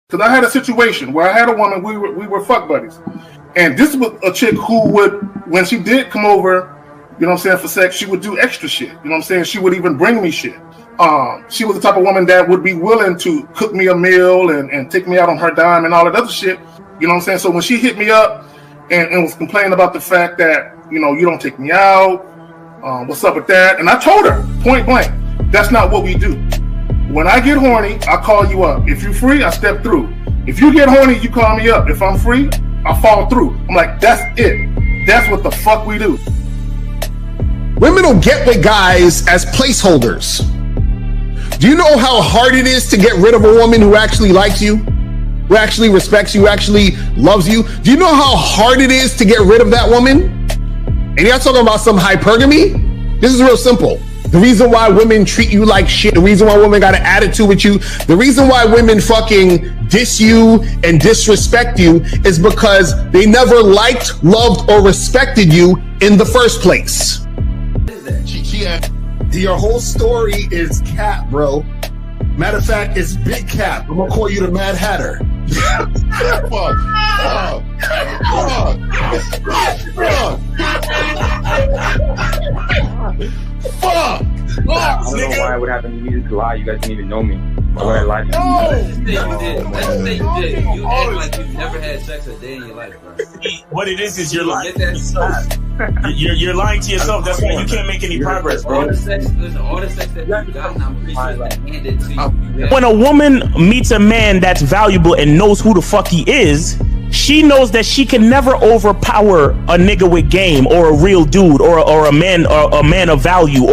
Because I had a situation where I had a woman, we were fuck buddies. And this was a chick who would, when she did come over, you know what I'm saying, for sex, she would do extra shit. You know what I'm saying? She would even bring me shit. She was the type of woman that would be willing to cook me a meal and take me out on her dime and all that other shit. You know what I'm saying? So when she hit me up and was complaining about the fact that, you know, you don't take me out, what's up with that? And I told her, point blank, that's not what we do. When I get horny, I call you up. If you're free, I step through. If you get horny, you call me up. If I'm free, I fall through. I'm like, that's it. That's what the fuck we do. Women don't get with guys as placeholders. Do you know how hard it is to get rid of a woman who actually likes you, who actually respects you, who actually loves you? Do you know how hard it is to get rid of that woman? And you're not talking about some hypergamy? This is real simple. The reason why women treat you like shit, the reason why women got an attitude with you, the reason why women fucking diss you and disrespect you is because they never liked, loved, or respected you in the first place. Your whole story is cap, bro. Matter of fact, it's big cap. I'm gonna call you the Mad Hatter. Fuck! I don't know why it would happen to me to lie. You guys didn't even know me. Why would I lie to you? Let's say you did. You act like you've never had sex a day in your life, bro. What it is you're lying to yourself. You're lying to yourself. That's why you can't make any progress, bro. All the sex that you've gotten, I'm pretty sure it's been handed to you. When a woman meets a man that's valuable and knows who the fuck he is, she knows that she can never overpower a nigga with game or a real dude or a man of value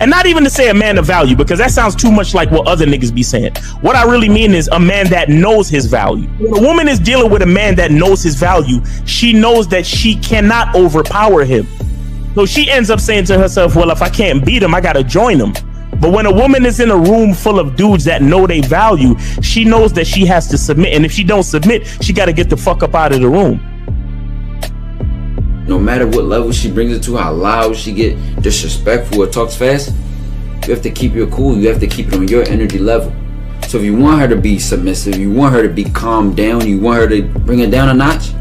and not even to say a man of value, because that sounds too much like what other niggas be saying. What I really mean is a man that knows his value. When a woman is dealing with a man that knows his value, she knows that she cannot overpower him. So she ends up saying to herself, well, if I can't beat him, I gotta join him. But when a woman is in a room full of dudes that know they value, she knows that she has to submit. And if she don't submit, she got to get the fuck up out of the room. No matter what level she brings it to, how loud she get, disrespectful or talks fast, you have to keep your cool. You have to keep it on your energy level. So if you want her to be submissive, you want her to be calmed down, you want her to bring it down a notch,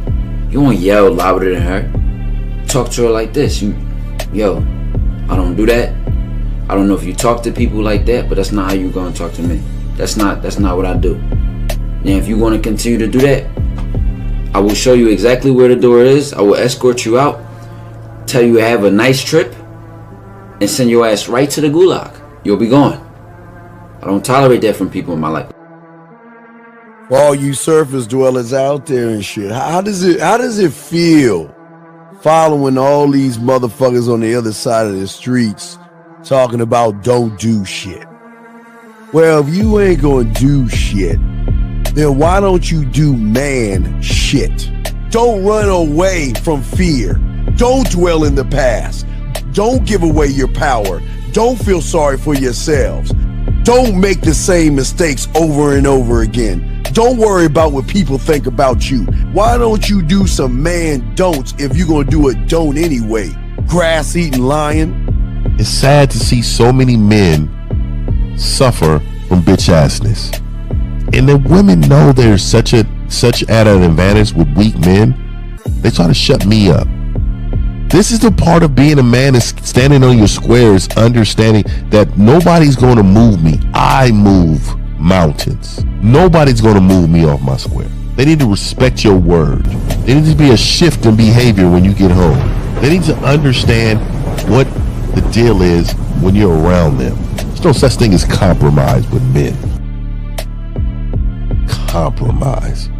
you won't yell louder than her. Talk to her like this. Yo, I don't do that. I don't know if you talk to people like that, but that's not how you gonna talk to me. That's not what I do. Now, if you want to continue to do that, I will show you exactly where the door is. I will escort you out, tell you have a nice trip, and send your ass right to the gulag. You'll be gone. I don't tolerate that from people in my life. For all you surface dwellers out there and shit, how does it feel following all these motherfuckers on the other side of the streets talking about don't do shit? Well, if you ain't gonna do shit, then why don't you do man shit? Don't run away from fear. Don't dwell in the past. Don't give away your power. Don't feel sorry for yourselves. Don't make the same mistakes over and over again. Don't worry about what people think about you. Why don't you do some man don'ts if you're gonna do a don't anyway? Grass eating lion. It's sad to see so many men suffer from bitch assness, and the women know there's such at an advantage with weak men. They try to shut me up. This is the part of being a man, is standing on your squares, understanding that nobody's going to move me. I move mountains. Nobody's going to move me off my square. They need to respect your word. There needs to be a shift in behavior when you get home. They need to understand what the deal is when you're around them. There's no such thing as compromise with men. Compromise.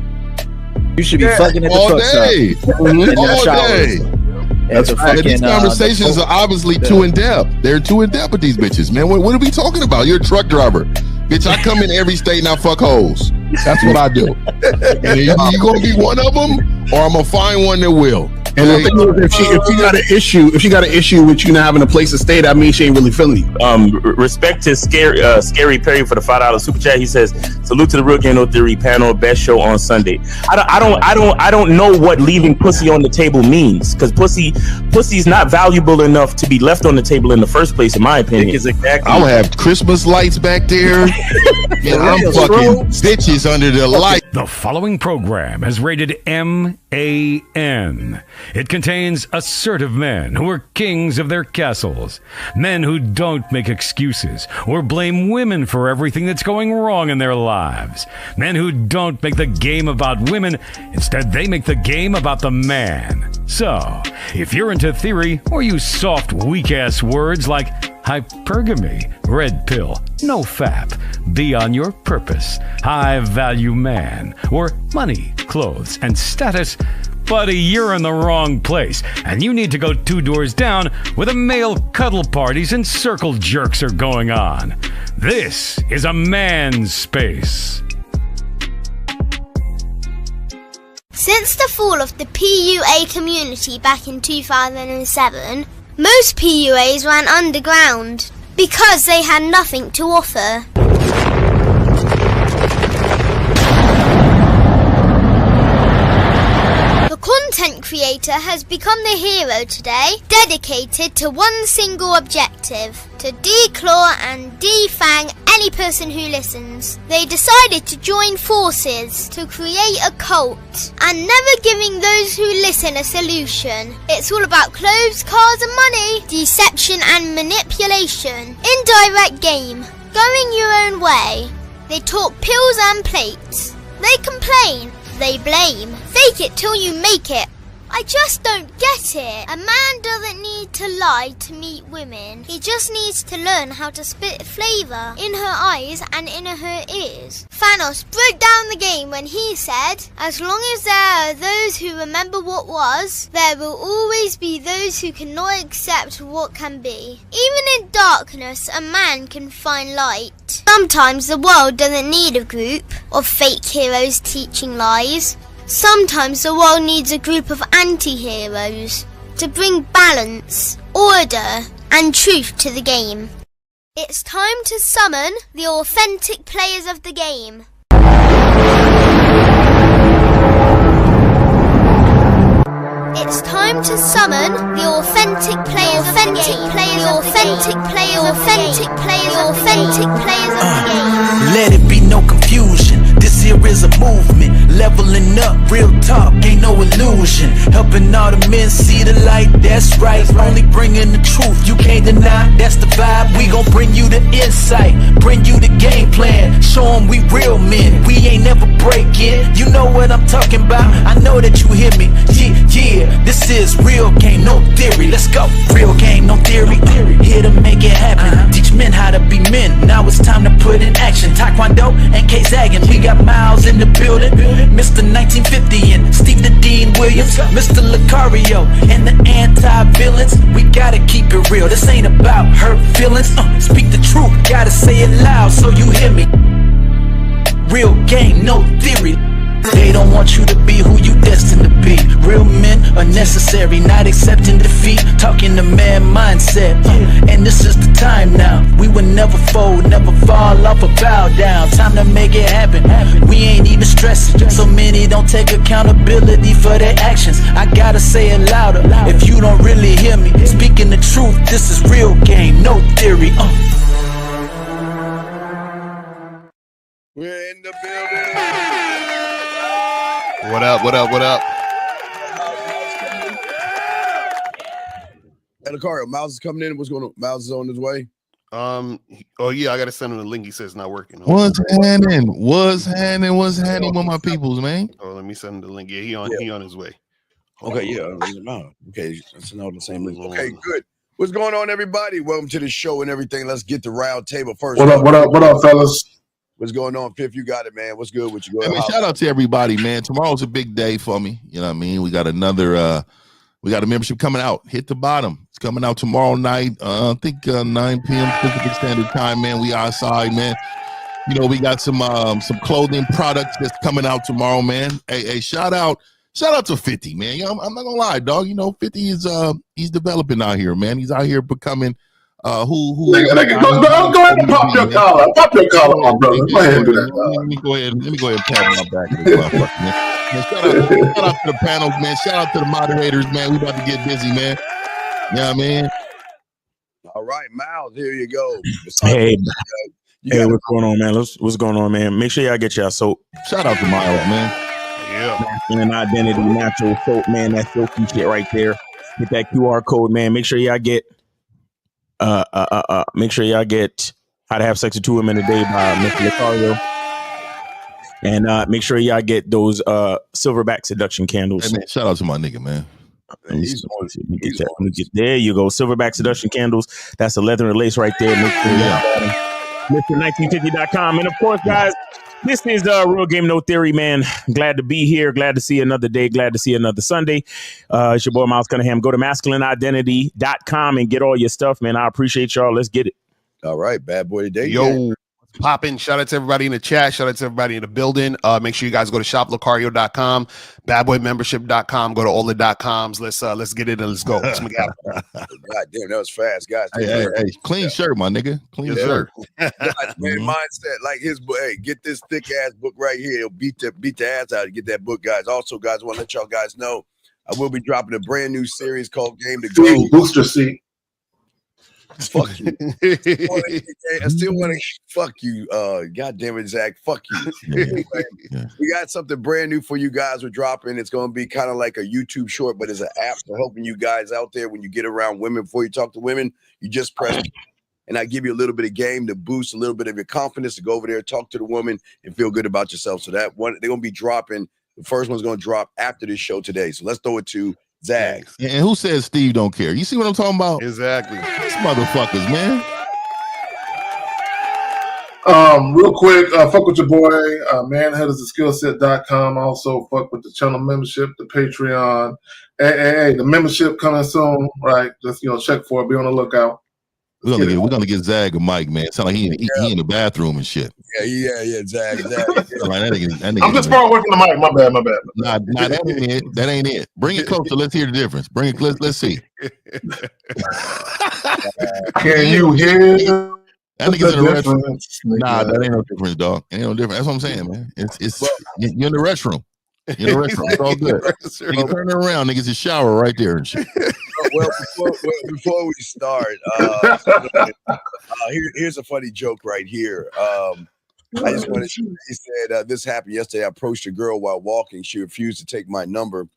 You should be fucking at the all truck day. stop. All day. That's fucking, these conversations are obviously too in depth. They're too in depth with these bitches, man. What are we talking about? You're a truck driver. Bitch, I come in every state and I fuck hoes. That's what I do. And you gonna be one of them, or I'm gonna find one that will. And the thing is, if she got an issue with you not having a place to stay, that means she ain't really feeling you. Respect to Scary Perry for the $5 super chat. He says, "Salute to the Real Game No Theory panel, best show on Sunday." I don't know what leaving pussy on the table means, because pussy's not valuable enough to be left on the table in the first place, in my opinion. Exactly. I'll have Christmas lights back there, and I'm fucking bitches under the light. The following program is rated MAN. It contains assertive men who are kings of their castles, men who don't make excuses or blame women for everything that's going wrong in their lives, men who don't make the game about women, instead they make the game about the man. So, if you're into theory or use soft, weak-ass words like hypergamy, red pill, no fap, be on your purpose, high-value man, or money, clothes, and status, buddy, you're in the wrong place, and you need to go 2 doors down where the male cuddle parties and circle jerks are going on. This is a man's space. Since the fall of the PUA community back in 2007, most PUAs ran underground because they had nothing to offer. The content creator has become the hero today, dedicated to one single objective: to declaw and defang any person who listens. They decided to join forces to create a cult, and never giving those who listen a solution. It's all about clothes, cars and money, deception and manipulation, indirect game, going your own way. They talk pills and plates. They complain. They blame. Fake it till you make it. I just don't get it. A man doesn't need to lie to meet women. He just needs to learn how to spit flavour in her eyes and in her ears. Thanos broke down the game when he said, "As long as there are those who remember what was, there will always be those who cannot accept what can be." Even in darkness, a man can find light. Sometimes the world doesn't need a group of fake heroes teaching lies. Sometimes the world needs a group of anti-heroes to bring balance, order, and truth to the game. It's time to summon the authentic players of the game. It's time to summon the authentic players of the game. The authentic players of the game. Let it be no confusion. This here is a movement, leveling up, real talk, ain't no illusion. Helping all the men see the light, that's right. Only bringing the truth, you can't deny, that's the vibe. We gon' bring you the insight, bring you the game plan. Show them we real men, we ain't never breaking. You know what I'm talking about, I know that you hear me. Yeah, this is real game, no theory. Let's go, real game, no theory. Here to make it happen, teach men how to be men. Now it's time to put in action. Taekwondo and K-Zagging, we got Miles in the building, Mr. 1950 and Steve the Dean Williams, Mr. Lucario and the anti-villains. We gotta keep it real, this ain't about hurt feelings. Speak the truth, gotta say it loud so you hear me. Real game, no theory. They don't want you to be who you destined to be. Real men are necessary, not accepting defeat. Talking the man mindset, and this is the time now. We will never fold, never fall off or bow down. Time to make it happen. We ain't even stressing. So many don't take accountability for their actions. I gotta say it louder if you don't really hear me. Speaking the truth, this is real game, no theory. We're in the building. What up? What up? What up? Hey, Lucario, Miles is coming in. What's going on? Miles is on his way. Oh yeah, I gotta send him the link. He says it's not working. What's happening? What's happening with my peoples, man? Oh, let me send him the link. Yeah, he on his way. Okay, yeah. Okay, that's not the same link. Okay, good. What's going on, everybody? Welcome to the show and everything. Let's get the round table first. What up, fellas? What's going on, Piff? You got it, man. What's good with you? Hey, man, shout out to everybody, man. Tomorrow's a big day for me. You know what I mean? We got another we got a membership coming out. Hit the bottom. It's coming out tomorrow night. I think 9 p.m. Pacific Standard Time, man. We outside, man. You know, we got some clothing products that's coming out tomorrow, man. Hey, shout out Shout out to 50, man. You know, I'm not gonna lie, dog. You know, 50 is he's developing out here, man. He's out here becoming who Go ahead and pop your collar. Pop your collar on, brother. Go ahead and do that. Let me go ahead and pat my back to this motherfucker, man. Shout out to the panels, man. Shout out to the moderators, man. We about to get busy, man. You know what I mean? All right, Miles, here you go. Hey, what's going on, man? What's going on, man? Make sure y'all get y'all soap. Shout out to Miles, man. Yeah. Masculine identity, natural soap, man. That silky shit right there. Hit that QR code, man. Make sure y'all get make sure y'all get How to Have Sex with Two Women a Day by Mr. Lucario. And make sure y'all get those silverback seduction candles. Hey, man, shout out to my nigga, man. There you go. Silverback seduction candles. That's a leather and lace right there. Mr.1950.com. And of course, guys, this is Real Game No Theory, man. Glad to be here. Glad to see another day. Glad to see another Sunday. It's your boy, Miles Cunningham. Go to masculineidentity.com and get all your stuff, man. I appreciate y'all. Let's get it. All right, bad boy today. Yo, popping. Shout out to everybody in the chat. Shout out to everybody in the building. Make sure you guys go to shoplucario.com, badboymembership.com. Go to all the .coms. Let's get it and let's go. God damn, that was fast, guys. Hey, clean shirt, my nigga. Clean shirt. Guys, man, mindset like his book. Hey, get this thick ass book right here. It'll beat the ass out to get that book, guys. Also, guys, want to let y'all guys know I will be dropping a brand new series called Game to Go. Booster seat. Fuck you. I still want to fuck you. God damn it, Zach. Fuck you. Anyway, we got something brand new for you guys. We're dropping. It's going to be kind of like a YouTube short, but it's an app for helping you guys out there when you get around women. Before you talk to women, you just press and I give you a little bit of game to boost a little bit of your confidence to go over there, talk to the woman, and feel good about yourself. So that one, they're going to be dropping. The first one's going to drop after this show today. So let's throw it to Zag. And who says Steve don't care? You see what I'm talking about? Exactly. These motherfuckers, man. Real quick, fuck with your boy. Manhead is the skillset.com. Also, fuck with the channel membership, the Patreon. Hey, the membership coming soon, right? Just check for it. Be on the lookout. We're gonna get Zag a mic, man. Sound like he in the bathroom and shit. Yeah, Zag. Like, that nigga, I'm just far away from the mic. My bad. Nah, that ain't it. That ain't it. Bring it closer. Let's hear the difference. Bring it. Let's see. Can you hear? That nigga's in the restroom. Nah, that ain't no difference, dog. Ain't no difference. That's what I'm saying, man. It's you're in the restroom. You're in the restroom. It's all good. Nigga, turn it around. Niggas a shower right there and shit. Well, before we start, here's a funny joke right here. I just wanted to. He said this happened yesterday. I approached a girl while walking. She refused to take my number.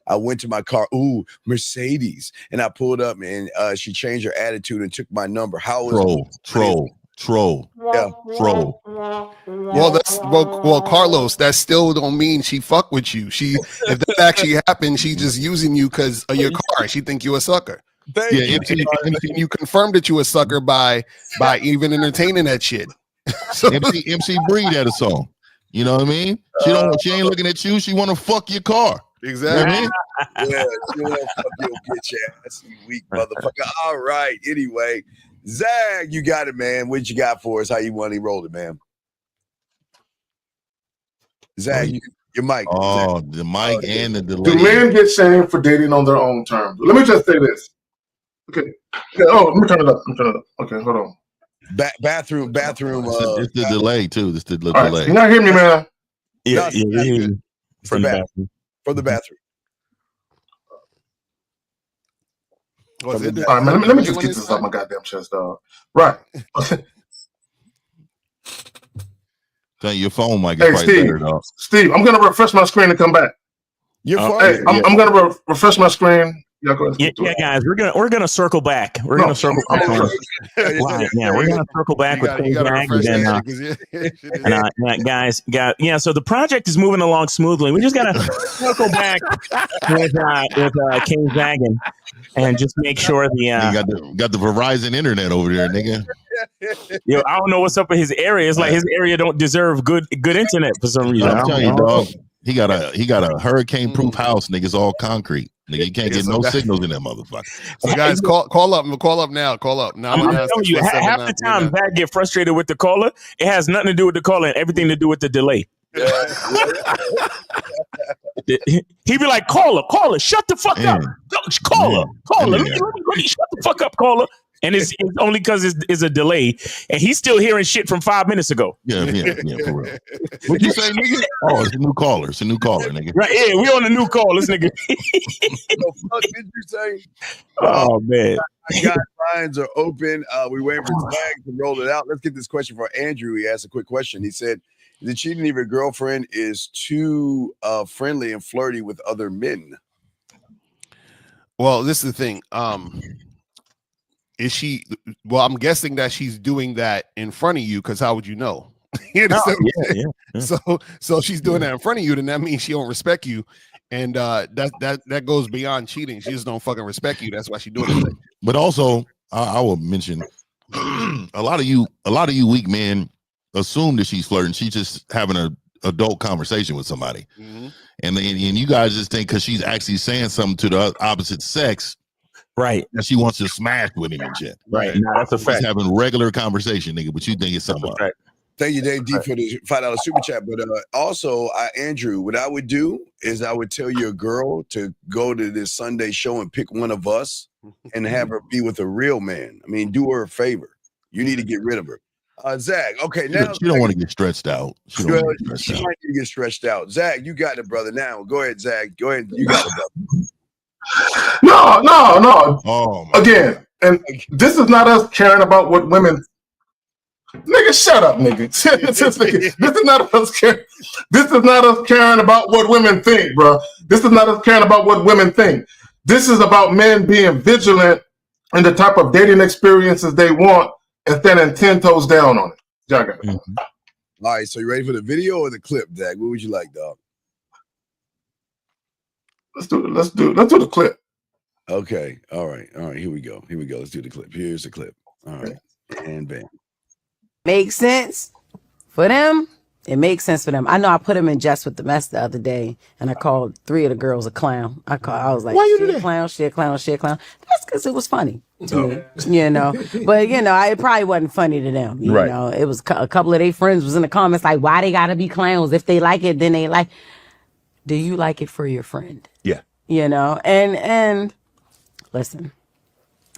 I went to my car. Ooh, Mercedes, and I pulled up, and she changed her attitude and took my number. How was troll? Yeah, troll. Well, Carlos, that still don't mean she fuck with you. If that actually happened, she's just using you because of your car. She think you a sucker. MC, you confirmed that you a sucker by even entertaining that shit. So MC Breed had a song. You know what I mean? She ain't looking at you. She want to fuck your car. Exactly. You know what I mean? Yeah, she want to fuck your bitch ass, you weak motherfucker. All right. Anyway, Zag, you got it, man. What you got for us? How you want to roll it, man? Zag, your mic. Oh, Zag. the mic and the delay. Do men get shamed for dating on their own terms? Let me just say this. Okay. Oh, let me turn it up. Okay, hold on. Bathroom. It's the delay too. It's the delay. Right, can you hear me, man? Yeah. From the bathroom. All right, man, let me just get this off my goddamn chest, dog. Right. Your phone might get right there, dog. Steve, I'm gonna refresh my screen and come back. I'm gonna refresh my screen. Yeah, guys, we're gonna circle back. We're gonna circle back. We're gonna circle back with guys. So the project is moving along smoothly. We just gotta circle back with King Zaggin and just make sure you got the Verizon internet over there, nigga. Yo, I don't know what's up in his area. It's like his area don't deserve good internet for some reason. I'm telling you, dog. He got a hurricane-proof house, nigga. It's all concrete. Nigga, you can't get no signals in that motherfucker. So guys, call up now. Call up now. I'm telling you, half the time Zach get frustrated with the caller. It has nothing to do with the caller and everything to do with the delay. He be like, call her, shut the fuck up. Call her. Let me shut the fuck up, call her. And it's only because it's a delay, and he's still hearing shit from 5 minutes ago. Yeah, for real. What'd you say, nigga? Oh, it's a new caller. It's a new caller, nigga. Right, yeah, we on a new call, this nigga. The fuck did you say? Oh man, our lines are open. We waiting for Zach to roll it out. Let's get this question for Andrew. He asked a quick question. He said, "The cheating of your girlfriend is too friendly and flirty with other men." Well, this is the thing. Is she? Well, I'm guessing that she's doing that in front of you, because how would you know? You understand? Yeah. So she's doing that in front of you, then that means she don't respect you, and that goes beyond cheating. She just don't fucking respect you. That's why she doing it. But also, I will mention a lot of you weak men assume that she's flirting. She's just having an adult conversation with somebody, and you guys just think because she's actually saying something to the opposite sex. Right. And she wants to smash with him and shit. Right. No, that's a fact. She's having regular conversation, nigga, but you think it's something else. Thank you, Dave D, for the $5 super chat. But also, Andrew, what I would do is I would tell your girl to go to this Sunday show and pick one of us and have her be with a real man. I mean, do her a favor. You need to get rid of her. Zach, okay, now she don't want to get stretched out. She might need to get stretched out. Zach, you got it, brother. Now, go ahead, Zach. Go ahead. You got it, brother. No. Oh, again, and this is not us caring about what women. Nigga, shut up, nigga. This is not us caring. This is not us caring about what women think, bro. This is not us caring about what women think. This is about men being vigilant in the type of dating experiences they want and standing 10 toes down on it. Y'all got it. All right, so you ready for the video or the clip, Zach? What would you like, dog? Let's do the clip. Okay. All right. Here we go. Let's do the clip. Here's the clip. All right. And bam. Makes sense for them. It makes sense for them. I know I put him in Just with the Mess the other day, and I called 3 of the girls a clown. I was like, why you do that? Clown, shit, clown, shit, clown. That's because it was funny to me, you know. But, you know, it probably wasn't funny to them. You know, it was a couple of their friends was in the comments like, why they got to be clowns? If they like it, then they like. Do you like it for your friend? Yeah. You know, and listen,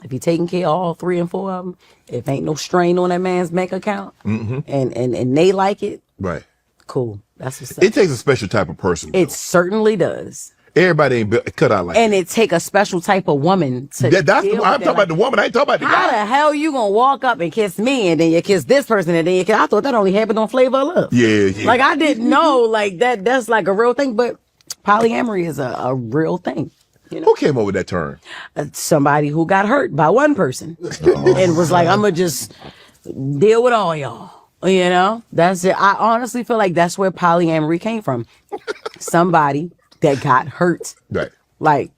if you're taking care of all 3 and 4 of them, if ain't no strain on that man's bank account, and they like it, right? Cool. That's what's up. It takes a special type of person. It certainly does. Everybody ain't cut out like and that. it take a special type of woman to. I'm talking about the woman. I ain't talking about the guy. How the hell you gonna walk up and kiss me and then you kiss this person and then you kiss? I thought that only happened on Flavor of Love. Yeah. Like I didn't know like that. That's like a real thing, but polyamory is a real thing. You know? Who came up with that term? Somebody who got hurt by one person and was like, I'm gonna just deal with all y'all. You know, that's it. I honestly feel like that's where polyamory came from. Somebody that got hurt. Right. Like,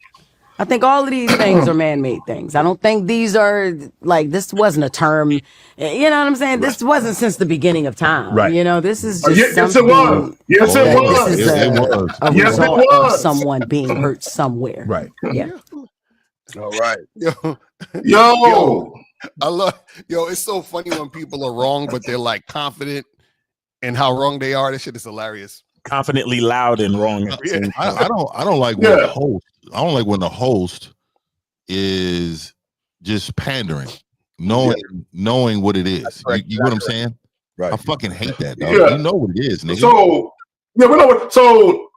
I think all of these things are man-made things. I don't think these are like, this wasn't a term. You know what I'm saying? This wasn't since the beginning of time. Right. You know, this is just yes, it was. Yes, it was. This is a Yes, it result was. of someone being hurt somewhere. Right. Yeah. All right. Yo. I love it's so funny when people are wrong, but they're like confident in how wrong they are. This shit is hilarious. Confidently loud and wrong. I don't like when the host. I don't like when the host is just pandering, knowing what it is. You know what I'm saying? Right. I fucking hate that, dog. Yeah. You know what it is, nigga. So we know what. So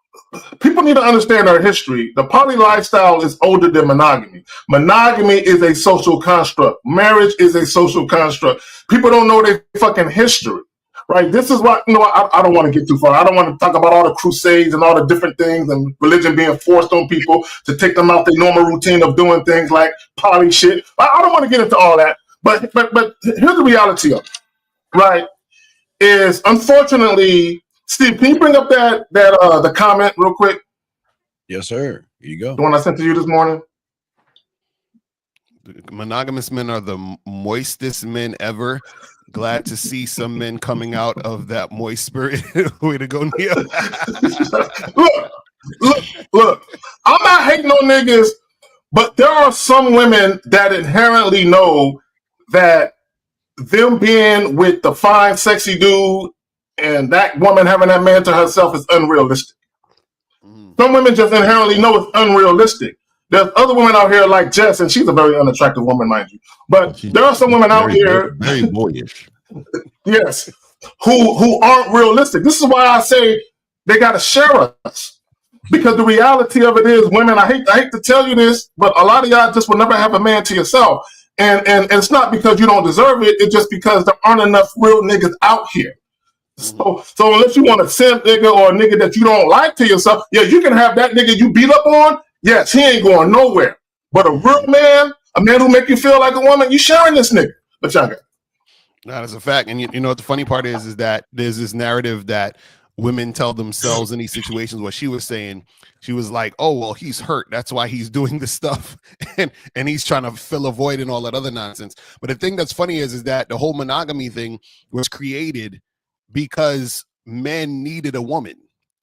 people need to understand our history. The poly lifestyle is older than monogamy. Monogamy is a social construct. Marriage is a social construct. People don't know their fucking history. Right. This is what, I don't want to get too far. I don't want to talk about all the crusades and all the different things and religion being forced on people to take them out their normal routine of doing things like poly shit. I don't want to get into all that. But here's the reality of it, right? Is unfortunately, Steve, can you bring up the comment real quick? Yes, sir. Here you go. The one I sent to you this morning. Monogamous men are the moistest men ever. Glad to see some men coming out of that moist spirit. Way to go, Neil. Look. I'm not hating on niggas, but there are some women that inherently know that them being with the fine, sexy dude and that woman having that man to herself is unrealistic. Some women just inherently know it's unrealistic. There's other women out here like Jess, and she's a very unattractive woman, mind you. But there are some women out here, very boyish. yes, who aren't realistic. This is why I say they got to share us, because the reality of it is, women. I hate to tell you this, but a lot of y'all just will never have a man to yourself, and it's not because you don't deserve it. It's just because there aren't enough real niggas out here. So unless you want a simp nigga or a nigga that you don't like to yourself, yeah, you can have that nigga you beat up on. Yes, he ain't going nowhere. But a real man, a man who make you feel like a woman, you sharing this nigga. But y'all got. That is a fact. And you know what the funny part is that there's this narrative that women tell themselves in these situations. What she was saying, she was like, oh, well, he's hurt. That's why he's doing this stuff. and he's trying to fill a void and all that other nonsense. But the thing that's funny is that the whole monogamy thing was created because men needed a woman.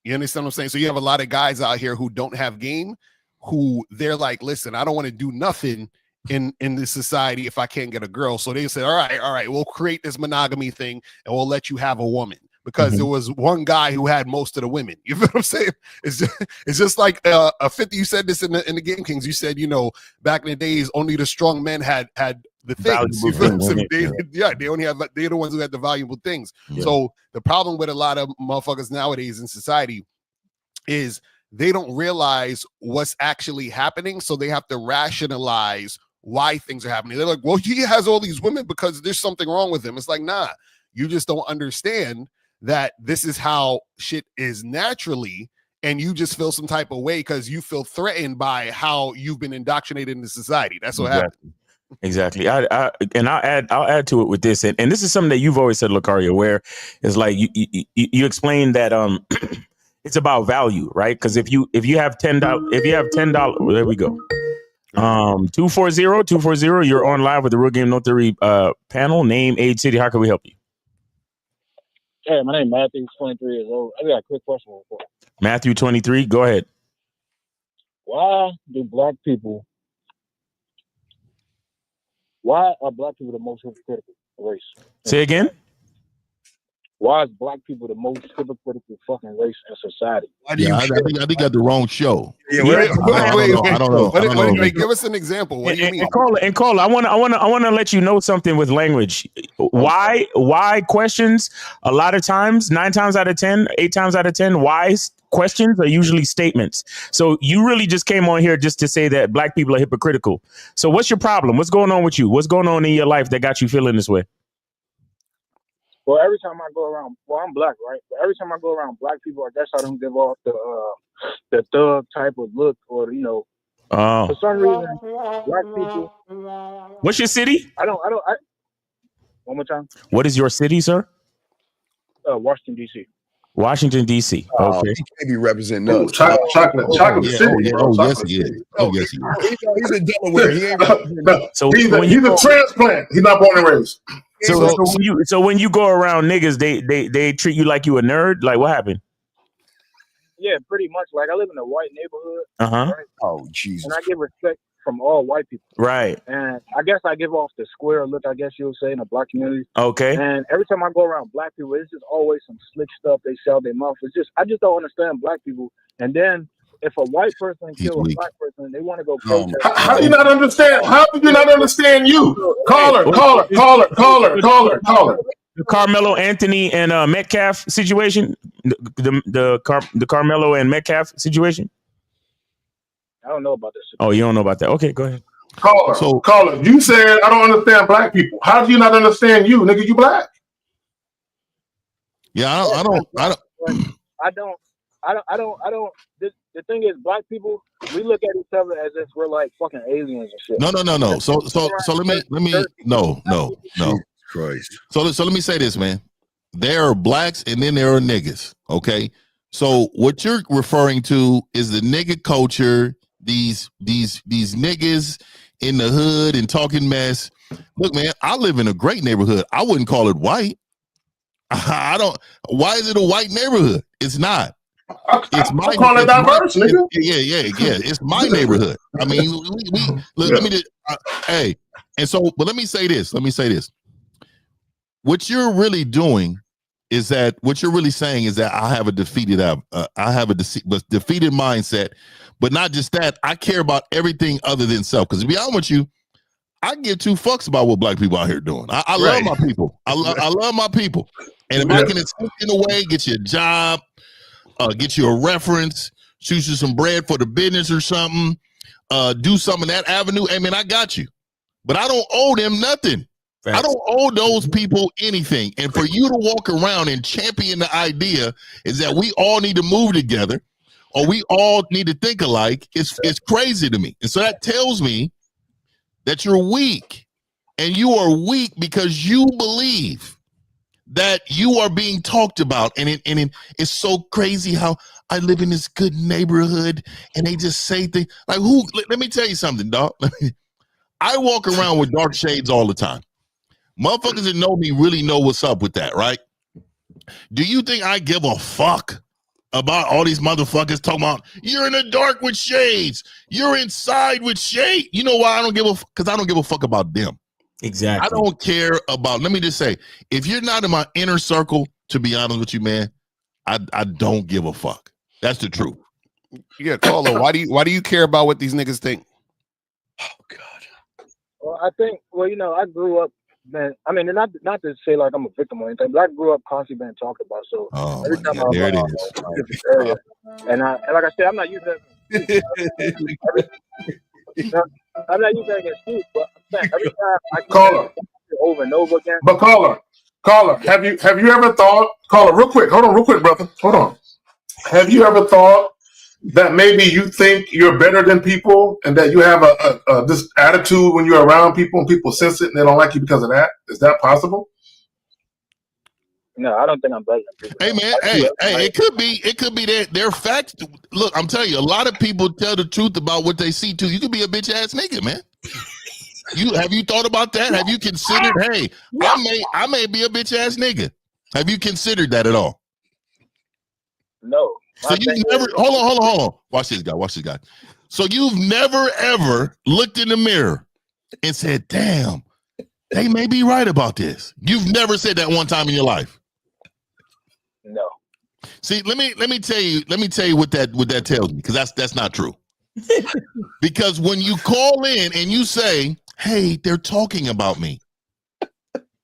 You understand what I'm saying? So you have a lot of guys out here who don't have game, who they're like, listen, I don't want to do nothing in this society if I can't get a girl. So they said, all right, we'll create this monogamy thing and we'll let you have a woman, because there was one guy who had most of the women. You feel what I'm saying? It's just like a 50. You said this in the Game Kings. You said, you know, back in the days, only the strong men had the things. You feel what I'm saying? They only have, they're the ones who had the valuable things. Yeah. So the problem with a lot of motherfuckers nowadays in society is they don't realize what's actually happening, so they have to rationalize why things are happening. They're like, well, he has all these women because there's something wrong with him. It's like, nah, you just don't understand that this is how shit is naturally, and you just feel some type of way because you feel threatened by how you've been indoctrinated into society. That's what happened. Exactly. I'll add to it with this, and this is something that you've always said, Lucario, where it's like you explained that it's about value, right? Because if you have $10, there we go. 240, you're on live with the Real Game No Theory panel. Name, age, city. How can we help you? Hey, my name is Matthew, 23 years old. I got a quick question for you. Matthew, 23. Go ahead. Why are black people the most hypocritical race? Say again? Why is black people the most hypocritical fucking race in society? I think you got the wrong show. Yeah, wait, I don't know. Wait, give us an example. What do you mean? And Carla, I want to let you know something with language. Why questions? A lot of times, 9 times out of 10, 8 times out of 10, why questions are usually statements. So you really just came on here just to say that black people are hypocritical. So what's your problem? What's going on with you? What's going on in your life that got you feeling this way? Well, every time I go around, I'm black, right? But every time I go around black people, I guess I don't give off the thug type of look, or for some reason, black people. What's your city? I one more time. What is your city, sir? Washington, D.C. Washington, D.C. Okay. He can't be representing us. Chocolate city. Yes, he is. Yes, he is. He's in Delaware. He ain't representing us. So he's a transplant. He's not born and raised. So when you go around niggas, they treat you like you a nerd? Like, what happened? Yeah, pretty much. Like, I live in a white neighborhood. Right? Oh, Jesus. And I get respect from all white people. Right. And I guess I give off the square look, I guess you would say, in the black community. Okay. And every time I go around black people, it's just always some slick stuff they sell their mouth. I just don't understand black people. And then if a white person kills a black person, they want to go protest. How do you not understand? How do you not understand you? Caller. The Carmelo Anthony and Metcalf situation, the Carmelo and Metcalf situation. I don't know about this. Oh, you don't know about that? Okay, go ahead. Caller, you said I don't understand black people. How do you not understand you, nigga? You black? Yeah, I don't. The thing is, black people, we look at each other as if we're like fucking aliens and shit. No. So let me no. Christ. So let me say this, man. There are blacks and then there are niggas. Okay. So what you're referring to is the nigga culture. These niggas in the hood and talking mess. Look, man, I live in a great neighborhood. I wouldn't call it white. I don't. Why is it a white neighborhood? It's not. It's my. Call it diverse, nigga. Yeah. It's my neighborhood. I mean, let me just. Hey, and so, but let me say this. What you're really doing is that what you're really saying is that I have a defeated mindset, but not just that. I care about everything other than self. Because to be honest with you, I give 2 fucks about what black people out here doing. I love my people. I love my people. And if I can assist in a way, get you a job, get you a reference, shoot you some bread for the business or something, do something in that avenue, hey man, I got you. But I don't owe them nothing. Thanks. I don't owe those people anything. And for you to walk around and champion the idea is that we all need to move together or we all need to think alike, it's crazy to me. And so that tells me that you're weak, and you are weak because you believe that you are being talked about. And it's so crazy how I live in this good neighborhood and they just say things like, who? Let me tell you something, dog. I walk around with dark shades all the time. Motherfuckers that know me really know what's up with that, right? Do you think I give a fuck about all these motherfuckers talking about you're in the dark with shades, you're inside with shade? You know why I don't give a fuck? Because I don't give a fuck about them. Exactly. I don't care about, let me just say, if you're not in my inner circle, to be honest with you, man, I don't give a fuck. That's the truth. Yeah, Carlo, why do you care about what these niggas think? Oh God. Well, I think, I grew up, man. I mean, not to say like I'm a victim or anything, but I grew up constantly being talked about. So every time I there it is. Area, and like I said, I'm not using that. I'm not using that against you, but I'm saying every time I Caller over and over again. But caller, have you ever thought? Caller, real quick, brother. Hold on. Have you ever thought that maybe you think you're better than people and that you have a this attitude when you're around people and people sense it and they don't like you because of that? Is that possible? No, I don't think I'm better than people. Hey man, it could be that they're facts. Look, I'm telling you, a lot of people tell the truth about what they see too. You could be a bitch ass nigga, man. Have you thought about that? Have you considered, hey, I may be a bitch ass nigga? Have you considered that at all? No. So you've never hold on. Watch this guy. So you've never ever looked in the mirror and said, damn, they may be right about this. You've never said that one time in your life. No. See, let me tell you what that tells me, because that's not true. Because when you call in and you say, hey, they're talking about me,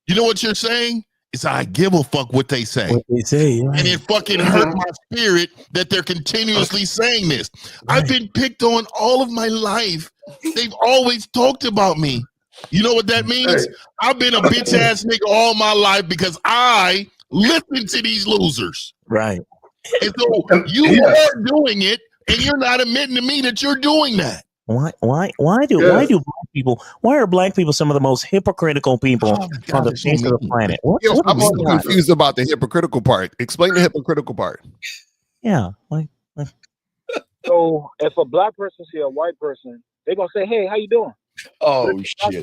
you know what you're saying? It's I give a fuck what they say. What they say, right. And it fucking hurt my spirit that they're continuously saying this. Right. I've been picked on all of my life. They've always talked about me. You know what that means? Hey. I've been a bitch ass nigga all my life because I listen to these losers. Right. And so you are doing it, and you're not admitting to me that you're doing that. Why are black people some of the most hypocritical people on the face of the planet? I'm so confused about the hypocritical part. Explain the hypocritical part. Yeah. So if a black person see a white person, they're gonna say, hey, how you doing? Oh shit. You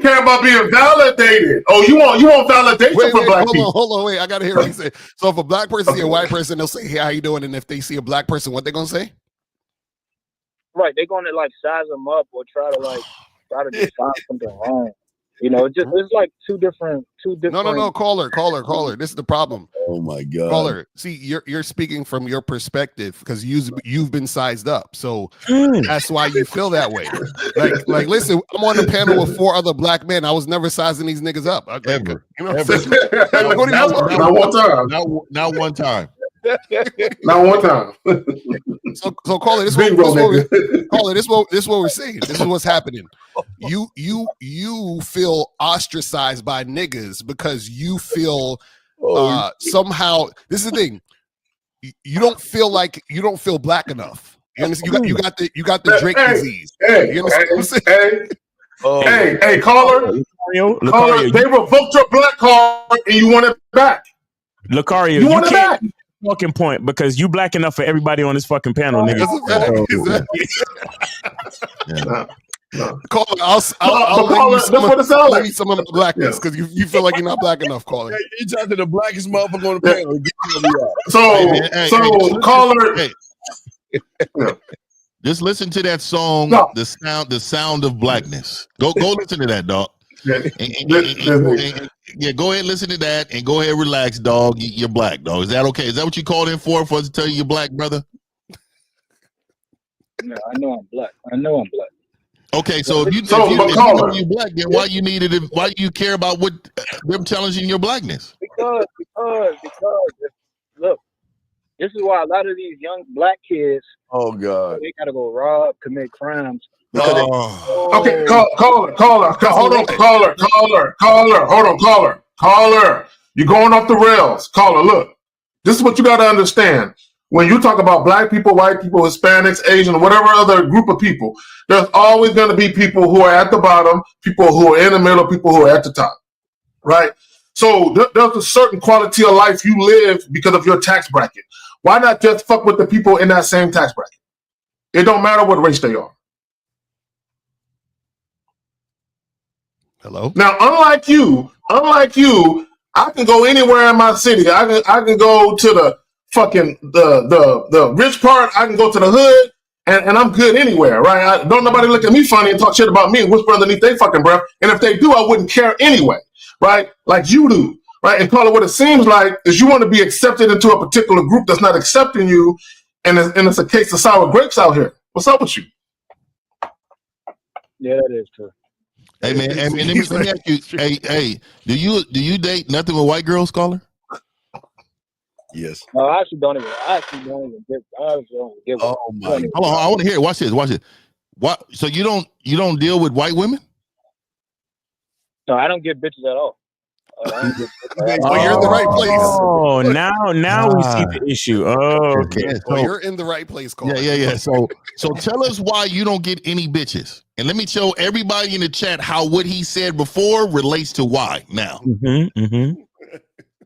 care about being validated. Oh, you want validation from black people. Hold on, wait. I gotta hear what he said. So if a black person see a white person, they'll say, hey, how you doing? And if they see a black person, what they gonna say? Right, they're gonna like size them up or try to just find something wrong. You know, it's like two different. No, caller. This is the problem. Oh my God, caller. See, you're speaking from your perspective because you've been sized up, so that's why you feel that way. Like, listen, I'm on a panel with 4 other black men. I was never sizing these niggas up. Ever. You know, ever. Not one time. Not one time. Not one time. So caller, this is what we're saying. This is what's happening. You feel ostracized by niggas because you feel somehow. This is the thing. You don't feel black enough. You understand? You got the Drake disease. You understand? Hey, caller, they revoked your black card and you want it back. Lucario, you want it back. Fucking point, because you black enough for everybody on this fucking panel, nigga. Caller, I'll let you some of the blackness because you feel like you're not black enough, caller. You're talking to the blackest motherfucker on the panel. So caller, just listen to that song, the sound of blackness. Go listen to that, dog. Yeah, go ahead, listen to that, and go ahead, relax, dog. You're black, dog. Is that okay? Is that what you called in for us to tell you you're black, brother? No, I know I'm black. I know I'm black. Okay, so if you know you're black, then why you care about what them challenging your blackness? Because look, this is why a lot of these young black kids, they gotta go rob, commit crimes. Okay, caller. You're going off the rails. Caller, look. This is what you got to understand. When you talk about black people, white people, Hispanics, Asian, whatever other group of people, there's always going to be people who are at the bottom, people who are in the middle, people who are at the top, right? So there's a certain quality of life you live because of your tax bracket. Why not just fuck with the people in that same tax bracket? It don't matter what race they are. Hello? Now, unlike you, I can go anywhere in my city. I can go to the fucking the rich part. I can go to the hood, and I'm good anywhere, right? Don't nobody look at me funny and talk shit about me and whisper underneath their fucking breath. And if they do, I wouldn't care anyway, right? Like you do, right? And call it what it seems like is you want to be accepted into a particular group that's not accepting you, and it's a case of sour grapes out here. What's up with you? Yeah, that is true. Hey man, let me ask you. Hey, do you date nothing with white girls, caller? Yes. No, I actually don't even give. Oh my! Hold on, I want to hear it. Watch this. What? So you don't deal with white women? No, I don't get bitches at all. You're in the right place. Oh, now we see the issue. Oh, okay. Yeah, so you're in the right place, caller. Yeah. So tell us why you don't get any bitches. And let me show everybody in the chat how what he said before relates to why now.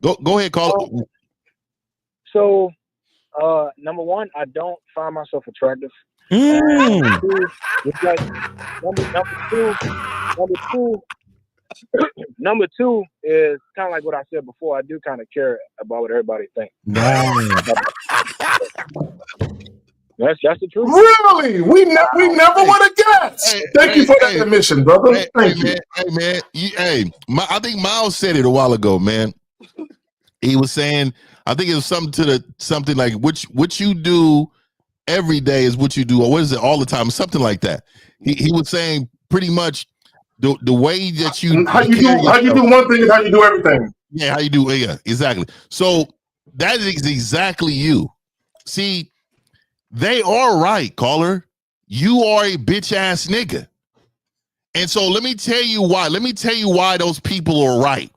Go ahead, caller. So, number one, I don't find myself attractive. Number two is kind of like what I said before. I do kind of care about what everybody thinks. That's the truth. Really? We never would have guessed. Thank you for that admission, brother. Thank you. I think Miles said it a while ago, man. He was saying, I think it was something like what you do every day is what you do, or what is it all the time? Something like that. He was saying pretty much the way that you how you do one thing is how you do everything. Yeah, how you do. Yeah, exactly. So that is exactly you. See. They are right, caller. You are a bitch ass nigga. And so let me tell you why. Let me tell you why those people are right.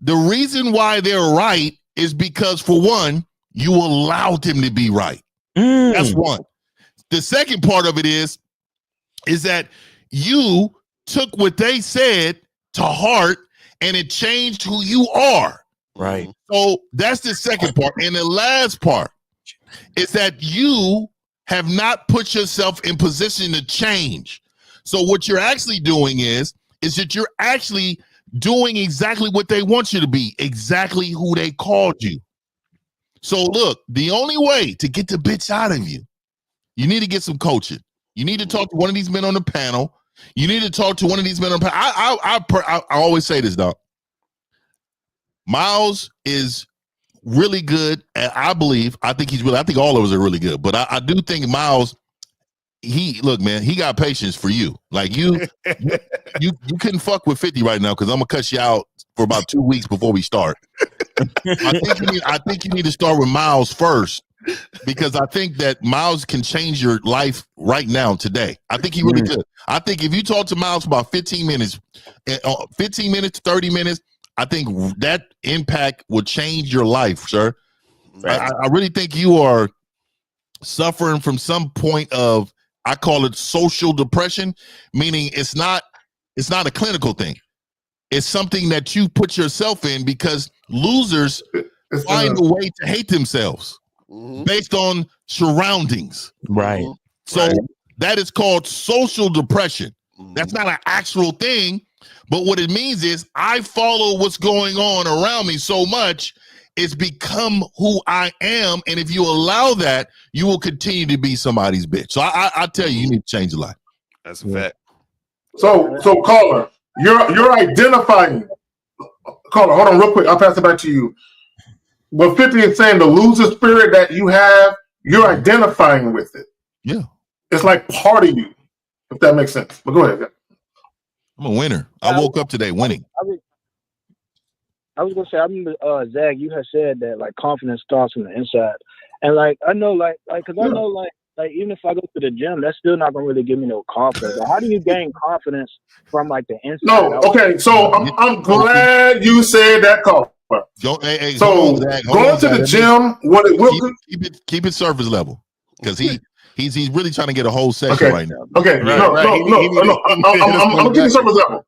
The reason why they're right is because, for one, you allowed them to be right. That's one. The second part of it is that you took what they said to heart and it changed who you are. Right. So that's the second part. And the last part is that you have not put yourself in position to change. So what you're actually doing is that you're actually doing exactly what they want you to be, exactly who they called you. So look, the only way to get the bitch out of you, you need to get some coaching. You need to talk to one of these men on the panel. You need to talk to one of these men on the panel. I always say this, dog. Miles is really good, and I think all of us are really good, but I do think Miles, he got patience for you. Like you couldn't fuck with 50 right now because I'm gonna cut you out for about 2 weeks before we start. I think you need to start with Miles first, because I think that Miles can change your life right now today. I think he really could. I think if you talk to Miles for about 15 minutes, 30 minutes, I think that impact will change your life, sir. Right. I really think you are suffering from some point of, I call it social depression, meaning it's not a clinical thing. It's something that you put yourself in because losers find a way to hate themselves based on surroundings. Right. So that is called social depression. That's not an actual thing. But what it means is I follow what's going on around me so much, it's become who I am. And if you allow that, you will continue to be somebody's bitch. So I tell you, you need to change your life. That's a fact. So caller, you're identifying. Caller, hold on real quick. I'll pass it back to you. What 50 is saying, the loser spirit that you have, you're identifying with it. Yeah. It's like part of you, if that makes sense. But go ahead. I'm a winner. I woke up today winning. I was gonna say, I remember Zach, you had said that like confidence starts from the inside, and like I know, because I know, like even if I go to the gym, that's still not gonna really give me no confidence. Like, how do you gain confidence from like the inside? No, okay. So I'm glad you said that, caller. So going to the gym, what it will keep it surface level, because he's really trying to get a whole session right now. Okay, no. I'm keeping surface level.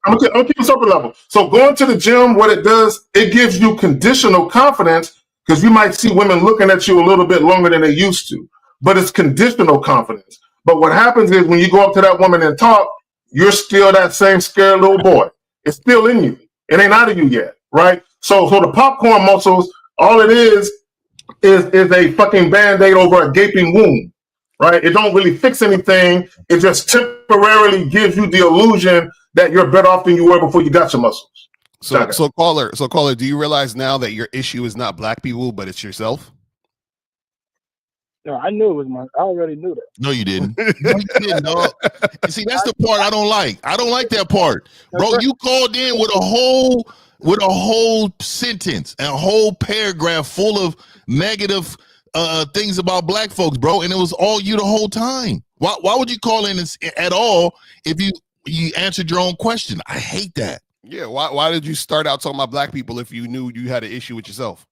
I'm keeping surface level. So going to the gym, what it does, it gives you conditional confidence, because you might see women looking at you a little bit longer than they used to, but it's conditional confidence. But what happens is when you go up to that woman and talk, you're still that same scared little boy. It's still in you. It ain't out of you yet, right? So the popcorn muscles, all it is a fucking Band-Aid over a gaping wound, right? It don't really fix anything. It just temporarily gives you the illusion that you're better off than you were before you got your muscles. So caller, do you realize now that your issue is not black people, but it's yourself? No, I knew it was I already knew that. No, you didn't. No, you didn't, dog. You see, that's the part I don't like. I don't like that part, bro. You called in with a whole sentence and a whole paragraph full of negative things about black folks, bro, and it was all you the whole time. Why would you call in at all if you answered your own question? I hate that. Yeah, why did you start out talking about black people if you knew you had an issue with yourself?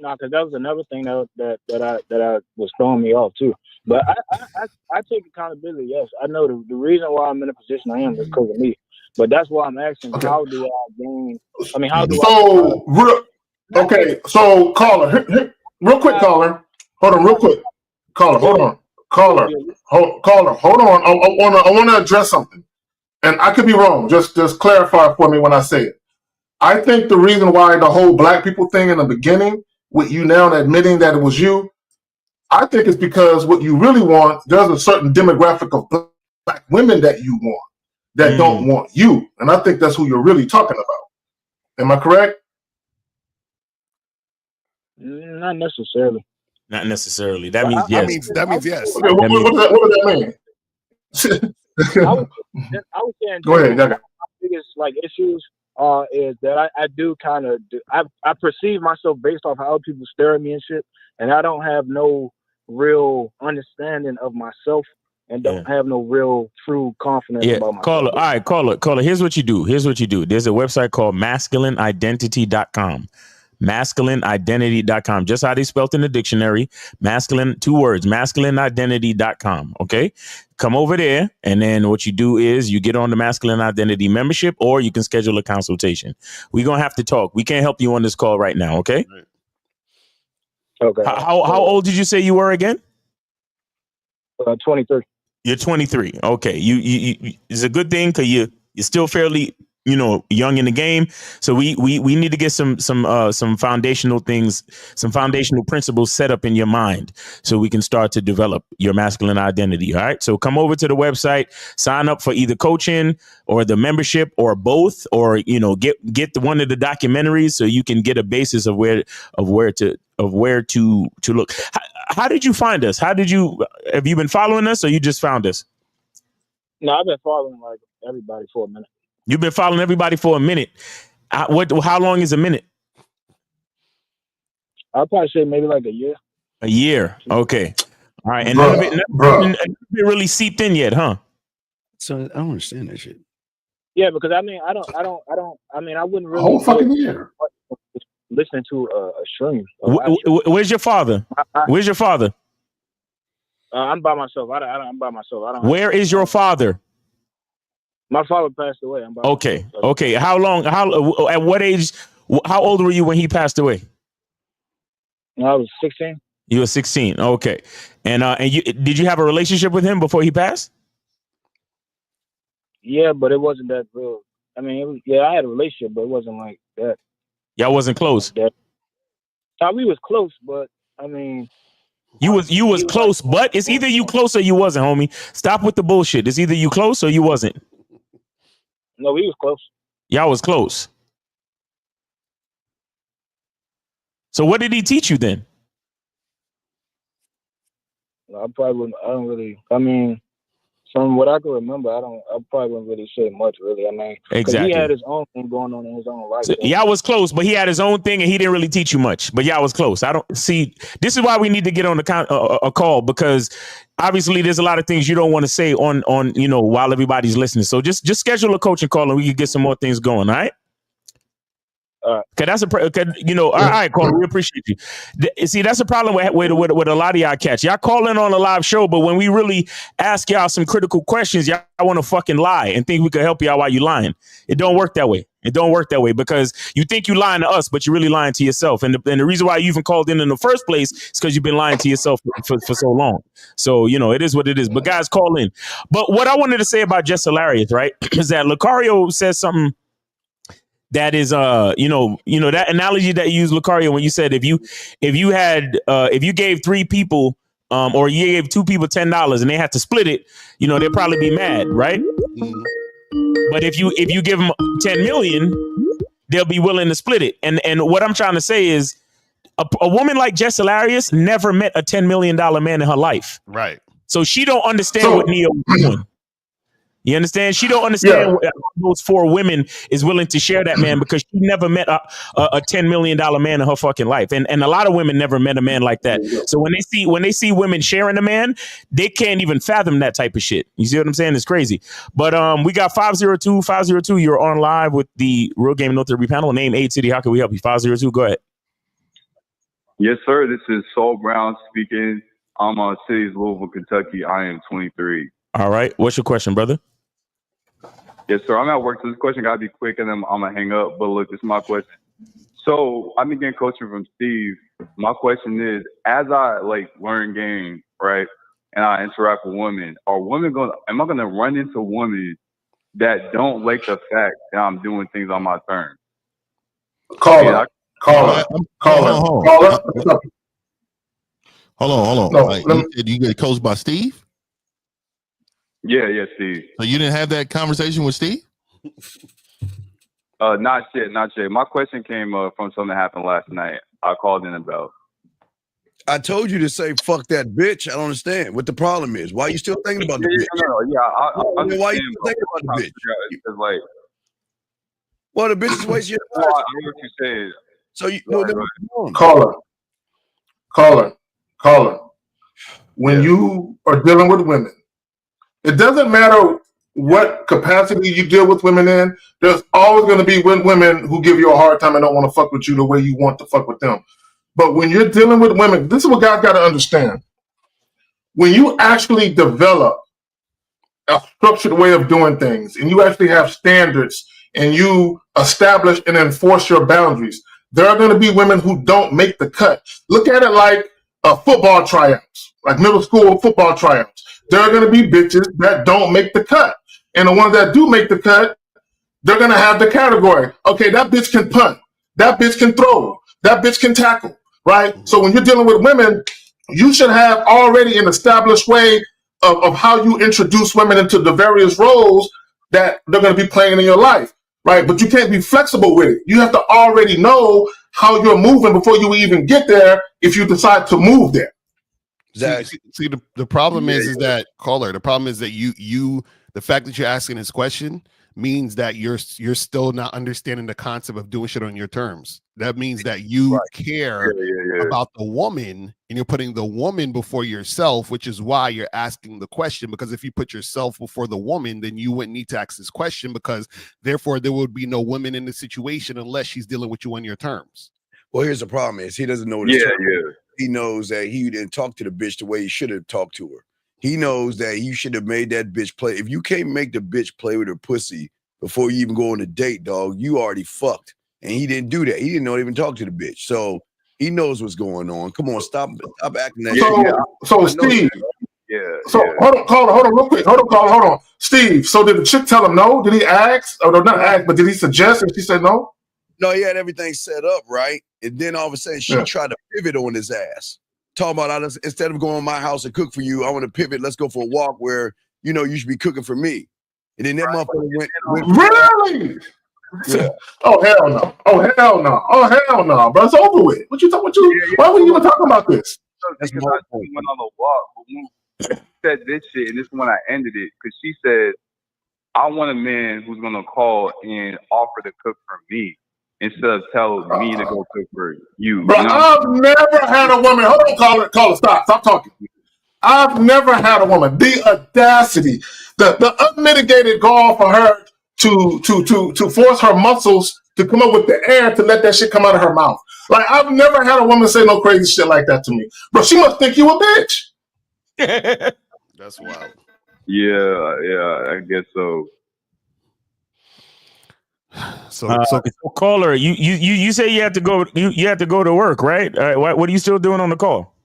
No, because that was another thing that I was throwing me off too. But I take accountability. Yes, I know the reason why I'm in the position I am is because of me. But that's why I'm asking, how do I gain? I mean, how do Okay, so caller, real quick, caller. Hold on, real quick. Caller, hold on. Caller, hold on. I want to address something. And I could be wrong. Just clarify for me when I say it. I think the reason why the whole black people thing in the beginning, with you now admitting that it was you, I think it's because what you really want, there's a certain demographic of black women that you want that don't want you. And I think that's who you're really talking about. Am I correct? Not necessarily. Not necessarily. That means yes. That means yes. Okay, what does that mean? I was saying, go ahead. My biggest issues is that I do kind of I perceive myself based off how other people stare at me and shit, and I don't have no real understanding of myself and don't have no real true confidence about myself. Caller, all right, caller. Here's what you do. There's a website called masculineidentity.com. Masculineidentity.com, just how they spelled in the dictionary. Masculine, 2 words, masculineidentity.com. Okay, come over there, and then what you do is you get on the Masculine Identity membership, or you can schedule a consultation. We're gonna have to talk. We can't help you on this call right now. Okay. Okay. How old did you say you were again? 23. You're 23. Okay. You it's a good thing because you're still fairly young in the game. So we need to get some foundational things, some foundational principles set up in your mind so we can start to develop your masculine identity. All right. So come over to the website, sign up for either coaching or the membership or both, or, get one of the documentaries so you can get a basis of where to look. How did you find us? Have you been following us, or you just found us? No, I've been following everybody for a minute. You've been following everybody for a minute. How long is a minute? I'll probably say maybe a year. A year. Okay. All right. And none of it really seeped in yet, huh? So I don't understand that shit. Yeah, because I wouldn't really whole fucking year listening to a stream. Where's your father? Where's your father? I'm by myself. I'm by myself. Where is your father? My father passed away. Okay. How long? At what age? How old were you when he passed away? I was 16. You were 16. Okay. And did you have a relationship with him before he passed? Yeah, but it wasn't that real. I mean, I had a relationship, but it wasn't like that. Y'all wasn't close. We was close, but I mean. You was close, but it's either you close or you wasn't, homie. Stop with the bullshit. It's either you close or you wasn't. No, we was close. Y'all was close. So what did he teach you then? I probably wouldn't. I don't really. I mean, from what I can remember, I probably wouldn't really say much. Really, I mean, because he had his own thing going on in his own life. So y'all was close, but he had his own thing, and he didn't really teach you much. But y'all was close. I don't see. This is why we need to get on the a call, because obviously there's a lot of things you don't want to say on while everybody's listening. So just schedule a coaching call, and we can get some more things going. All right. Cause that's all right, Carl, we appreciate you. See, that's a problem with a lot of y'all cats. Y'all calling on a live show, but when we really ask y'all some critical questions, y'all want to fucking lie and think we could help y'all while you lying. It don't work that way. It don't work that way, because you think you lying to us, but you're really lying to yourself. And the reason why you even called in the first place is because you've been lying to yourself for so long. So, it is what it is. But guys, call in. But what I wanted to say about Just Hilarious, right, is that Lucario says something that is that analogy that you used, Lucario, when you said if you gave 3 people or you gave 2 people $10 and they had to split it, they'd probably be mad, right? But if you give them 10 million, they'll be willing to split it. And what I'm trying to say is a woman like Jess Hilarious never met a $10 million man in her life. Right. So she don't understand what Neo is doing. You understand? She don't understand what those 4 women is willing to share that man, because she never met a $10 million man in her fucking life. And a lot of women never met a man like that. So when they see women sharing a man, they can't even fathom that type of shit. You see what I'm saying? It's crazy. But we got 502. You're on live with the Real Game No 3 panel. Name, age, city. How can we help you? 502. Go ahead. Yes, sir. This is Saul Brown speaking. I'm on cities, Louisville, Kentucky. I am 23. All right. What's your question, brother? Yes, sir. I'm at work, so this question got to be quick, and then I'm going to hang up. But look, this is my question. So I've been getting coaching from Steve. My question is, as I learn game, right, and I interact with women, am I going to run into women that don't like the fact that I'm doing things on my terms? Call her. Hold on. No, you said you get coached by Steve? Yeah, Steve. So you didn't have that conversation with Steve? Not yet. My question came from something that happened last night. I called in about. I told you to say fuck that bitch. I don't understand what the problem is. Why are you still thinking about the bitch? Why are you still thinking about the bitch? Well, the bitch is wasting your time. I hear what you said. So you Call her. When you are dealing with women, it doesn't matter what capacity you deal with women in. There's always going to be women who give you a hard time and don't want to fuck with you the way you want to fuck with them. But when you're dealing with women, this is what guys got to understand. When you actually develop a structured way of doing things, and you actually have standards, and you establish and enforce your boundaries, there are going to be women who don't make the cut. Look at it like football tryouts, like middle school football tryouts. There are going to be bitches that don't make the cut. And the ones that do make the cut, they're going to have the category. Okay, that bitch can punt. That bitch can throw. That bitch can tackle, right? So when you're dealing with women, you should have already an established way of how you introduce women into the various roles that they're going to be playing in your life, right? But you can't be flexible with it. You have to already know how you're moving before you even get there if you decide to move there. See, the problem is that caller. The problem is that you the fact that you're asking this question means that you're still not understanding the concept of doing shit on your terms. That means that you care about the woman, and you're putting the woman before yourself, which is why you're asking the question. Because if you put yourself before the woman, then you wouldn't need to ask this question, because therefore there would be no women in the situation unless she's dealing with you on your terms. Well, here's the problem: is he doesn't know what he knows that he didn't talk to the bitch the way he should have talked to her. He knows that you should have made that bitch play. If you can't make the bitch play with her pussy before you even go on a date, dog, you already fucked. And he didn't do that. He didn't even talk to the bitch. So he knows what's going on. Come on, stop acting that. So Steve. Hold on, real quick. Hold on. Steve, so did the chick tell him no? Did he ask? Or not ask, but did he suggest and she said no? No, he had everything set up, right? And then all of a sudden she tried to pivot on his ass. Talking about, instead of going to my house and cook for you, I want to pivot. Let's go for a walk where, you should be cooking for me. And then that motherfucker went really? Yeah. Oh hell no! Oh hell no! Oh hell no, bro! It's over with. What you talking? Why were you even talking about this? Because I went on the walk, but when she said this shit, and this is when I ended it, because she said, "I want a man who's gonna call and offer to cook for me instead of tell me to go cook for you." Bro, You know? I've never had a woman. Hold on, caller, stop talking. I've never had a woman. The audacity, the unmitigated gall for her to force her muscles to come up with the air to let that shit come out of her mouth. Like, I've never had a woman say no crazy shit like that to me. Bro, she must think you a bitch. That's wild. Yeah, I guess so. So caller, you say you have to go. You have to go to work, right? What are you still doing on the call?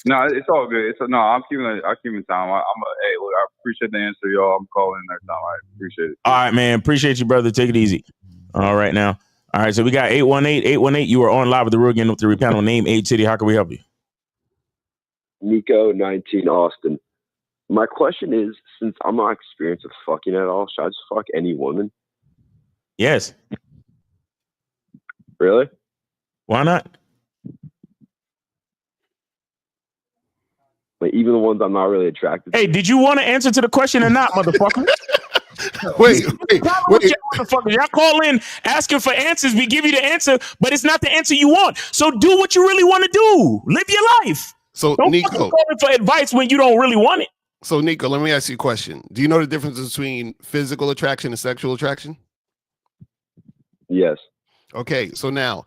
No, it's all good. I'm keeping time. Hey, look, I appreciate the answer, y'all. I'm calling every time. I appreciate it. All right, man. Appreciate you, brother. Take it easy. All right, now. All right, so we got 818. You are on live with the Real Game with the panel. Name, age, city. How can we help you? Nico, 19, Austin. My question is, since I'm not experienced with fucking at all, should I just fuck any woman? Yes. Really? Why not? Like, even the ones I'm not really attracted to. Hey, did you want to answer to the question or not, motherfucker? Wait. Motherfuckers, y'all call in asking for answers. We give you the answer, but it's not the answer you want. So do what you really want to do. Live your life. So don't Nico, call in for advice when you don't really want it. So Nico, let me ask you a question. Do you know the difference between physical attraction and sexual attraction? Yes. Okay, so now,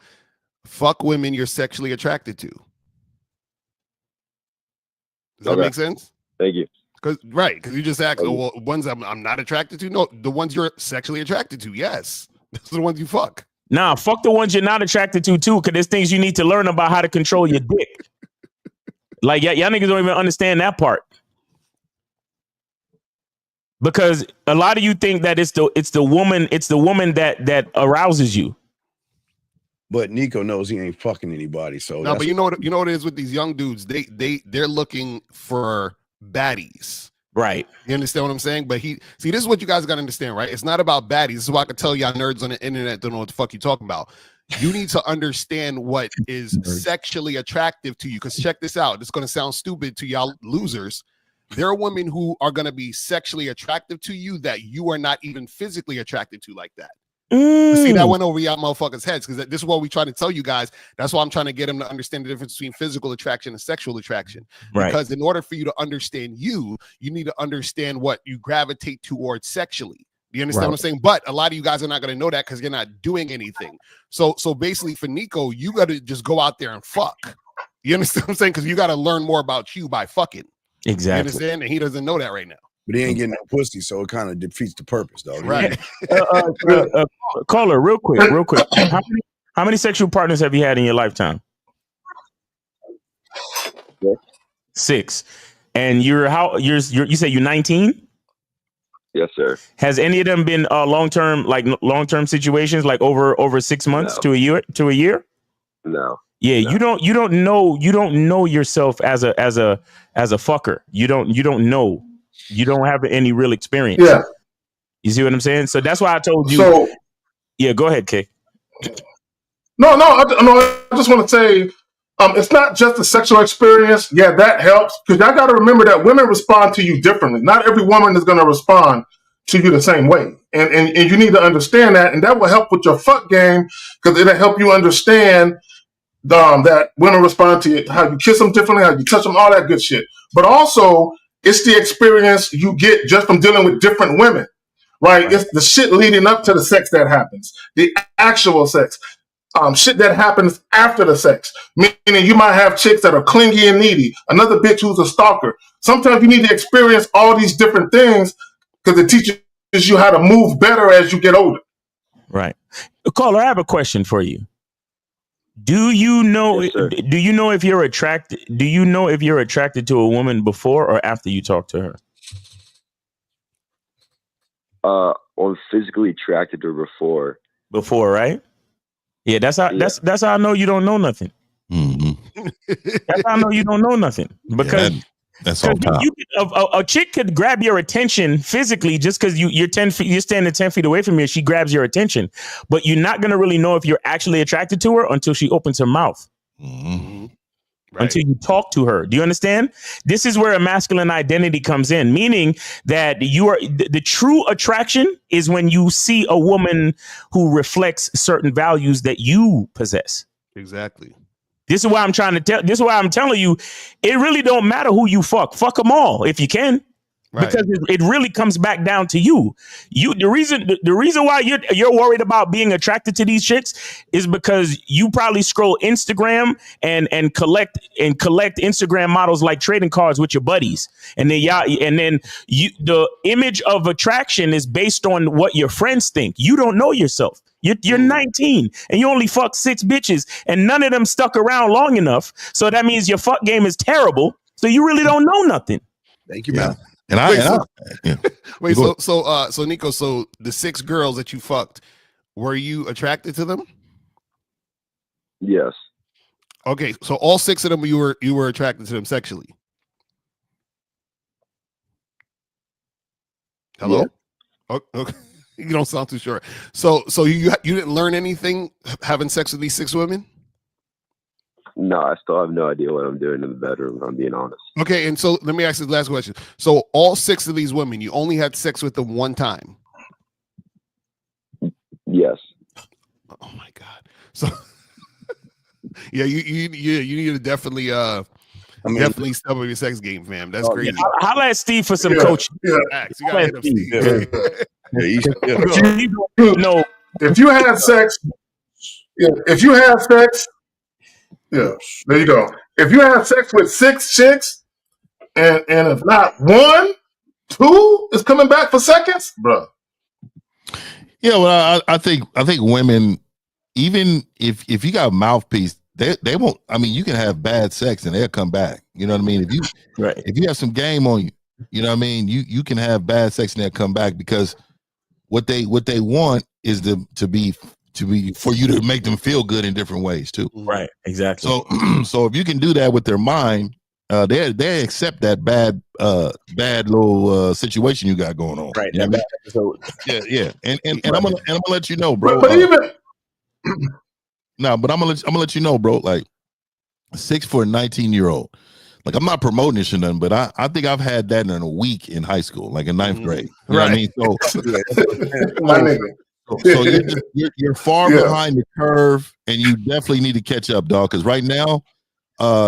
fuck women you're sexually attracted to. Does that make sense? Thank you. Because you just asked, well, ones I'm not attracted to. No, the ones you're sexually attracted to. Yes, those are the ones you fuck. Nah, fuck the ones you're not attracted to too, because there's things you need to learn about how to control your dick. Like y'all niggas don't even understand that part. Because a lot of you think that it's the woman that arouses you. But Nico knows he ain't fucking anybody. So no, but you know what it is with these young dudes. They're looking for baddies. Right. You understand what I'm saying? But this is what you guys got to understand, right? It's not about baddies. This is why I can tell y'all nerds on the internet don't know what the fuck you're talking about. You need to understand what is sexually attractive to you. Because check this out. It's going to sound stupid to y'all losers. There are women who are going to be sexually attractive to you that you are not even physically attracted to like that. See, that went over y'all motherfuckers' heads because this is what we try to tell you guys. That's why I'm trying to get them to understand the difference between physical attraction and sexual attraction. Right. Because in order for you to understand you need to understand what you gravitate towards sexually. Do you understand what I'm saying? But a lot of you guys are not going to know that because you're not doing anything. So basically for Nico, you got to just go out there and fuck. You understand what I'm saying? Because you got to learn more about you by fucking. Exactly. You understand? And he doesn't know that right now. But he ain't getting no pussy, so it kind of defeats the purpose, though. Right. Caller, real quick. How many sexual partners have you had in your lifetime? 6. And you say you're 19? Yes, sir. Has any of them been long-term situations, like over 6 months to a year? No. Yeah, no. You don't know yourself as a fucker. You don't know. You don't have any real experience. Yeah. You see what I'm saying? So that's why I told you. So, yeah, go ahead, Kay. No, I just want to say, it's not just a sexual experience. Yeah, that helps because y'all got to remember that women respond to you differently. Not every woman is going to respond to you the same way, and you need to understand that, and that will help with your fuck game because it'll help you understand that women respond to you, how you kiss them differently, how you touch them, all that good shit. But also, it's the experience you get just from dealing with different women, right? It's the shit leading up to the sex that happens, the actual sex. Shit that happens after the sex, meaning you might have chicks that are clingy and needy, another bitch who's a stalker. Sometimes you need to experience all these different things because it teaches you how to move better as you get older. Right. Caller, I have a question for you. Do you know if you're attracted to a woman before or after you talk to her? I'm physically attracted to her before. Before, right? Yeah, that's how I know you don't know nothing. Mm-hmm. That's how I know you don't know nothing. Because That's on top. A chick could grab your attention physically just because you're 10 feet, you're standing 10 feet away from her. She grabs your attention, but you're not gonna really know if you're actually attracted to her until she opens her mouth. Right. Until you talk to her. Do you understand? This is where a masculine identity comes in, meaning that you are the true attraction is when you see a woman who reflects certain values that you possess. Exactly. This is why I'm trying to tell. This is why I'm telling you, it really don't matter who you fuck. Fuck them all if you can. Right. Because it really comes back down to you. The reason why you're worried about being attracted to these chicks is because you probably scroll Instagram and collect Instagram models like trading cards with your buddies, and then the image of attraction is based on what your friends think. You don't know yourself. You're 19 and you only fucked 6 bitches, and none of them stuck around long enough. So that means your fuck game is terrible. So you really don't know nothing. Thank you, man. Wait, so Nico, so the 6 girls that you fucked, were you attracted to them? Yes. Okay, so all 6 of them you were attracted to them sexually. Hello? Yeah. Oh, okay. You don't sound too sure. So you didn't learn anything having sex with these 6 women? No, I still have no idea what I'm doing in the bedroom, if I'm being honest. Okay, and so let me ask you the last question. So all 6 of these women, you only had sex with them one time? Yes. Oh my God. So yeah, you need to definitely definitely step up your sex game, fam. That's crazy. Holla at Steve for some coaching. Yeah. You gotta hit up Steve. If you had sex, there you go. If you have sex with 6 chicks, and if not 1, 2 is coming back for seconds, bro. Yeah, well, I think women, even if you got a mouthpiece, they won't. I mean, you can have bad sex and they'll come back. You know what I mean? If you have some game on you, you know what I mean. You can have bad sex and they'll come back, because what they want is to be for you to make them feel good in different ways too. Right. Exactly. So if you can do that with their mind, they accept that bad little situation you got going on. Right. You know what I mean? Yeah. And I'm gonna let you know, bro. But even but I'm gonna let you know, bro. Like 6 for a 19-year-old. Like, I'm not promoting this or nothing, but I think I've had that in a week in high school, like in 9th grade. You know what I mean? So you're far behind the curve, and you definitely need to catch up, dog. Because right now,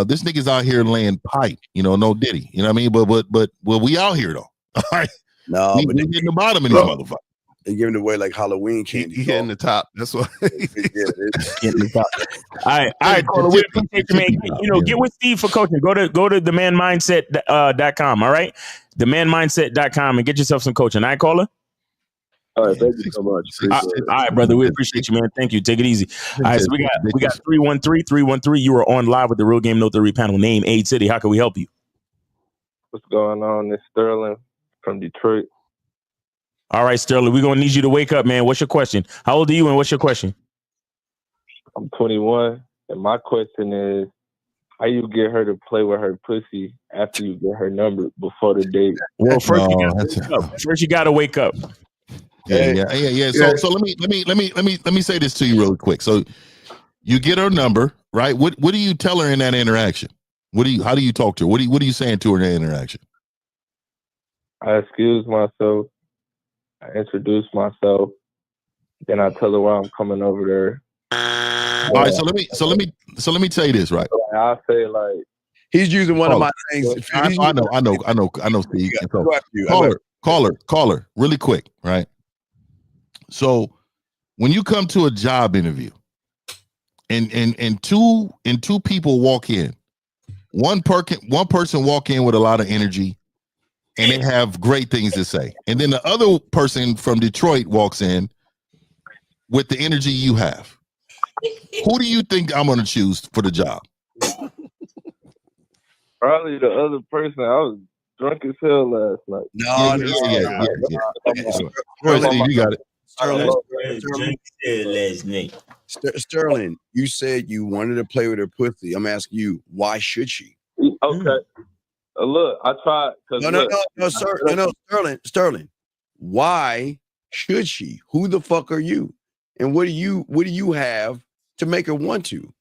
this nigga's out here laying pipe. You know, no Diddy. You know what I mean? But we out here though. All right. No, we getting the bottom of these motherfuckers. They're giving away like Halloween candy. He hitting the top. That's what. Getting the top. All right, Caller. We appreciate you, man. Get with Steve for coaching. Go to themanmindset.com. All right, themanmindset.com, and get yourself some coaching. All right, Caller. All right, thank you so much. All right, brother. We appreciate you, man. Thank you. Take it easy. All right, so we got 313-313. You are on live with the Real Game No 3 panel. Name, age, city. How can we help you? What's going on? It's Sterling from Detroit. All right, Sterling. We're gonna need you to wake up, man. What's your question? How old are you, and what's your question? I'm 21, and my question is, how you get her to play with her pussy after you get her number before the date? Well, first you gotta wake up. Yeah. So let me say this to you real quick. So you get her number, right? What do you tell her in that interaction? How do you talk to her? What are you saying to her in that interaction? I excuse myself. I introduce myself. Then I tell her why I'm coming over there. All right. So let me tell you this, right? I say, like, he's using one of my things. I know, Steve. Caller, really quick, right? So when you come to a job interview, and two people walk in, one person walk in with a lot of energy, and they have great things to say, and then the other person from Detroit walks in with the energy you have. Who do you think I'm going to choose for the job? Probably the other person. I was drunk as hell last night. Yeah. Steve, you got it. Sterling, you said you wanted to play with her pussy. I'm asking you, why should she? Okay. Look, I tried. No, Sterling. Why should she? Who the fuck are you? And what do you have to make her want to?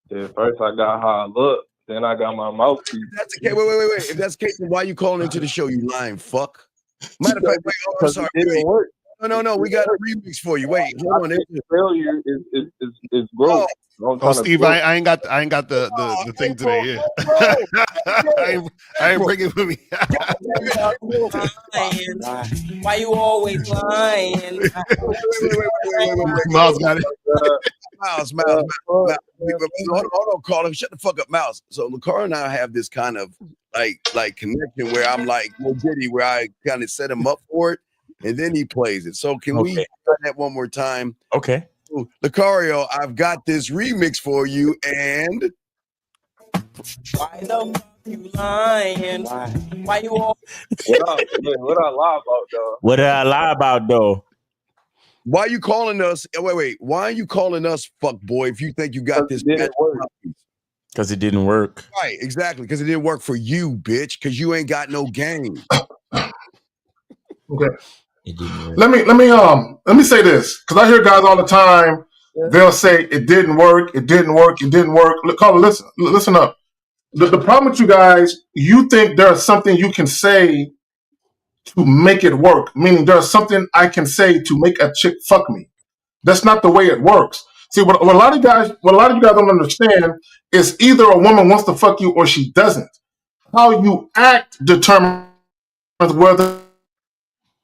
Yeah, first I got how I look, then I got my mouthpiece. That's okay. Wait. If that's the case, then why you calling into the show, you lying fuck? Matter of fact, I'm sorry. Wait. No, we got a remix for you. Wait, hold on. Failure is growth. Oh, Steve, I ain't got the thing today. Yeah. I ain't bringing it with me. Why you always lying? Miles got it. Miles. Hold on, Carl. Shut the fuck up, Miles. So LaCar and I have this kind of like connection where I'm like, no Diddy, where I kind of set him up for it, and then he plays it. So can we try that one more time? Okay. Lucario, I've got this remix for you, and why the fuck you lying? Why you all? What I lie about, though? What did I lie about, though? Why are you calling us? Wait. Why are you calling us fuck boy if you think you got this? Because it didn't work. Right, exactly. Because it didn't work for you, bitch. Because you ain't got no game. Okay. Let me say this, because I hear guys all the time. They'll say it didn't work. It didn't work. It didn't work. Carla, listen up. The problem with you guys, you think there's something you can say to make it work. Meaning there's something I can say to make a chick fuck me. That's not the way it works. See, what a lot of you guys don't understand is either a woman wants to fuck you or she doesn't. How you act determines whether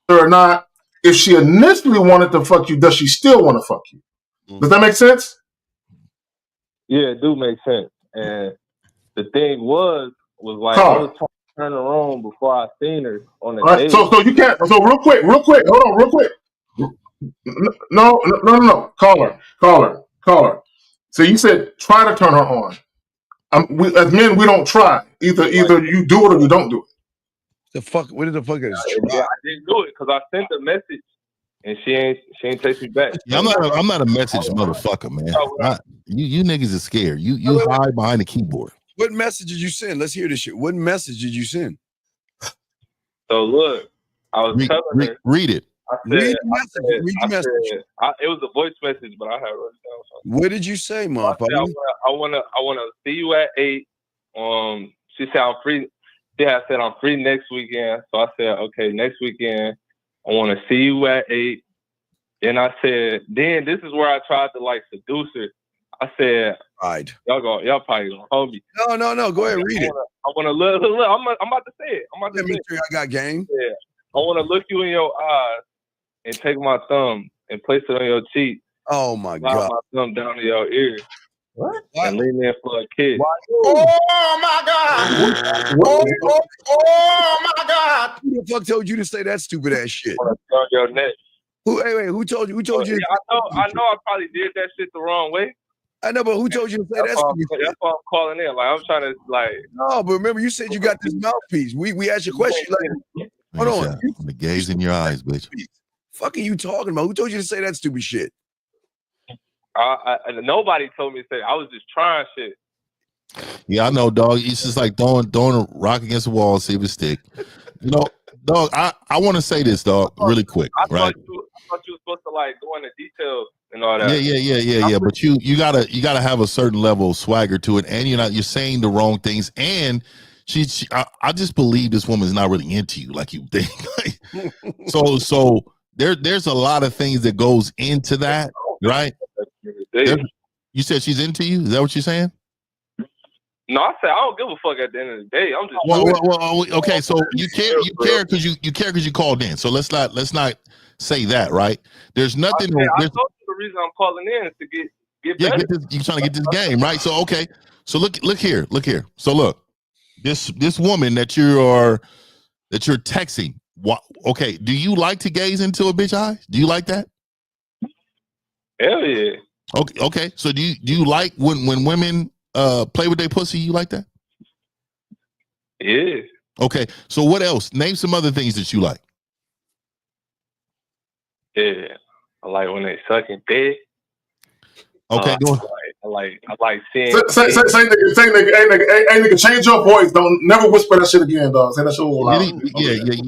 or not, if she initially wanted to fuck you, does she still want to fuck you? Does that make sense? Yeah, it do make sense. And the thing was like I was trying to turn her on before I seen her on a date. So you can't. So real quick. Hold on, real quick. No. Caller. So you said try to turn her on. As men, we don't try. Either you do it or you don't do it. What the fuck is yeah, I didn't do it because I sent a message and she ain't text me back. Yeah, I'm not a message motherfucker, man. You niggas are scared. You hide behind the keyboard. What message did you send? Let's hear this shit. What message did you send? So look, I was telling her. Read it. Read the message. It was a voice message, but I had wrote it down. What did you say, motherfucker? I wanna see you at 8. She said I'm free. Yeah, I said I'm free next weekend. So I said, okay, next weekend I want to see you at 8. And I said, then this is where I tried to like seduce her. I said, y'all probably gonna hold me. No. Go ahead, read it. I want to look. I'm about to say it. I got game. Yeah. I want to look you in your eyes and take my thumb and place it on your cheek. Oh my God. My thumb down to your ear. What? And lean in for a kiss. Oh my God! Oh my God! Who the fuck told you to say that stupid ass shit? On your neck. Who told you? Who told you? Yeah, I know. I probably did that shit the wrong way. I know, but who told you to say that? That's why I'm calling in. Like I'm trying to like. No, but remember, you said you got this mouthpiece. We asked you a question. Like, hold on. The gaze in your eyes, bitch. Fuck are you talking about? Who told you to say that stupid shit? Nobody told me to say. I was just trying shit. Yeah, I know, dog. It's just like throwing a rock against the wall, see if it stick. You know, dog. I want to say this, dog, really quick, right? I thought you were supposed to like go into details and all that. Yeah. But you gotta have a certain level of swagger to it, and you're saying the wrong things. And I just believe this woman's not really into you like you think. so there's a lot of things that goes into that, right? You said she's into you? Is that what you're saying? No, I said I don't give a fuck at the end of the day. I'm just well okay, so you care because you called in. So let's not say that, right? There's nothing. I told you the reason I'm calling in is to get better. You're trying to get this game, right? So okay. So look here. So look, this woman that you're texting. Okay, do you like to gaze into a bitch eye? Do you like that? Hell yeah. Okay. So do you like when women play with their pussy? You like that? Yeah. Okay. So what else? Name some other things that you like. Yeah. I like when they sucking dick. Okay, go on. I like seeing. Say nigga, change your voice. Don't never whisper that shit again, dog. Say that shit a little loud.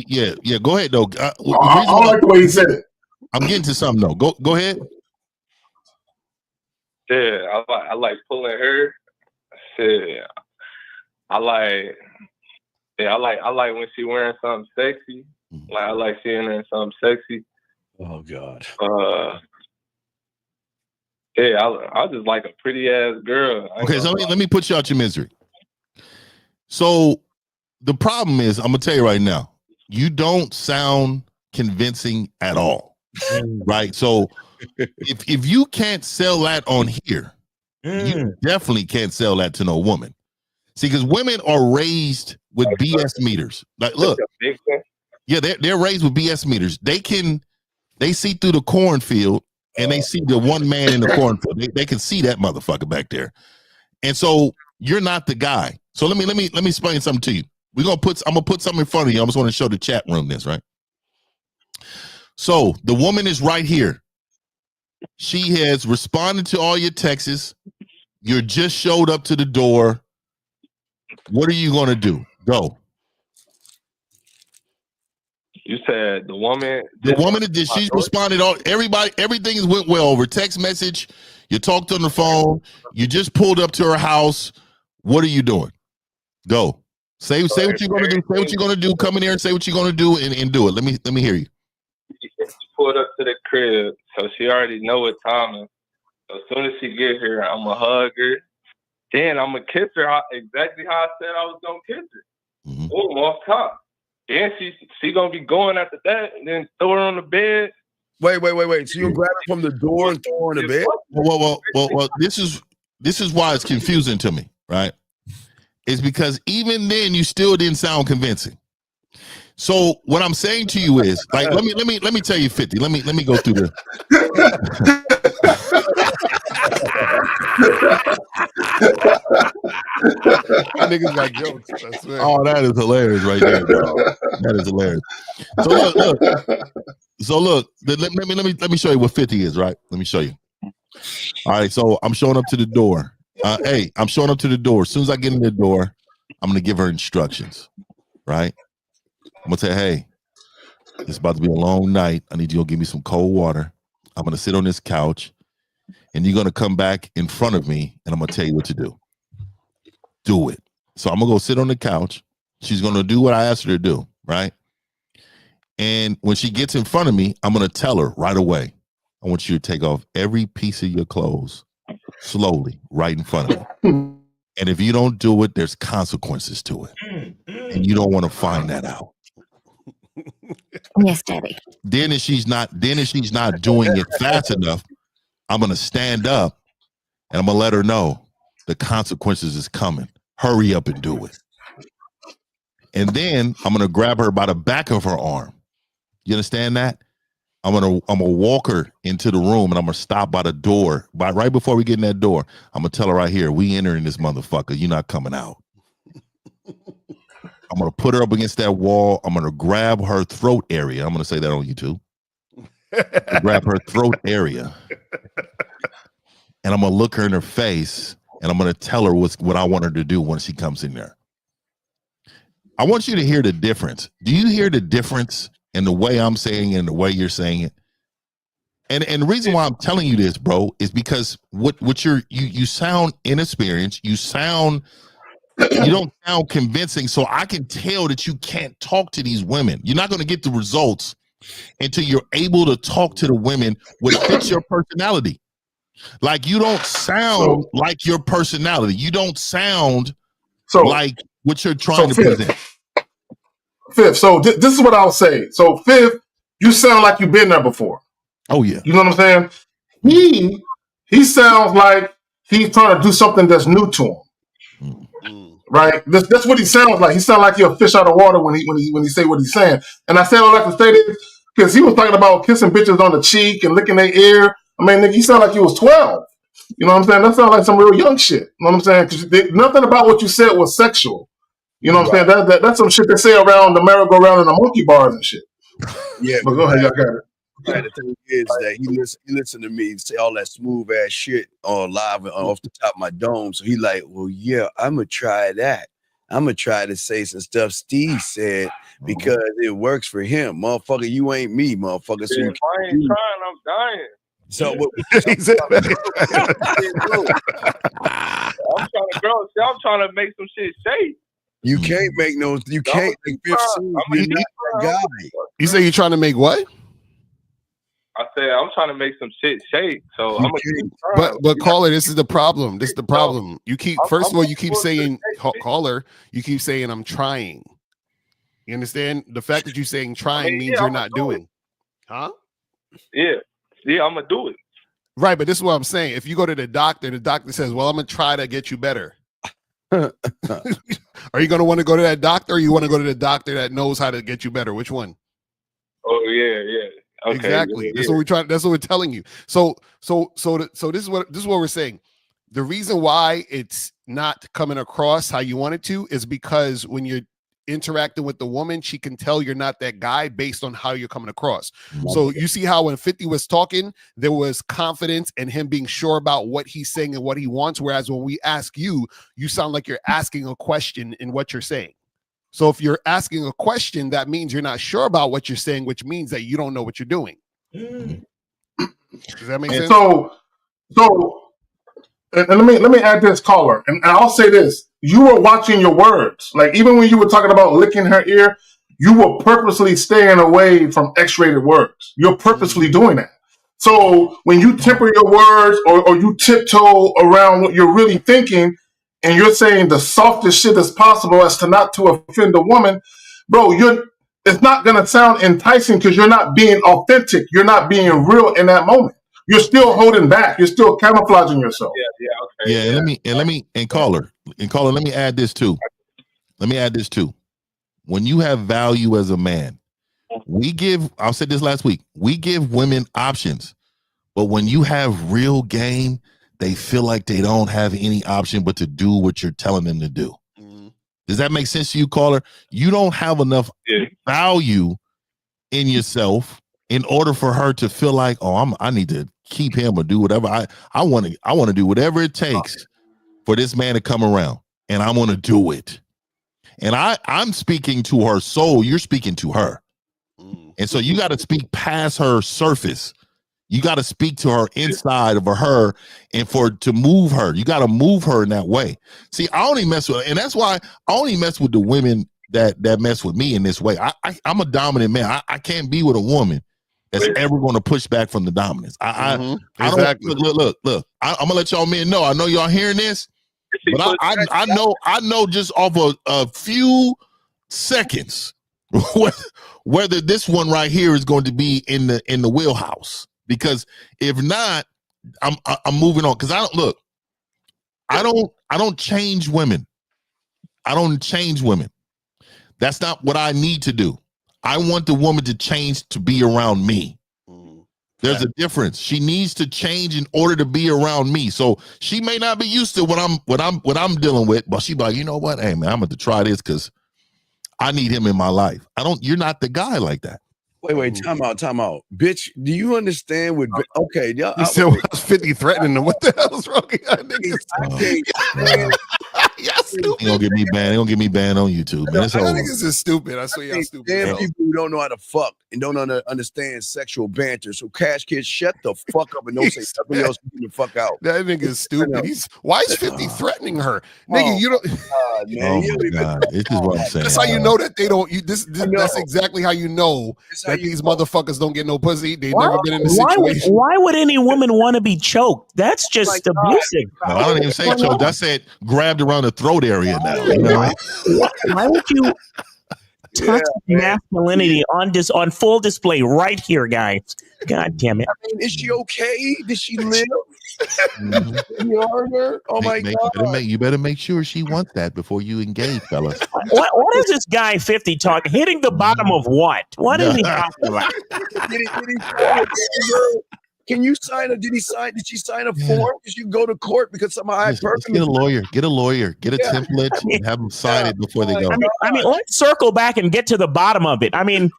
Yeah. Go ahead, though. I don't like the way he said it. I'm getting to something though. Go ahead. Yeah, I like pulling her. Shit, I like when she wearing something sexy. Like I like seeing her in something sexy. Oh God. Yeah, I just like a pretty ass girl. Okay, so let me put you out your misery. So the problem is, I'm gonna tell you right now, you don't sound convincing at all. Right? So if you can't sell that on here, you definitely can't sell that to no woman. See, because women are raised with BS meters. Like, look, yeah, they're raised with BS meters. They see through the cornfield and they see the one man in the cornfield. They can see that motherfucker back there. And so you're not the guy. So let me explain something to you. I'm gonna put something in front of you. I just want to show the chat room this, right? So the woman is right here. She has responded to all your texts. You just showed up to the door. What are you gonna do? Go. You said the woman. She's responded. Everything went well over text message. You talked on the phone. You just pulled up to her house. What are you doing? Go. Say what you're gonna do. Say what you're gonna do. Come in here and say what you're gonna do and do it. Let me hear you. She pulled up to the crib, so she already know what time it is. So as soon as she get here, I'm gonna hug her. Then I'm gonna kiss her exactly how I said I was gonna kiss her. Boom, off top. Then she gonna be going after that, and then throw her on the bed. Wait. So you grab her from the door and throw her on the bed? Well. This is why it's confusing to me, right? It's because even then you still didn't sound convincing. So what I'm saying to you is, like, let me tell you 50. Let me go through this. Niggas got jokes. Oh, that is hilarious right there, dog. That is hilarious. So look. Let me show you what 50 is, right? Let me show you. All right, so I'm showing up to the door. Hey, I'm showing up to the door. As soon as I get in the door, I'm gonna give her instructions, right? I'm gonna say, hey, it's about to be a long night. I need you to give me some cold water. I'm gonna sit on this couch, and you're gonna come back in front of me, and I'm gonna tell you what to do. Do it. So I'm gonna go sit on the couch. She's gonna do what I asked her to do, right? And when she gets in front of me, I'm gonna tell her right away, I want you to take off every piece of your clothes slowly, right in front of me. And if you don't do it, there's consequences to it. And you don't want to find that out. Yes, Daddy. Then if she's not doing it fast enough, I'm gonna stand up and I'm gonna let her know the consequences is coming. Hurry up and do it. And then I'm gonna grab her by the back of her arm. You understand that? I'm gonna walk her into the room and I'm gonna stop by the door. Right before we get in that door, I'm gonna tell her right here, we entering this motherfucker. You're not coming out. I'm gonna put her up against that wall. I'm gonna grab her throat area. I'm gonna say that on YouTube. Grab her throat area. And I'm gonna look her in her face and I'm gonna tell her what I want her to do when she comes in there. I want you to hear the difference. Do you hear the difference in the way I'm saying it and the way you're saying it? And the reason why I'm telling you this, bro, is because you sound inexperienced. You don't sound convincing. So I can tell that you can't talk to these women. You're not going to get the results until you're able to talk to the women which fits your personality. Like, you don't sound like your personality. You don't sound like what you're trying to present. Fifth, so this is what I'll say. So Fifth, you sound like you've been there before. Oh yeah. You know what I'm saying? He sounds like he's trying to do something that's new to him. Right? That's what he sounds like. He sounds like you're a fish out of water when he say what he's saying. And I say all that to say this because he was talking about kissing bitches on the cheek and licking their ear. I mean, nigga, you sound like you was 12. You know what I'm saying? That sounds like some real young shit. You know what I'm saying? Because nothing about what you said was sexual. You know what I'm saying? That's some shit they say around the merry-go-round and the monkey bars and shit. Yeah. But go ahead, y'all got it. Yeah, the thing is that he listened to me say all that smooth ass shit on live and off the top of my dome. So he like, well, yeah, I'm gonna try that. I'm gonna try to say some stuff Steve said because it works for him, motherfucker. You ain't me, motherfucker. So you I ain't trying. I'm dying. So what? I'm trying to make some shit shake. You can't make no. You can't make 15. You're not that guy. You say you're trying to make what? I said I'm trying to make some shit shake. So I'm gonna keep trying. But caller, this is the problem. This is the problem. You keep first of all, you keep saying caller. You keep saying I'm trying. You understand? The fact that you're saying trying means you're not doing. Huh? Yeah, I'm gonna do it. Right, but this is what I'm saying. If you go to the doctor says, "Well, I'm gonna try to get you better." Are you gonna want to go to that doctor, or you want to go to the doctor that knows how to get you better? Which one? Oh yeah. Okay, exactly. Yeah. That's what we're trying. That's what we're telling you. So this is what we're saying. The reason why it's not coming across how you want it to is because when you're interacting with the woman, she can tell you're not that guy based on how you're coming across. So you see how when 50 was talking, there was confidence and him being sure about what he's saying and what he wants. Whereas when we ask you, you sound like you're asking a question in what you're saying. So if you're asking a question, that means you're not sure about what you're saying, which means that you don't know what you're doing. Does that make sense? So and let me add this, caller, and I'll say this: you were watching your words. Like even when you were talking about licking her ear, you were purposely staying away from X-rated words. You're purposely doing that. So when you temper your words or you tiptoe around what you're really thinking, and you're saying the softest shit as possible as to not to offend a woman, bro, it's not gonna sound enticing because you're not being authentic. You're not being real in that moment. You're still holding back. You're still camouflaging yourself. Yeah, and caller, let me add this too. When you have value as a man, I said this last week, we give women options, but when you have real game, they feel like they don't have any option but to do what you're telling them to do. Does that make sense to you, caller? You don't have enough value in yourself in order for her to feel like, I need to keep him or do whatever. I want to do whatever it takes for this man to come around, and I'm going to do it. And I'm speaking to her soul. You're speaking to her. And so you got to speak past her surface. You got to speak to her inside of her, and to move her, you got to move her in that way. See, I only mess with, and that's why I only mess with the women that mess with me in this way. I'm a dominant man. I can't be with a woman that's ever going to push back from the dominance. I don't look. I'm gonna let y'all men know. I know y'all hearing this, but I know just off a few seconds whether this one right here is going to be in the wheelhouse. Because if not, I'm moving on. Because I don't change women. I don't change women. That's not what I need to do. I want the woman to change to be around me. There's a difference. She needs to change in order to be around me. So she may not be used to what I'm dealing with, but she be like, you know what? Hey man, I'm going to try this because I need him in my life. You're not the guy like that. Wait, time out. Bitch, do you understand what okay, y'all? You said 50 threatening them. What the hell's wrong with y'all? Y'all stupid. They gonna get me banned. They gonna get me banned on YouTube, man. It's over. Niggas is stupid. I swear y'all stupid. Damn people who don't know how to fuck and don't understand sexual banter. So Cash Kid, shut the fuck up and don't say something else. Get the fuck out. That nigga is stupid. Why is 50 threatening her? Nigga, you don't. Man, God. This is what I'm saying. That's how you know that they don't. That's exactly how you know that these motherfuckers don't get no pussy. They've never been in a situation. Why would any woman want to be choked? That's just abusive. No, I don't even say choked. I said grabbed around the throat area now. You know? Why would you touch masculinity on full display right here, guys? God damn it. I mean, is she okay? Did she live? You heard her? Oh my God. You better make sure she wants that before you engage, fellas. What is this guy 50 talking? Hitting the bottom of what? What is he talking about? Can you sign did she sign a form? Did you go to court because somehow I get a lawyer, get a template and have them sign it before they go. I mean, let's circle back and get to the bottom of it. I mean,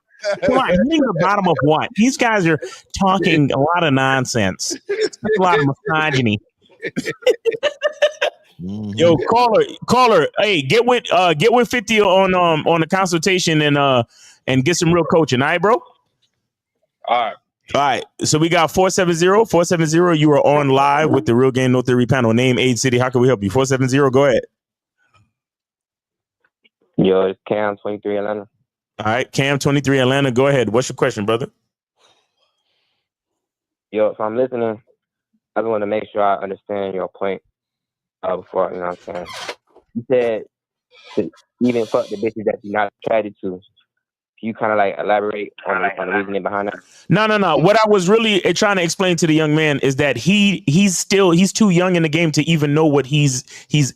Come on, hitting the bottom of what? These guys are talking a lot of nonsense. A lot of misogyny. Yo, caller, hey, get with 50 on the consultation and get some real coaching. All right, bro? All right. So we got 470. You are on live with the Real Game No Theory panel. Name, age, city. How can we help you? 470. Go ahead. Yo, it's Cam, 23 Atlanta. All right, Cam, 23 Atlanta. Go ahead. What's your question, brother? Yo, if I'm listening, I just want to make sure I understand your point before, you know what I'm saying? You said to even fuck the bitches that you're not attracted to. Can you kind of like elaborate on the reasoning behind that? No. What I was really trying to explain to the young man is that he's too young in the game to even know what he's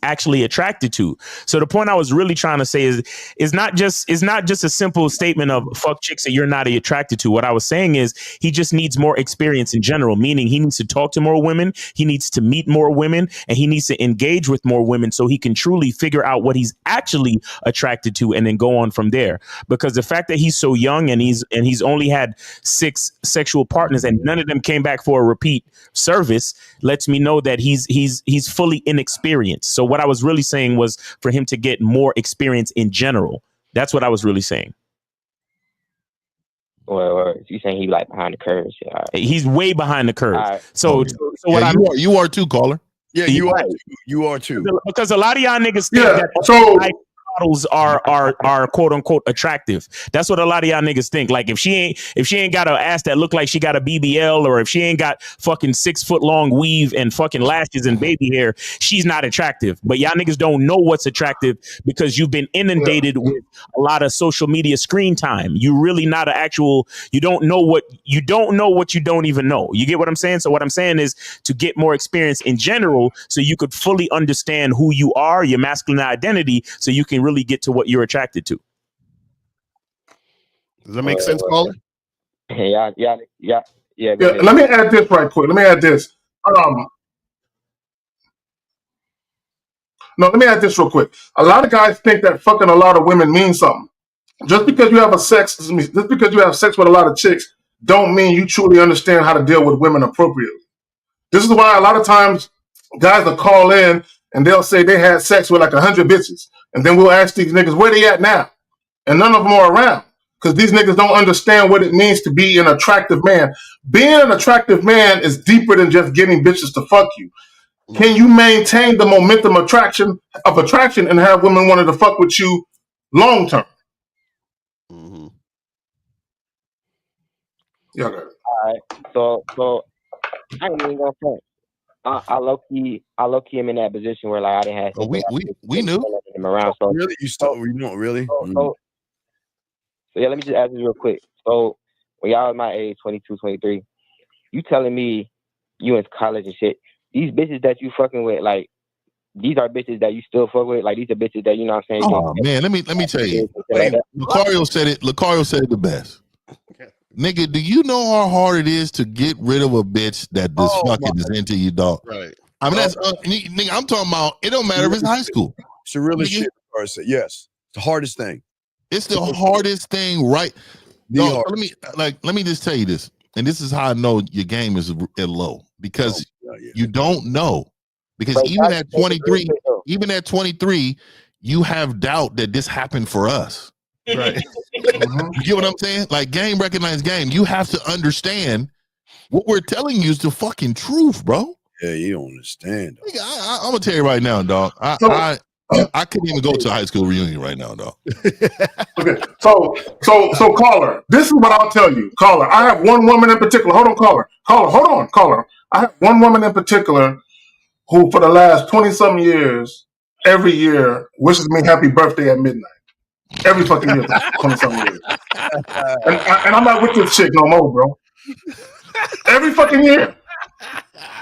actually attracted to. So the point I was really trying to say is not just a simple statement of fuck chicks that you're not attracted to. What I was saying is he just needs more experience in general, meaning he needs to talk to more women, he needs to meet more women, and he needs to engage with more women so he can truly figure out what he's actually attracted to and then go on from there. Because the fact that he's so young and he's only had 6 sexual partners and none of them came back for a repeat service lets me know that he's fully inexperienced. So what I was really saying was for him to get more experience in general. That's what I was really saying. Or you saying he like behind the curve? Yeah, right. He's way behind the curve. Right. So what you are too, caller. Yeah, you are too. Because a lot of y'all niggas think that models are quote unquote attractive. That's what a lot of y'all niggas think. Like if she ain't got an ass that look like she got a BBL, or if she ain't got fucking 6 foot long weave and fucking lashes and baby hair, she's not attractive. But y'all niggas don't know what's attractive because you've been inundated with a lot of social media screen time. You really not an actual. You don't know what you don't even know. You get what I'm saying? So what I'm saying is to get more experience in general, so you could fully understand who you are, your masculine identity, so you can really get to what you're attracted to. Does that make sense, caller? Yeah. Let me add this right quick. Let me add this. Let me add this real quick. A lot of guys think that fucking a lot of women means something. Just because you have sex with a lot of chicks, don't mean you truly understand how to deal with women appropriately. This is why a lot of times guys will call in and they'll say they had sex with like 100 bitches. And then we'll ask these niggas, where they at now? And none of them are around. Because these niggas don't understand what it means to be an attractive man. Being an attractive man is deeper than just getting bitches to fuck you. Can you maintain the momentum attraction and have women wanting to fuck with you long term? Mm-hmm. Yeah, got it. All right. So I ain't even gonna front. I low key am in that position where like I didn't have. We knew him around. So really, you still you don't really. So yeah, let me just ask this real quick. So when y'all was my age, 22, 23, you telling me you in college and shit, these bitches that you fucking with, like these are bitches that you still fuck with, like these are bitches that you know what I'm saying. Oh man, let me tell you. Lucario said it the best. Nigga, do you know how hard it is to get rid of a bitch that this fucking is into you, dog? Right. I mean, that's nigga. I'm talking about. It don't matter if it's high school. It's a really shit person. Yes, it's the hardest thing. It's the hardest thing, right? No, let me just tell you this, and this is how I know your game is low because you don't know. Because even at 23, you have doubt that this happened for us. Right. You get what I'm saying? Like game recognized game. You have to understand what we're telling you is the fucking truth, bro. Yeah, you don't understand. I'm gonna tell you right now, dog. I couldn't even go to a high school reunion right now, dog. Okay, so caller, this is what I'll tell you, caller. I have one woman in particular. Hold on, caller. I have one woman in particular who, for the last 20-something years, every year wishes me happy birthday at midnight. Every fucking year, 20-something years. And I'm not with this chick no more, bro. Every fucking year.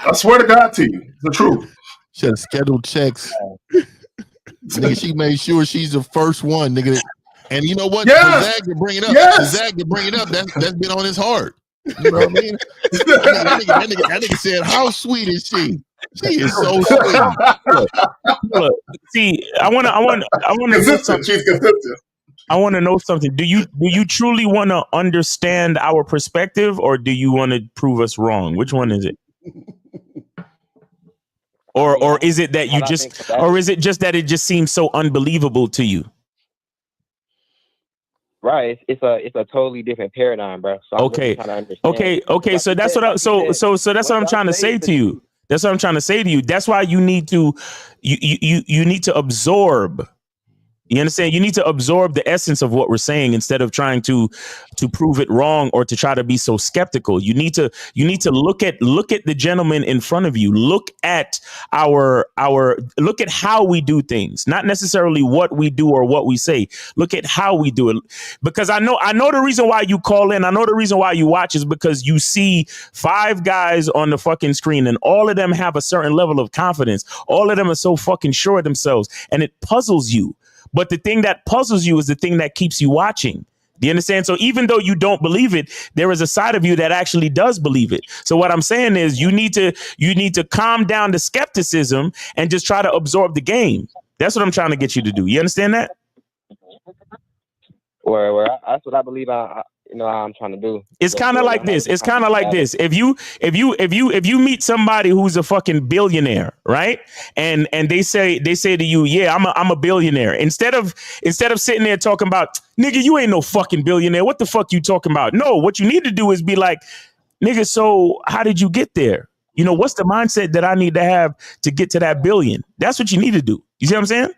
I swear to God to you, the truth. She had scheduled checks. Nigga, she made sure she's the first one, nigga. And you know what? Yes. Zach to bring it up. Yes. Zach to bring it up. That's been on his heart. You know what I mean? That nigga said, "How sweet is she? She is so sweet." Look, see, I want to do something. She's consistent. I want to know something. Do you truly want to understand our perspective, or do you want to prove us wrong? Which one is it? Or is it that you just, or is it just that it just seems so unbelievable to you? Right, it's a totally different paradigm, bro. So I'm really trying to understand. Okay. So that's what that's what I'm trying to say to you. That's what I'm trying to say to you. That's why you need to you need to absorb. You understand? You need to absorb the essence of what we're saying instead of trying to prove it wrong or to try to be so skeptical. You need to look at the gentleman in front of you. Look at look at how we do things, not necessarily what we do or what we say. Look at how we do it, because I know the reason why you call in. I know the reason why you watch is because you see 5 guys on the fucking screen and all of them have a certain level of confidence. All of them are so fucking sure of themselves, and it puzzles you. But the thing that puzzles you is the thing that keeps you watching. Do you understand? So even though you don't believe it, there is a side of you that actually does believe it. So what I'm saying is you need to calm down the skepticism and just try to absorb the game. That's what I'm trying to get you to do. You understand that? Where that's what I believe. I'm trying to do. It's kind of like this. It's kind of like this. If you meet somebody who's a fucking billionaire, right? And they say to you, yeah, I'm a billionaire. Instead of sitting there talking about, nigga, you ain't no fucking billionaire. What the fuck you talking about? No, what you need to do is be like, nigga, so how did you get there? You know, what's the mindset that I need to have to get to that billion? That's what you need to do. You see what I'm saying?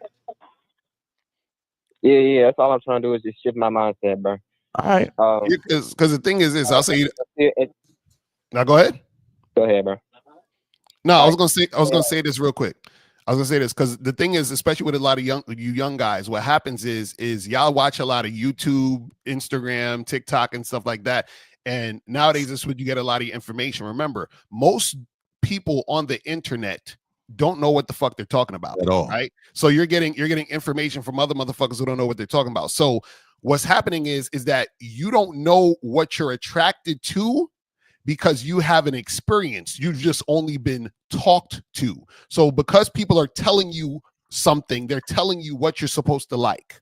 Yeah. That's all I'm trying to do is just shift my mindset, bro. All right. Because the thing is this, I'll say. Now go ahead. Go ahead, bro. No, I was gonna say this real quick. I was gonna say this because the thing is, especially with a lot of young guys, what happens is y'all watch a lot of YouTube, Instagram, TikTok, and stuff like that. And nowadays, this is where you get a lot of information. Remember, most people on the internet don't know what the fuck they're talking about at all, right? So you're getting information from other motherfuckers who don't know what they're talking about. So what's happening is that you don't know what you're attracted to because you haven't experienced. You've just only been talked to. So because people are telling you something, they're telling you what you're supposed to like.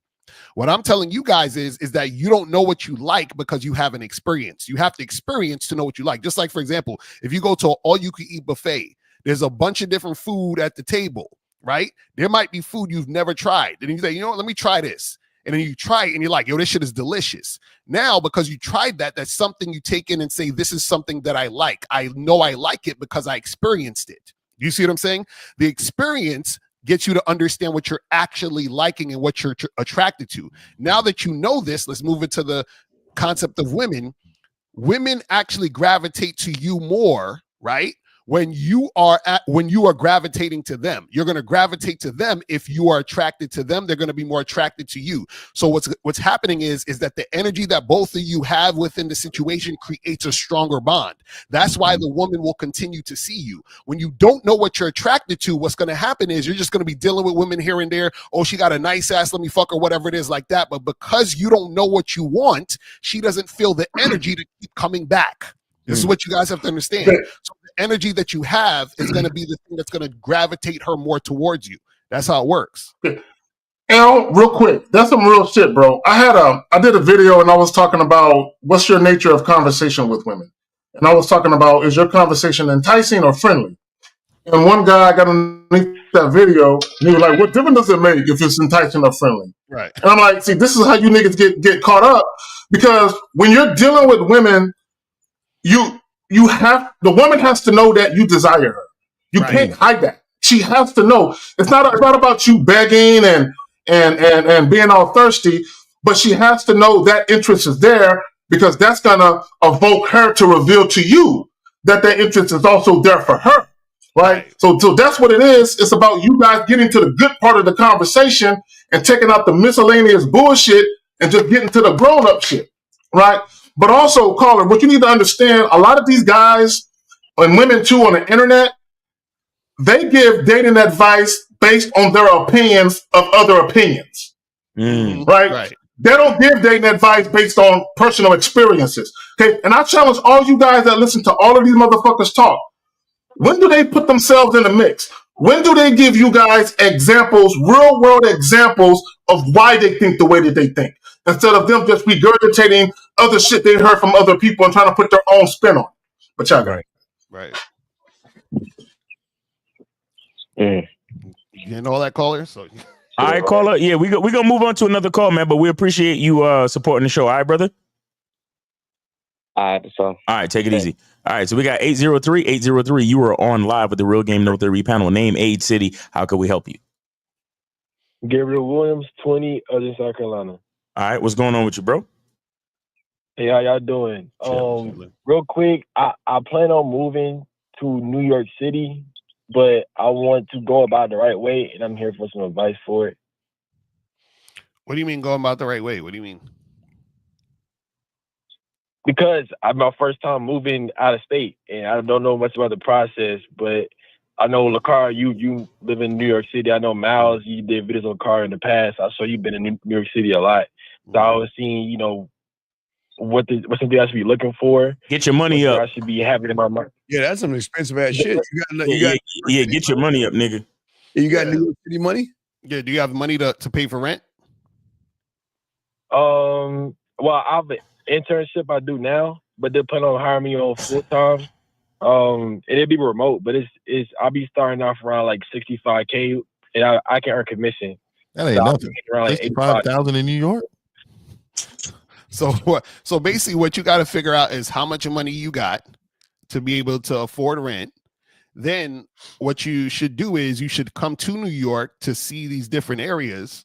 What I'm telling you guys is that you don't know what you like because you haven't experienced. You have to experience to know what you like. Just like, for example, if you go to an all-you-can-eat buffet, there's a bunch of different food at the table, right? There might be food you've never tried. And you say, you know what, let me try this. And then you try it and you're like, yo, this shit is delicious. Now, because you tried that, that's something you take in and say, this is something that I like. I know I like it because I experienced it. You see what I'm saying? The experience gets you to understand what you're actually liking and what you're attracted to. Now that you know this, let's move into the concept of women. Women actually gravitate to you more, right? When you are gravitating to them. You're going to gravitate to them. If you are attracted to them, they're going to be more attracted to you. So what's happening is that the energy that both of you have within the situation creates a stronger bond. That's why the woman will continue to see you. When you don't know what you're attracted to, what's going to happen is you're just going to be dealing with women here and there. Oh, she got a nice ass, let me fuck her, whatever it is like that. But because you don't know what you want, she doesn't feel the energy to keep coming back. This is what you guys have to understand. So the energy that you have is going to be the thing that's going to gravitate her more towards you. That's how it works. Al, real quick, that's some real shit, bro. I did a video and I was talking about what's your nature of conversation with women. And I was talking about, is your conversation enticing or friendly? And one guy got underneath that video and he was like, what difference does it make if it's enticing or friendly? Right. And I'm like, see, this is how you niggas get caught up, because when you're dealing with women, the woman has to know that you desire her. You can't hide that. She has to know. It's not about you begging and being all thirsty, but she has to know that interest is there, because that's gonna evoke her to reveal to you that interest is also there for her. Right? So that's what it is. It's about you guys getting to the good part of the conversation and taking out the miscellaneous bullshit and just getting to the grown-up shit. Right? But also, caller, what you need to understand, a lot of these guys and women too on the internet, they give dating advice based on their opinions of other opinions. Right? They don't give dating advice based on personal experiences. Okay, and I challenge all you guys that listen to all of these motherfuckers talk. When do they put themselves in the mix? When do they give you guys examples, real world examples of why they think the way that they think, instead of them just regurgitating other shit they heard from other people and trying to put their own spin on it. But y'all got it. Right. You getting all that, caller? So. All right, caller. Yeah, we gonna move on to another call, man. But we appreciate you supporting the show. All right, brother. All right, so. All right, take it easy. All right, so we got 803. You are on live with the Real Game No Theory panel. Name, age, city. How can we help you? Gabriel Williams, 20, other South Carolina. All right, what's going on with you, bro? Hey, how y'all doing? Real quick, I plan on moving to New York City, but I want to go about the right way, and I'm here for some advice for it. What do you mean going about the right way? What do you mean? Because I'm my first time moving out of state, and I don't know much about the process, but I know Lakar, you live in New York City. I know Miles, you did videos on car in the past. I saw you've been in New York City a lot. So I was seeing, what's something I should be looking for. Get your money up. I should be having in my mind. Yeah, that's some expensive ass shit. Get your money up, nigga. You got New York City money? Yeah, do you have money to pay for rent? Well, I have an internship I do now, but they're planning on hiring me on full time. And it'd be remote, but it's I'll be starting off around like $65K, and I can earn commission. That ain't nothing. Around like 65,000 in New York. So basically, what you got to figure out is how much money you got to be able to afford rent. Then what you should do is you should come to New York to see these different areas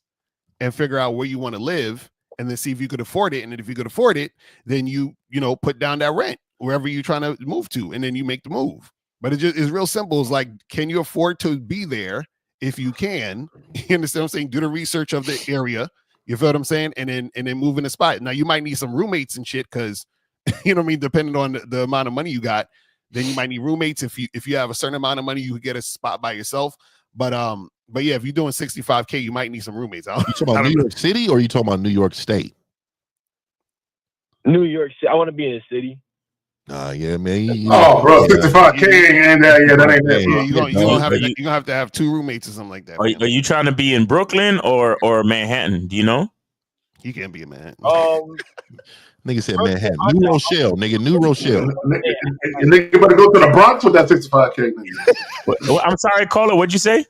and figure out where you want to live, and then see if you could afford it. And if you could afford it, then you put down that rent wherever you're trying to move to, and then you make the move. But it's real simple. It's like, can you afford to be there? If you can, you understand what I'm saying? Do the research of the area. You feel what I'm saying? And then move in the spot. Now you might need some roommates and shit, because you know what I mean, depending on the amount of money you got, then you might need roommates. If you have a certain amount of money, you could get a spot by yourself. But yeah, if you're doing 65K, you might need some roommates. You talking about New York City, or are you talking about New York State? New York City. I want to be in the city. Yeah, man. Bro, 65K and that ain't that. You're gonna have to have two roommates or something like that. Are you trying to be in Brooklyn or Manhattan? Do you know? You can't be in Manhattan. Nigga said Manhattan. New Rochelle, nigga. New Rochelle. Nigga better go to the Bronx with that 65K. I'm sorry, caller. What'd you say?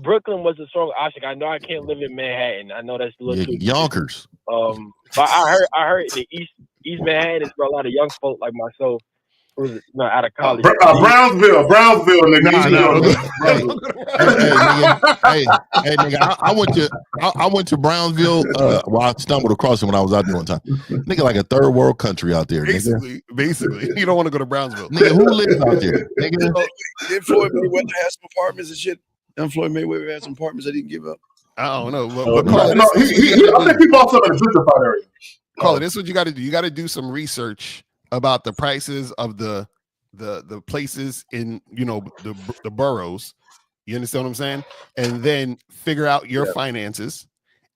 Brooklyn was a strong option. I know I can't live in Manhattan. I know that's a little too Yonkers. But I heard the East Manhattan is for a lot of young folk like myself who's out of college. Brownsville, nigga. Hey, nigga. I went to Brownsville. Well, I stumbled across it when I was out there one time. Nigga, like a third world country out there. Basically, you don't want to go to Brownsville. Nigga, who lives out there? Nigga, did Floyd Mayweather have some apartments and shit? And Floyd Mayweather had some apartments that he didn't give up. I don't know. I think people also in the gentrified area. Call it. This is what you got to do. You got to do some research about the prices of the places in the boroughs. You understand what I'm saying? And then figure out your finances,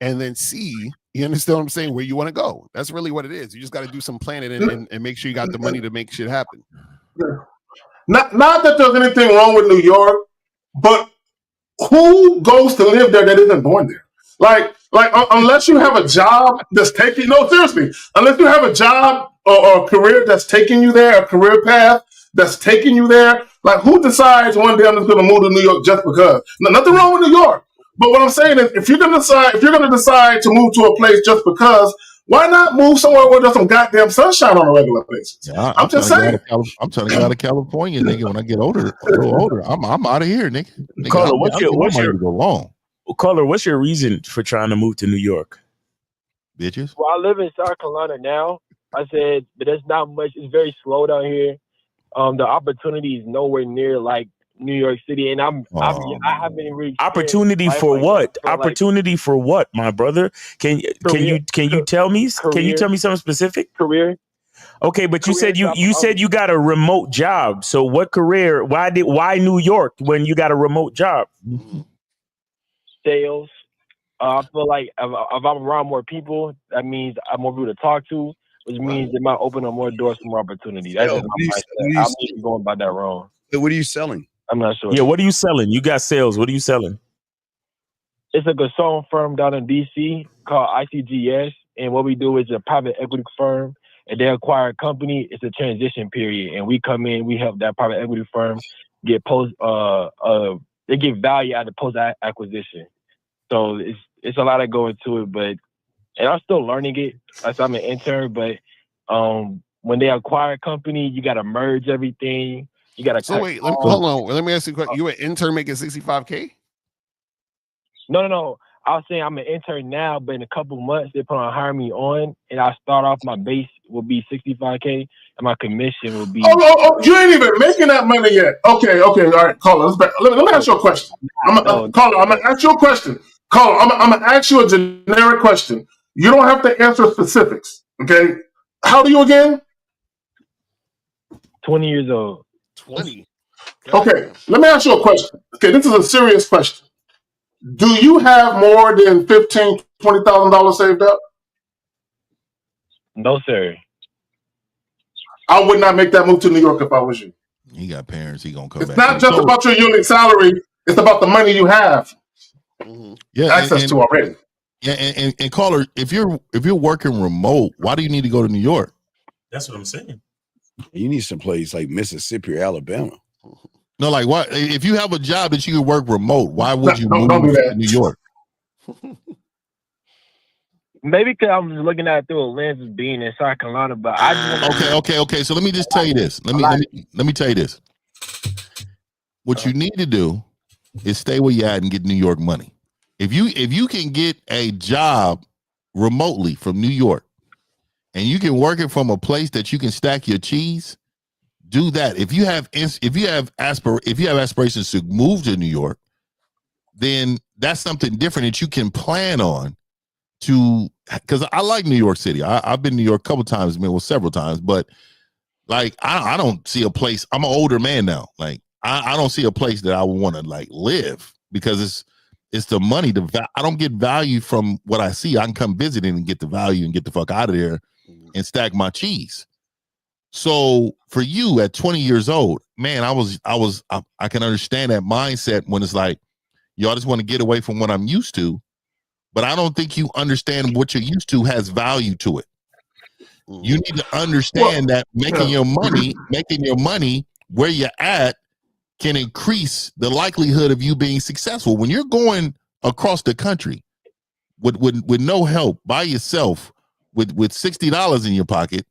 and then see. You understand what I'm saying? Where you want to go. That's really what it is. You just got to do some planning and make sure you got the money to make shit happen. Not that there's anything wrong with New York, but who goes to live there that isn't born there? Like unless you have a job that's taking seriously, unless you have a job or a career that's taking you there, a career path that's taking you there, like who decides one day I'm just gonna move to New York just because? Nothing wrong with New York. But what I'm saying is if you're gonna decide to move to a place just because, why not move somewhere where there's some goddamn sunshine on a regular basis? Yeah, I'm just saying. I'm trying to get out of California, nigga. When I get older, I'm out of here, nigga. Caller, what's your reason for trying to move to New York? Bitches. Well, I live in South Carolina now. I said, but there's not much. It's very slow down here. The opportunity is nowhere near like New York City, and I haven't really opportunity for what? Opportunity for what, my brother? Can you tell me? Can you tell me something specific? Career. Okay, but you said you got a remote job. So what career? Why New York when you got a remote job? Sales. I feel like if I'm around more people, that means I'm more people to talk to, which means it might open up more doors for more opportunity. That's just my mindset. I'm even going about that wrong. What are you selling? I'm not sure. Yeah, what are you selling? You got sales. What are you selling? It's a consulting firm down in DC called ICGS, and what we do is a private equity firm, and they acquire a company. It's a transition period, and we come in, we help that private equity firm get they get value out of post acquisition. So it's a lot that go into it, and I'm still learning it as I'm an intern. But when they acquire a company, you got to merge everything. You got to. So wait, hold on. Let me ask you a question. You an intern making $65K? No. I was saying I'm an intern now, but in a couple months they plan on hiring me on, and I start off my base will be $65K, and my commission will be. Oh, you ain't even making that money yet. Okay, all right, caller. Let me ask you a question. Caller, I'm gonna ask you a question. Caller, I'm gonna ask you a generic question. You don't have to answer specifics. Okay, how old are you again? 20 years old. 20. Okay, let me ask you a question. Okay, this is a serious question. Do you have more than $15,000, $20,000 saved up? No, sir. I would not make that move to New York if I was you. He got parents. He gonna come It's back. not just about your unique salary. It's about the money you have access to already. Yeah, and caller, if you're working remote, why do you need to go to New York? That's what I'm saying. You need some place like Mississippi or Alabama. No, like what? If you have a job that you can work remote, why would you move don't do that. to New York? Maybe because I'm just looking at it through a lens of being in South Carolina, but I just Okay. So let me just tell you this. Let me tell you this. What you need to do is stay where you're at and get New York money. If you can get a job remotely from New York, and you can work it from a place that you can stack your cheese, do that. If you have aspirations to move to New York, then that's something different that you can plan on. Because I like New York City. I've been to New York a couple times, several times, but like I don't see a place. I'm an older man now. Like I don't see a place that I would want to like live, because it's the money. I don't get value from what I see. I can come visit and get the value and get the fuck out of there and stack my cheese. So for you at 20 years old, man, I can understand that mindset when it's like, y'all just want to get away from what I'm used to, but I don't think you understand what you're used to has value to it. You need to understand that making your money where you're at can increase the likelihood of you being successful. When you're going across the country with no help, by yourself, with $60 in your pocket,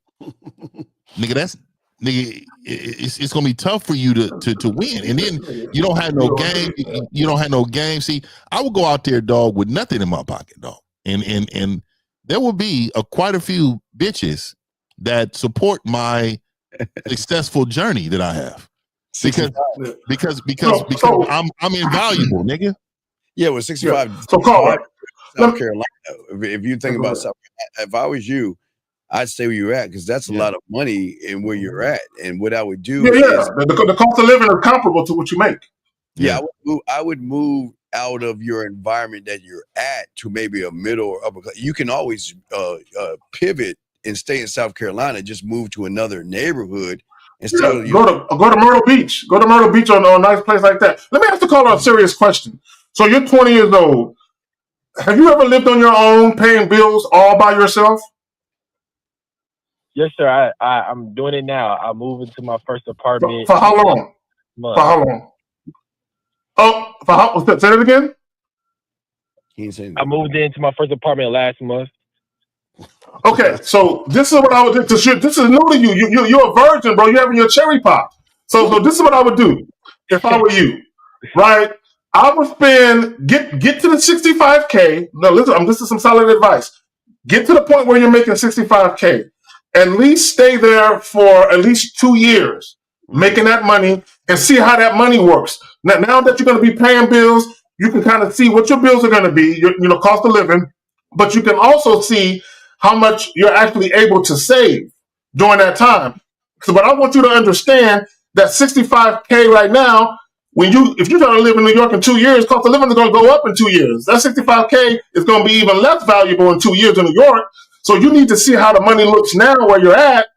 nigga, it's gonna be tough for you to win. And then you don't have no game. You don't have no game. See, I would go out there, dog, with nothing in my pocket, dog, and there will be quite a few bitches that support my successful journey that I have, because I'm invaluable, nigga. Yeah, with 65. So call it. South Carolina. If you think about South Carolina, if I was you, I'd stay where you're at, because that's a lot of money in where you're at. And what I would do is the cost of living is comparable to what you make. Yeah, I would move out of your environment that you're at to maybe a middle or upper class. You can always pivot and stay in South Carolina, just move to another neighborhood and still go to Myrtle Beach. Go to Myrtle Beach on a nice place like that. Let me ask the caller a serious question. So you're 20 years old. Have you ever lived on your own, paying bills all by yourself? Yes, sir. I'm doing it now. I moved into my first apartment. For how long? For how long? Oh, for how? Say that again. I moved into my first apartment last month. Okay, so this is what I would do. This is new to you. You're a virgin, bro. You're having your cherry pop. So this is what I would do if I were you, right? I would get to the 65K. No, listen, this is some solid advice. Get to the point where you're making 65K. At least stay there for at least 2 years, making that money, and see how that money works. Now that you're going to be paying bills, you can kind of see what your bills are going to be, your cost of living, but you can also see how much you're actually able to save during that time. So, but I want you to understand that 65K right now, if you're trying to live in New York in 2 years, cost of living is going to go up in 2 years. That 65K is going to be even less valuable in 2 years in New York. So you need to see how the money looks now where you're at,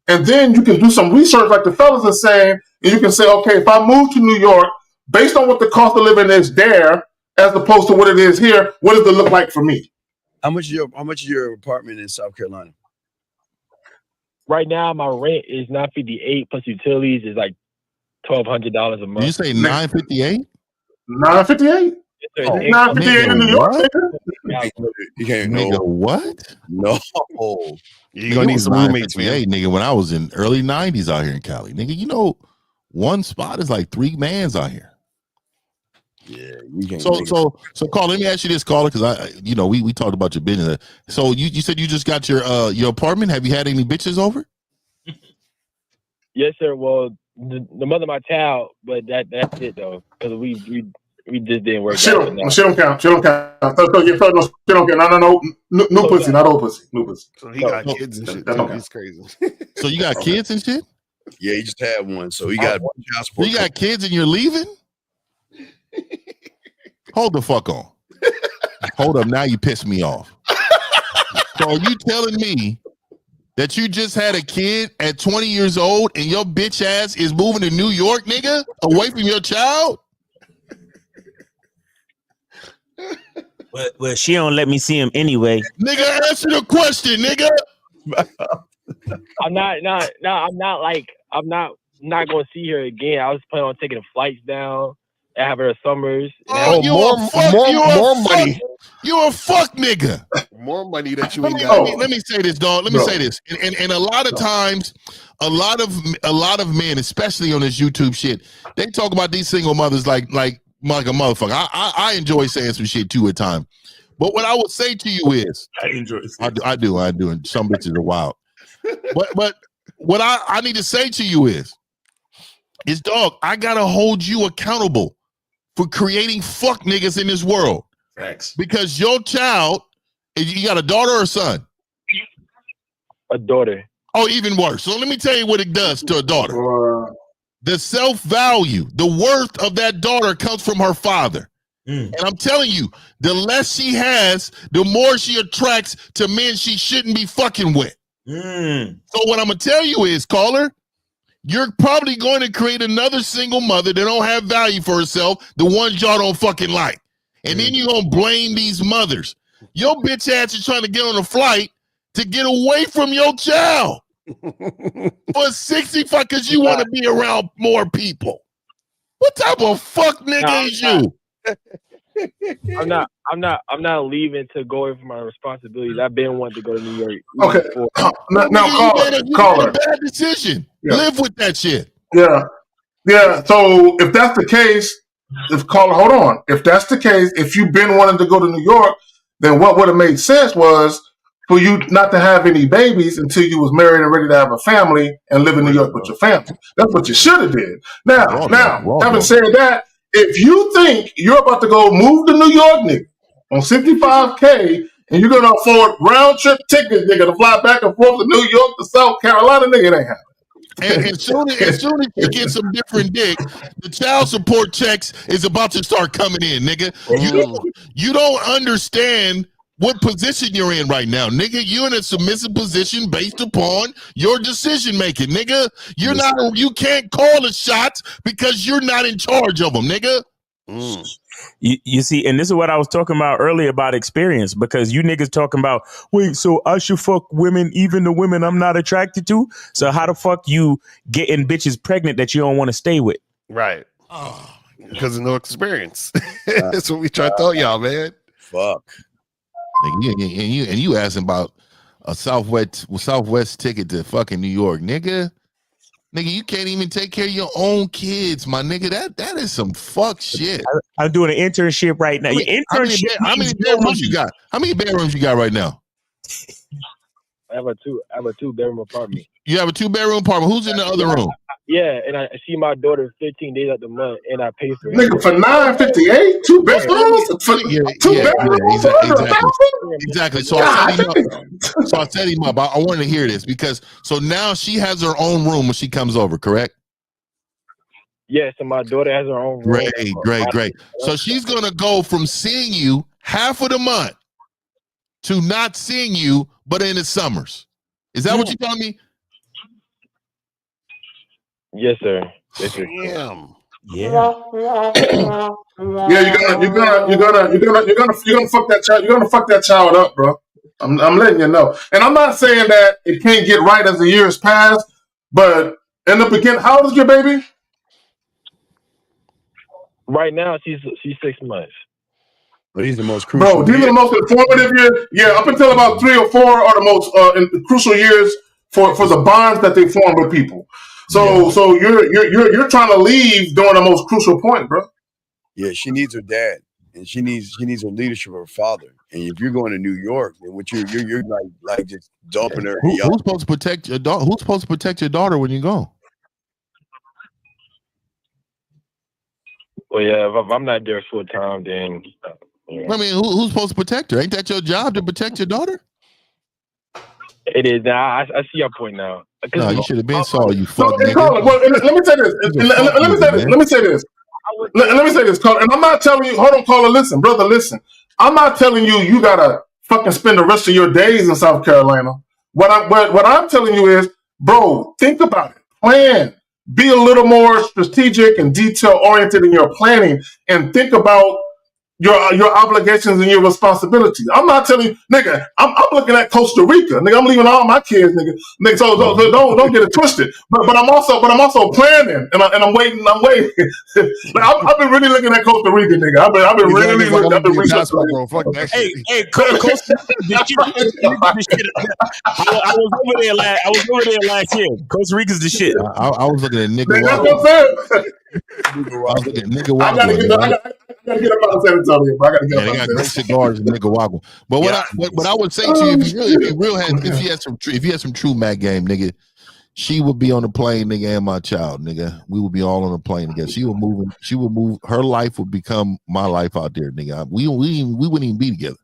and then you can do some research like the fellas are saying, and you can say, okay, if I move to New York, based on what the cost of living is there, as opposed to what it is here. What does it look like for me? How much is your apartment in South Carolina? Right now, my rent is $958 plus utilities is like $1,200 a month. Did you say 958? 958? Yes, Oh, 958 in New York. what? You can't Nigga, what? No. You're gonna need some roommates, man. Nigga, when I was in early 90s out here in Cali, nigga, you know, one spot is like 3 mans out here. Yeah, you can't. So, Carl, let me ask you this, caller, because we talked about your business. So you said you just got your apartment. Have you had any bitches over? Yes, sir. Well, the mother of my child, but that's it though, because we just didn't work out. She don't count. She don't count. No. New pussy, not old pussy. New pussy. So he got kids and shit. It's crazy. So you got kids and shit? Yeah, he just had one. So he got child support. You got kids and you're leaving? Hold the fuck on. Hold up. Now you piss me off. So are you telling me that you just had a kid at 20 years old and your bitch ass is moving to New York, nigga, away from your child? Well, she don't let me see him anyway. Nigga, answer the question, nigga. I'm not going to see her again. I was planning on taking the flights down and have her summers. More money. You're a fuck nigga. More money that you ain't Let got. me say this, dog. Let me say this. And a lot of times, a lot of men, especially on this YouTube shit, they talk about these single mothers like a motherfucker. I enjoy saying some shit too at times. But what I would say to you is, I do, and some bitches are wild. But what I need to say to you is dog, I gotta hold you accountable for creating fuck niggas in this world. Facts. Because your child, you got a daughter or a son? A daughter. Oh, even worse. So let me tell you what it does to a daughter. The self-value, the worth of that daughter comes from her father. And I'm telling you, the less she has, the more she attracts to men she shouldn't be fucking with. So what I'm gonna tell you is, caller, you're probably going to create another single mother that don't have value for herself, the ones y'all don't fucking like. And then you're gonna blame these mothers. Your bitch ass is trying to get on a flight to get away from your child for 65 because you want to be around more people. What type of fuck nigga is you? I'm not leaving to go away from my responsibilities. I've been wanting to go to New York. Okay. Now, caller. Bad decision. Yeah. Live with that shit. Yeah. So if that's the case, hold on. If that's the case, if you've been wanting to go to New York, then what would have made sense was for you not to have any babies until you was married and ready to have a family and live in New York with your family. That's what you should have did. Now, having said that, if you think you're about to go move to New York, nigga, on $65K, and you're gonna afford round trip tickets, nigga, to fly back and forth to New York to South Carolina, nigga, it ain't happening. And as soon as you get some different dick, the child support checks is about to start coming in, nigga. You don't understand what position you're in right now, nigga. You're in a submissive position based upon your decision making, nigga. You can't call the shots because you're not in charge of them, nigga. You see, and this is what I was talking about earlier about experience, because you niggas talking about, wait, so I should fuck women, even the women I'm not attracted to? So how the fuck you getting bitches pregnant that you don't want to stay with? Right. Because of no experience. That's what we try to tell y'all, man. Fuck. And you asking about a Southwest ticket to fucking New York, nigga. Nigga, you can't even take care of your own kids, my nigga. That is some fuck shit. I'm doing an internship right now. How many bedrooms you got? How many bedrooms you got right now? I have a two-bedroom apartment. You have a 2-bedroom apartment. Who's in the other room? Yeah, and I see my daughter 15 days out the month, and I pay for it. Nigga, for $958, 2 bedrooms? Exactly. So I set him up. I wanted to hear this because now she has her own room when she comes over, correct? Yes, and my daughter has her own room. Great. So she's gonna go from seeing you half of the month to not seeing you, but in the summers. Is that what you're telling me? Yes, sir. Damn. Yeah. Yeah, you're gonna fuck that child. You're gonna fuck that child up, bro. I'm letting you know. And I'm not saying that it can't get right as the years pass, but in the beginning, how old is your baby? Right now, she's 6 months. But these are the most crucial. Bro, these are the most informative years. Yeah, up until about 3 or 4 are the most crucial years for the bonds that they form with people. So you're trying to leave during the most crucial point, bro. Yeah, she needs her dad, and she needs her leadership of her father. And if you're going to New York, then what you're like just dumping her. Who's supposed to protect your daughter? Who's supposed to protect your daughter when you go? Well, yeah, if I'm not there full time, then. I mean, who's supposed to protect her? Ain't that your job to protect your daughter? It is now. I see your point now. No, you should have been saw you fuck Well, nigga. let me say this. Let me say this, caller. And I'm not telling you. Hold on, caller. Listen, brother. Listen. I'm not telling you you gotta fucking spend the rest of your days in South Carolina. What I'm telling you is, bro, think about it. Plan. Be a little more strategic and detail oriented in your planning, and think about your obligations and your responsibilities. I'm not telling you, nigga. I'm looking at Costa Rica, nigga. I'm leaving all my kids, nigga. So don't get it twisted. But I'm also planning, and I'm waiting. Like, I've been really looking at Costa Rica, nigga. I've been really looking. I've been researching. Hey, Costa Rica, I was over there last year. Costa Rica's the shit. I was looking at Nicaragua. That's what I'm saying. I was looking at Nicaragua. I gotta get up out of San Antonio, bro. I gotta get up. They got great cigars in Nicaragua. But what I would say to you, if you had some true Mac game, nigga, she would be on the plane, nigga, and my child, nigga. We would be all on the plane together. She would move. Her life would become my life out there, nigga. We wouldn't even be together.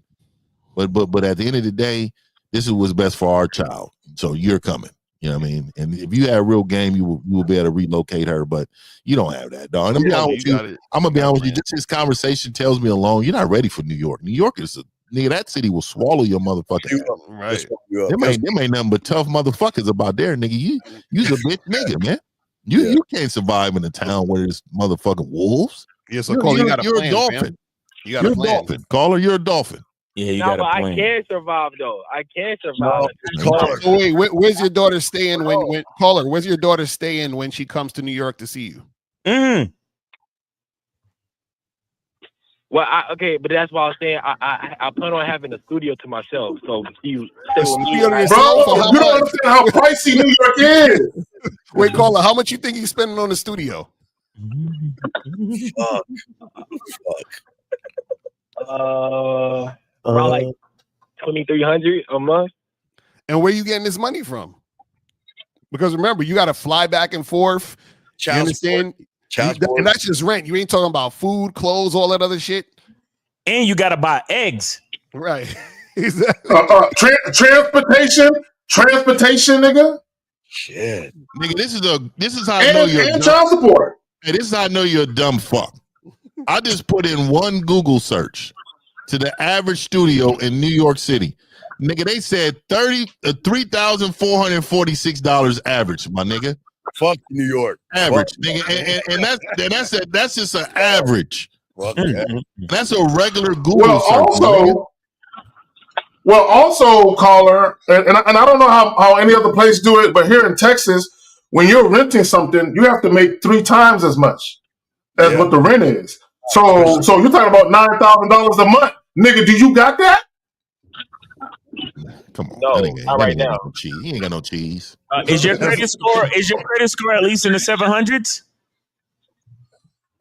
But at the end of the day, this is what's best for our child. So you're coming. You know what I mean? And if you had real game, you will be able to relocate her, but you don't have that, dog. And I'm gonna be honest with you. Just this conversation tells me alone, you're not ready for New York. New York is nigga, that city will swallow your motherfucking ass. Right. Them ain't nothing but tough motherfuckers about there, nigga. You's a bitch nigga, man. You can't survive in a town where there's motherfucking wolves. Yeah, so Caller, you got you're a dolphin. Man. You're a dolphin. Caller, you're a dolphin. Yeah, you got a plan. I can survive though. I can survive. So wait, where's your daughter staying when Caller? Where's your daughter staying when she comes to New York to see you? Well, okay, but that's why I was saying I plan on having a studio to myself. So you stay with me. Bro, you don't understand how pricey New York is. Wait, Caller, how much you think he's spending on the studio? Fuck. Around like $2,300 a month. And where you getting this money from? Because remember, you got to fly back and forth. You understand? And that's just rent. You ain't talking about food, clothes, all that other shit. And you got to buy eggs. Right. Exactly. Transportation, nigga. Shit, nigga. This is how I know you're and child support. Hey, this is how I know you're a dumb fuck. I just put in one Google search to the average studio in New York City. Nigga, they said $3,446 average, my nigga. Fuck New York. Average, nigga. And that's just an average. That's a regular Google search. Also, Caller, and I don't know how any other place do it, but here in Texas, when you're renting something, you have to make 3 times as much as what the rent is. So you're talking about $9,000 a month, nigga. Do you got that? Come on, no, not right now. No cheese. He ain't got no cheese. Is your credit score at least in the 700s?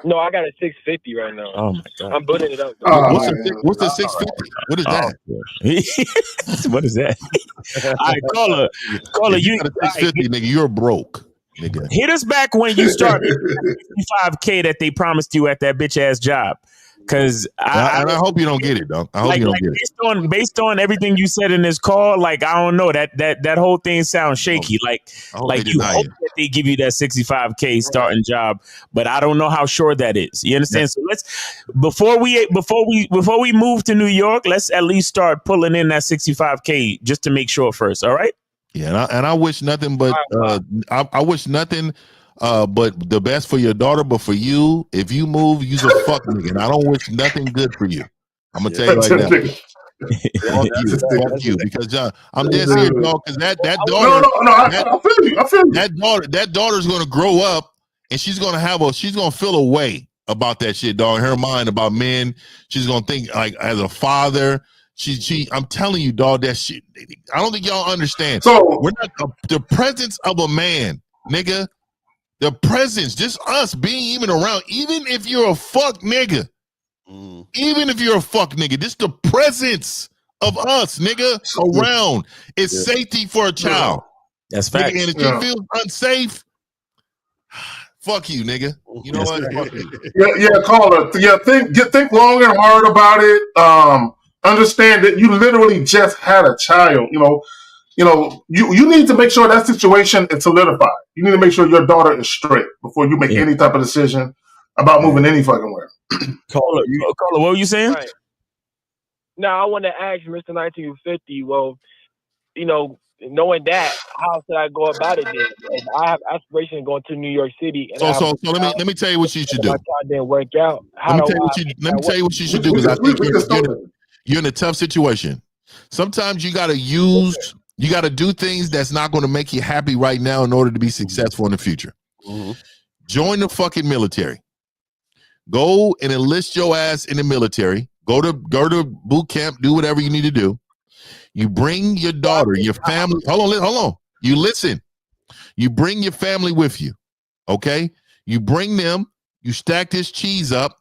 No, I got a 650 right now. Oh my god, I'm putting it up. What's the 650? What is that? What is that? All right, caller, you got a 650, nigga. You're broke. Nigga. Hit us back when you start $55K that they promised you at that bitch ass job. Because I hope you don't get it, though. I hope you don't get it. Based on everything you said in this call, like I don't know that whole thing sounds shaky. Like you hope that they give you that $65K starting job, but I don't know how sure that is. You understand? Yeah. So let's before we move to New York, let's at least start pulling in that $65K just to make sure first. All right. Yeah, and I wish nothing but I wish nothing But the best for your daughter, but for you, if you move, you's a fuck nigga. And I don't wish nothing good for you. I'm gonna tell you right now. Fuck you, because I'm dead serious, dog. Because that daughter, that daughter's gonna grow up and she's gonna feel a way about that shit, dog. In her mind about men, she's gonna think like as a father. I'm telling you, dog, that shit. I don't think y'all understand. So we're not the presence of a man, nigga. The presence, just us being even around, even if you're a fuck nigga, just the presence of us, nigga, around is safety for a child. That's fact. And if she feels unsafe, fuck you, nigga. You know what? Fuck you. Yeah, caller. Yeah, think long and hard about it. Understand that you literally just had a child. You need to make sure that situation is solidified. You need to make sure your daughter is straight before you make any type of decision about moving any fucking where. Caller, what were you saying? Right. Now, I want to ask Mr. 1950, well, knowing that, how should I go about it then? If I have aspirations going to New York City. And so let me tell you what you should do. My child didn't work out. Let me tell you what you should do, because I think you're in a tough situation. Sometimes you gotta do things that's not going to make you happy right now in order to be successful in the future. Join the fucking military. Go and enlist your ass in the military. Go to boot camp. Do whatever you need to do. You bring your daughter, your family. Hold on. You listen. You bring your family with you. Okay. You bring them. You stack this cheese up.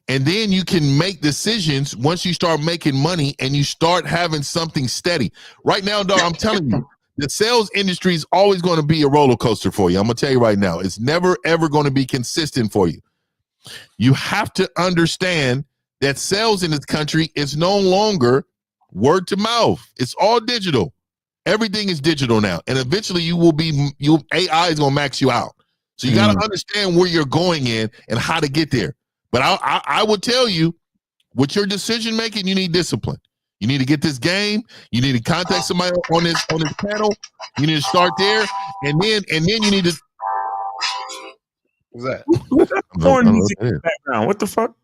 And then you can make decisions once you start making money and you start having something steady. Right now, dog, I'm telling you, the sales industry is always going to be a roller coaster for you. I'm going to tell you right now, it's never, ever going to be consistent for you. You have to understand that sales in this country is no longer word to mouth. It's all digital. Everything is digital now. And eventually AI is going to max you out. So you got to understand where you're going in and how to get there. But I would tell you, with your decision making, you need discipline. You need to get this game. You need to contact somebody on this panel. You need to start there, and then you need to. What's that? Porn music in the background. What the fuck?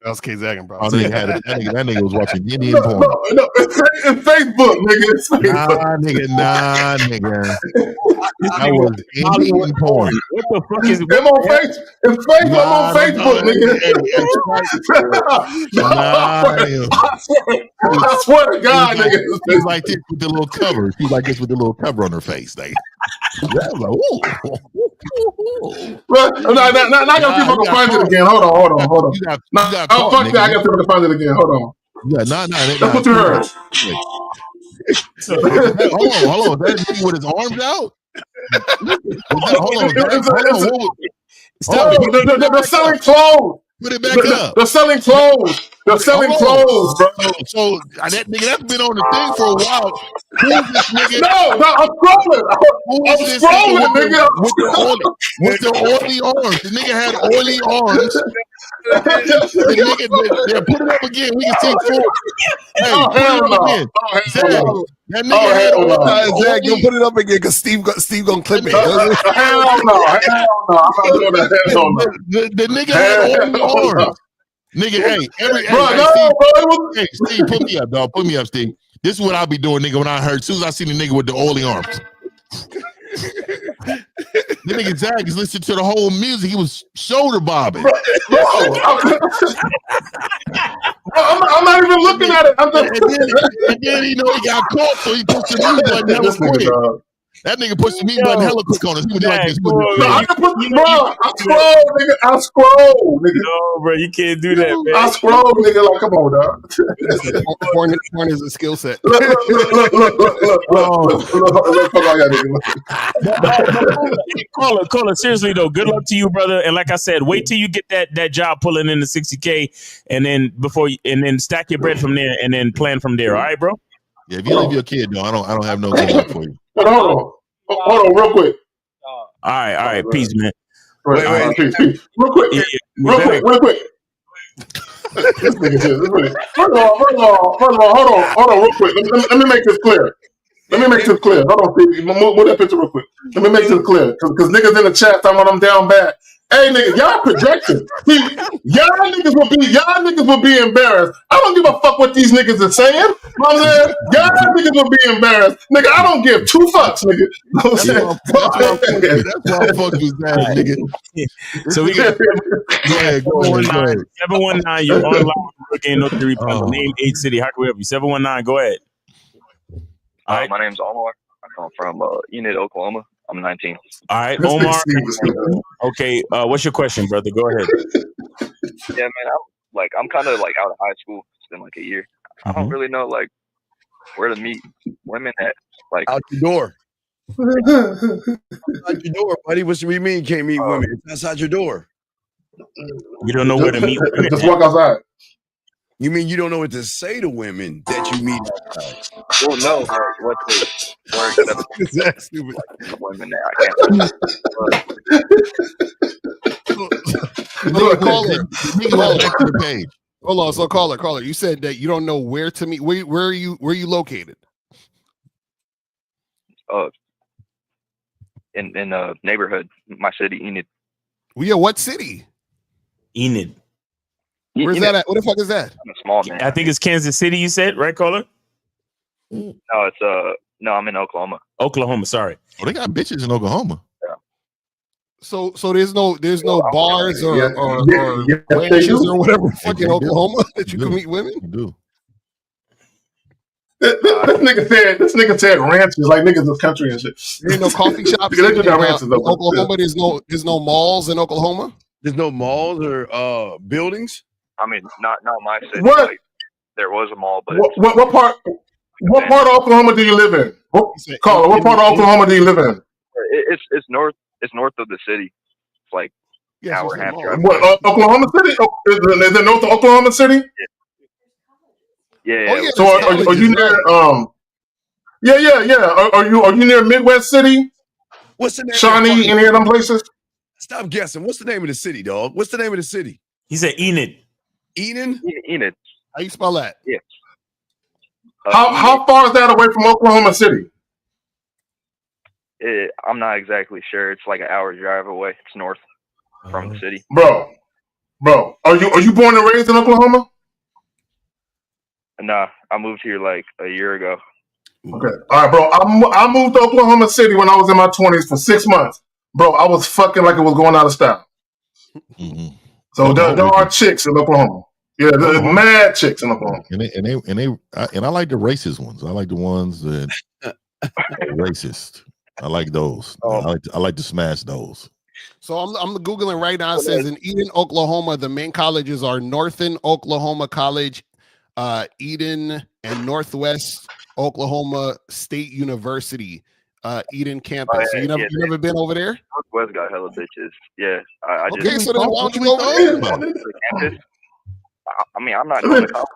That was K-Zagging, bro. That nigga was watching Indian porn. No, it's Facebook, nigga. It's Facebook. Nah, nigga. That was Indian porn. What the fuck is it? I'm on Facebook. It's Facebook. I'm on Facebook, nigga. I swear to God, nigga. She's like this with the little cover. She's like this with the little cover on her face. Like, now I gotta see if I can find it again. Hold on. Fuck that. I gotta see if I can find it again. Hold on. Yeah, That's what you heard. Hold on. That nigga with his arms out? They're selling clothes. Put it back up. They're selling clothes. They're selling clothes, bro. So that nigga, that's been on the thing for a while. Who's this nigga? No, I'm scrolling. I'm scrolling, nigga. With the oily arms. The nigga had oily arms. The nigga, put it up again. We can see full. Hey, put it up again. That nigga had Zach, you put it up again because Steve gonna clip it. Hell no. I'm not doing that. The nigga had oily arms. Nigga, hey, Steve, put me up, dog. Put me up, Steve. This is what I'll be doing, nigga, when I heard. As soon as I see the nigga with the oily arms. The nigga Zach is listening to the whole music. He was shoulder bobbing. I'm not even looking at it. And then he got caught, so he pushed the mute button hella quick. That nigga pushed the mute button hella quick on us. He was like this. I scroll, nigga. No, bro, you can't do that, man. I scroll, nigga. Like, come on, dog. Porn is a skill set. Look. Caller, seriously though, good luck to you, brother. And like I said, wait till you get that job pulling in the $60K, and then stack your bread from there, and then plan from there. All right, bro. Yeah, if you leave your kid, though, I don't have no good luck for you. Hold on, real quick. All right, peace, man. Wait, peace. Real quick. This nigga. First of all, hold on, real quick. Let me make this clear. Let me make this clear. Hold on, move that picture real quick. Let me make this clear, because niggas in the chat talking about I'm down bad. Hey, nigga, y'all projecting. Y'all niggas will be embarrassed. I don't give a fuck what these niggas are saying. You know what I'm saying? Y'all niggas will be embarrassed. Nigga, I don't give two fucks, nigga. You know what I'm saying? That's why I fuck with that, nigga. So we got Go ahead. 719, you're online. Again, no theory. Name, age, city. How can we help you? 719, go ahead. All right. My name's Omar. I come from Enid, Oklahoma. I'm 19. All right, Omar. Okay, what's your question, brother? Go ahead. Yeah, man. I'm kind of like out of high school. It's been like a year. I don't really know like where to meet women at. Like out your door. Outside your door, buddy. What do you mean can't meet women? It's outside your door. You don't know where to meet women. Just walk outside. You mean you don't know what to say to women that you meet outside? Well, no, what the word that that's stupid. Like, women that I can't. Caller. Hold on, so caller. You said that you don't know where to meet. Where are you located? In neighborhood, my city, Enid. We are what city? Enid. Where's that at? What the fuck is that? I'm a small man. I think it's Kansas City. You said, right, caller? No, it's no, I'm in Oklahoma. Oklahoma, sorry. Oh, they got bitches in Oklahoma. Yeah. So there's no bars or ranches or whatever fucking Oklahoma that you can meet women. You do. This nigga said ranches like niggas in country and shit. There ain't no coffee shops in Oklahoma. There's no malls in Oklahoma. There's no malls or buildings. I mean, not my city. What? Like, there was a mall, but What part of Oklahoma do you live in? Caller, what part of Oklahoma do you live in? It's north. It's north of the city. It's like an hour and a half drive. What, Oklahoma City? Is it north of Oklahoma City? Yeah. So are you near? Yeah. Are you near Midwest City? What's the name? Shawnee, any of them places? Stop guessing. What's the name of the city, dog? What's the name of the city? He said Enid. Enid? Enid. How you spell that? Yeah. How far is that away from Oklahoma City? I'm not exactly sure. It's like an hour drive away. It's north from the city. Bro, are you born and raised in Oklahoma? Nah, I moved here like a year ago. Okay, all right, bro. I moved to Oklahoma City when I was in my 20s for 6 months. Bro, I was fucking like it was going out of style. Mm-hmm. So there are chicks in Oklahoma. Yeah, there's mad chicks in Oklahoma. And I like the racist ones. I like the ones that are racist. I like those. I like to smash those. So I'm googling right now. It says in Eden, Oklahoma, the main colleges are Northern Oklahoma College, Eden, and Northwest Oklahoma State University, Eden campus. Oh, yeah, So you never been over there? Northwest got hella bitches. Yeah. Okay, so then why don't you go over there? Campus. I mean, I'm not going to college.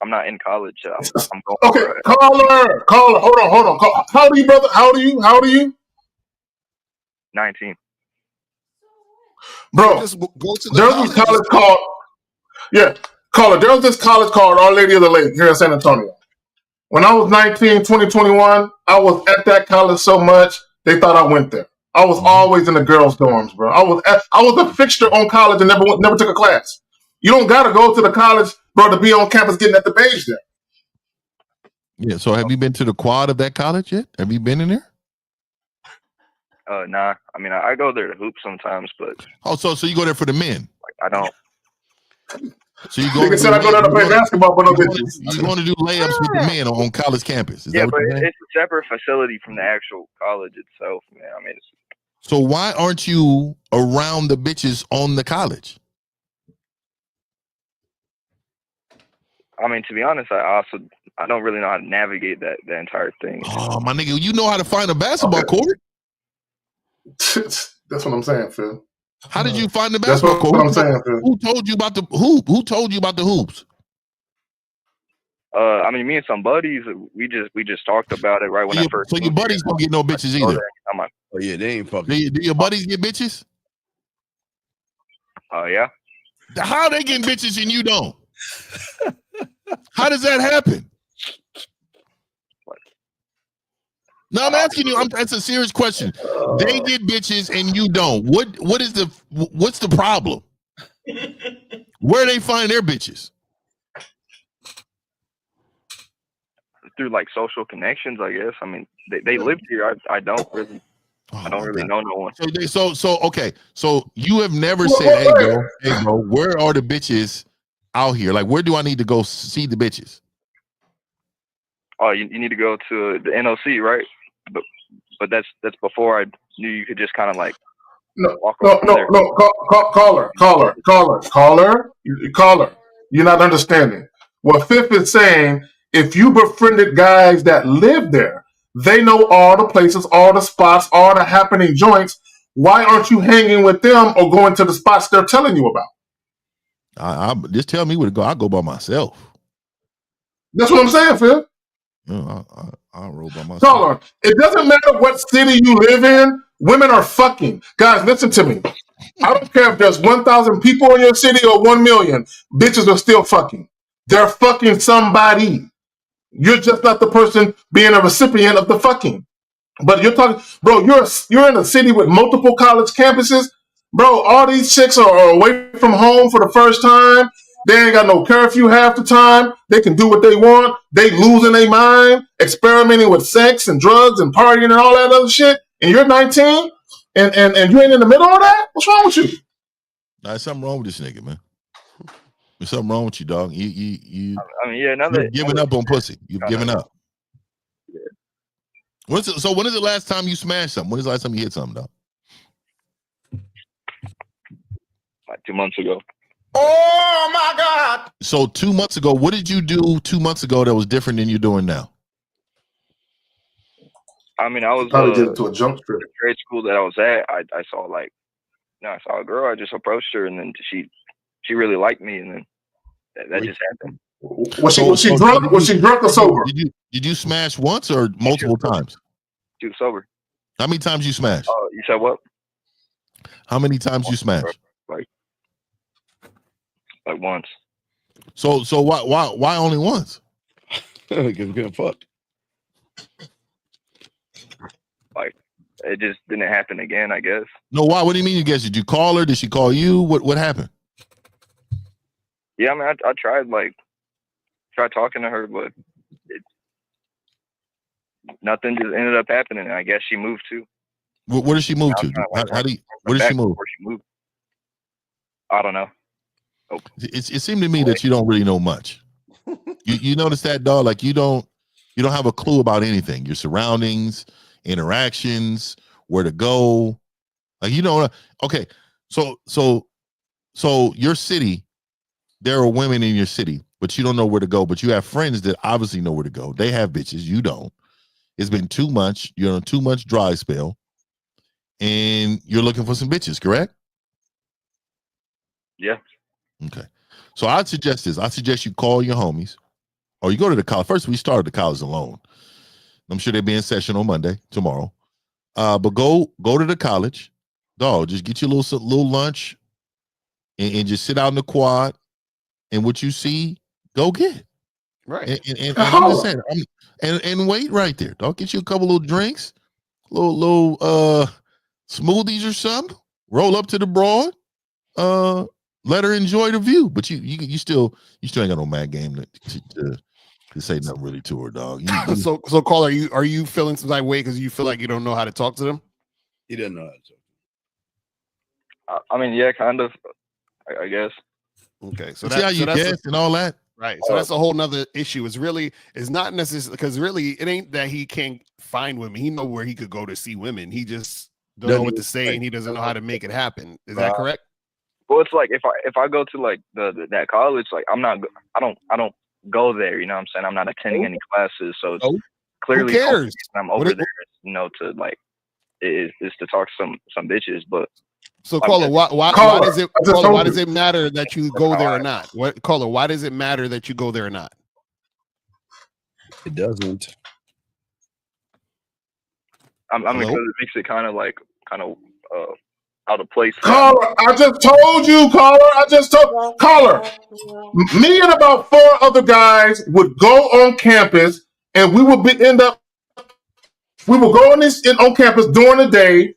I'm not in college. I'm going Okay, caller. Hold on. How old are you, brother? How old are you? 19. Bro, just go to the there's this college called caller. There's this college called Our Lady of the Lake here in San Antonio. When I was 19, 2021, I was at that college so much they thought I went there. I was always in the girls' dorms, bro. I was a fixture on college and never took a class. You don't gotta go to the college, bro, to be on campus getting at the page there. Yeah. So have you been to the quad of that college yet? Have you been in there? Nah. I mean, I go there to hoop sometimes, but so you go there for the men? Like, I don't. So you go? Said I go there to play basketball, but no bitches. You want to do layups with the men on college campus? Is Yeah, that but what you're saying? it's a separate facility from the actual college itself, man. I mean, So why aren't you around the bitches on the college? I mean, to be honest, I don't really know how to navigate that entire thing. Oh my nigga, you know how to find a basketball court? That's what I'm saying, Phil. How did you find the basketball court? That's what I'm saying, Phil. Who told you about the hoop? Who told you about the hoops? I mean, me and some buddies, we just talked about it right when I first. So your buddies don't get no bitches either. I'm like, oh yeah, they ain't fucking. Do your buddies get bitches? Yeah. How they getting bitches and you don't? How does that happen? I'm asking you. That's a serious question. They get bitches and you don't. What's the problem? Where they find their bitches? Through like social connections, I guess. I mean, they lived here. I don't really. I don't really know no one. So okay. So you have never said, hey bro, where are the bitches out here? Like, where do I need to go see the bitches? Oh, you need to go to the NOC, right? But that's before I knew you could just kind of like walk around there. Caller. You're not understanding. What Fifth is saying, if you befriended guys that live there, they know all the places, all the spots, all the happening joints. Why aren't you hanging with them or going to the spots they're telling you about? I just tell me where to go. I'll go by myself. That's what I'm saying, Phil. I'll roll by myself. Caller, it doesn't matter what city you live in. Women are fucking. Guys, listen to me. I don't care if there's 1,000 people in your city or 1 million. Bitches are still fucking. They're fucking somebody. You're just not the person being a recipient of the fucking. But you're talking, bro, you're in a city with multiple college campuses. Bro, all these chicks are away from home for the first time. They ain't got no curfew half the time. They can do what they want. They losing their mind, experimenting with sex and drugs and partying and all that other shit. And you're 19 and you ain't in the middle of that? What's wrong with you? There's something wrong with this nigga, man. There's something wrong with you, dog. I mean, yeah, you're giving up on pussy. You've given up. Yeah. When is the last time you smashed something? When is the last time you hit something, dog? Like 2 months ago. Oh my God! So 2 months ago, what did you do 2 months ago that was different than you're doing now? I mean, I was probably did it to a jump strip. The grade school that I was at. I saw I saw a girl. I just approached her, and then she really liked me, and then that just happened. Was she drunk? Was she drunk or sober? Did you smash once or multiple times? She was sober. How many times you smashed? You said what? How many times you smashed? Like once. So why only once? Because we're getting fucked. Like it just didn't happen again, I guess. No, why? What do you mean you guess? Did you call her? Did she call you? What happened? Yeah, I mean, I tried talking to her, but nothing just ended up happening. I guess she moved too. Where did she move to? Where did she move? Where she moved? I don't know. Oh. It seemed to me that you don't really know much. You notice that, dog? Like you don't have a clue about anything. Your surroundings, interactions, where to go. Like you don't. Okay, so your city, there are women in your city, but you don't know where to go. But you have friends that obviously know where to go. They have bitches. You don't. It's been 2 months. You're on a 2 month dry spell, and you're looking for some bitches. Correct? Yeah. Okay. So I'd suggest this. I suggest you call your homies, or you go to the college. First, we started the college alone. I'm sure they'll be in session on Monday, tomorrow. But go to the college, dog. Just get you a little lunch, and just sit out in the quad, and what you see, go get. Right. And I'm just saying, and wait right there, dog. Get you a couple little drinks, little smoothies or something. Roll up to the broad. Let her enjoy the view, but you still ain't got no mad game to say nothing really to her, dog. So caller, are you feeling some type of way because you feel like you don't know how to talk to them? He doesn't know how to talk. I mean, yeah, kind of. I guess. Okay, so see how you guess and all that, right? So that's a whole nother issue. It's not necessarily because really it ain't that he can't find women. He know where he could go to see women. He just don't know what to say and he doesn't know how to make it happen. Is that correct? Well, it's like if I go to like that college, like I don't go there. You know what I'm saying? I'm not attending any classes, so it's clearly who cares? I'm over there, to like is to talk to some bitches. But so caller, why does it matter that you go there or not? Why does it matter that you go there or not? It doesn't. I mean, because it makes it kind of out of place. Caller, I just told you, caller. Me and about 4 other guys would go on campus, and we would end up We would go on campus during the day,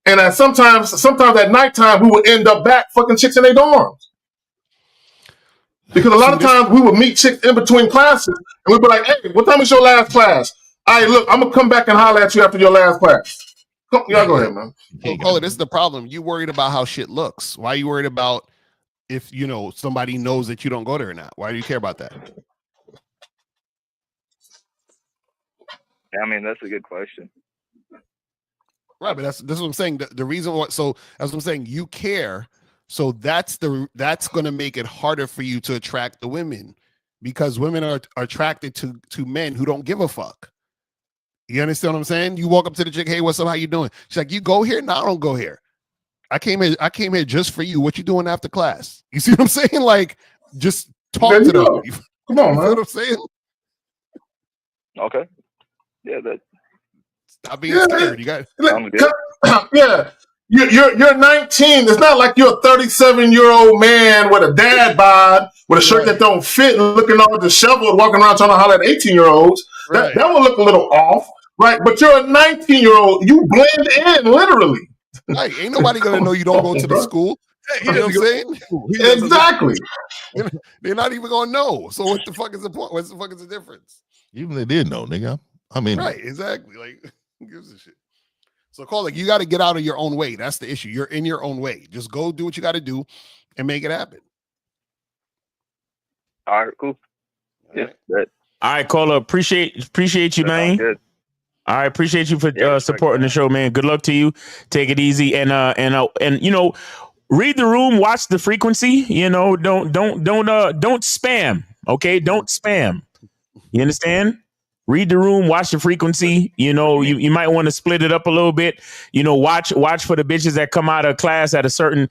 and sometimes at nighttime we would end up back fucking chicks in their dorms. Because a lot of times we would meet chicks in between classes, and we'd be like, "Hey, what time is your last class? All right, look, I'm gonna come back and holler at you after your last class." Y'all go ahead, man. Well, Caller, this is the problem. You worried about how shit looks. Why are you worried about if somebody knows that you don't go there or not? Why do you care about that? I mean, that's a good question. Right, but that's what I'm saying. The reason why, so that's what I'm saying. You care, so that's going to make it harder for you to attract the women, because women are attracted to men who don't give a fuck. You understand what I'm saying? You walk up to the chick, "Hey, what's up? How you doing?" She's like, "You go here? No, I don't go here. I came here just for you. What you doing after class?" You see what I'm saying? Like, just talk to them. Come on, man. You know what I'm saying? Okay. Yeah, that. Stop being scared. You got. Yeah. You're 19. It's not like you're a 37-year-old man with a dad bod, with a shirt that don't fit, looking all disheveled, walking around trying to holler at 18-year-olds. That will look a little off, right? But you're a 19-year-old. You blend in, literally. Right. Ain't nobody gonna know you don't go to the school. You know what I'm saying? Exactly. They're not even gonna know. So what the fuck is the point? What the fuck is the difference? Even if they did know, nigga. I mean, right, exactly. Like, who gives a shit? So, call you got to get out of your own way. That's the issue. You're in your own way. Just go do what you got to do and make it happen. All right, cool. Yeah. All right, caller. Appreciate you, man. Good. All right, appreciate you for supporting the show, man. Good luck to you. Take it easy, and read the room, watch the frequency. Don't spam. Okay, don't spam. You understand? Read the room, watch the frequency. You might want to split it up a little bit. Watch for the bitches that come out of class at a certain,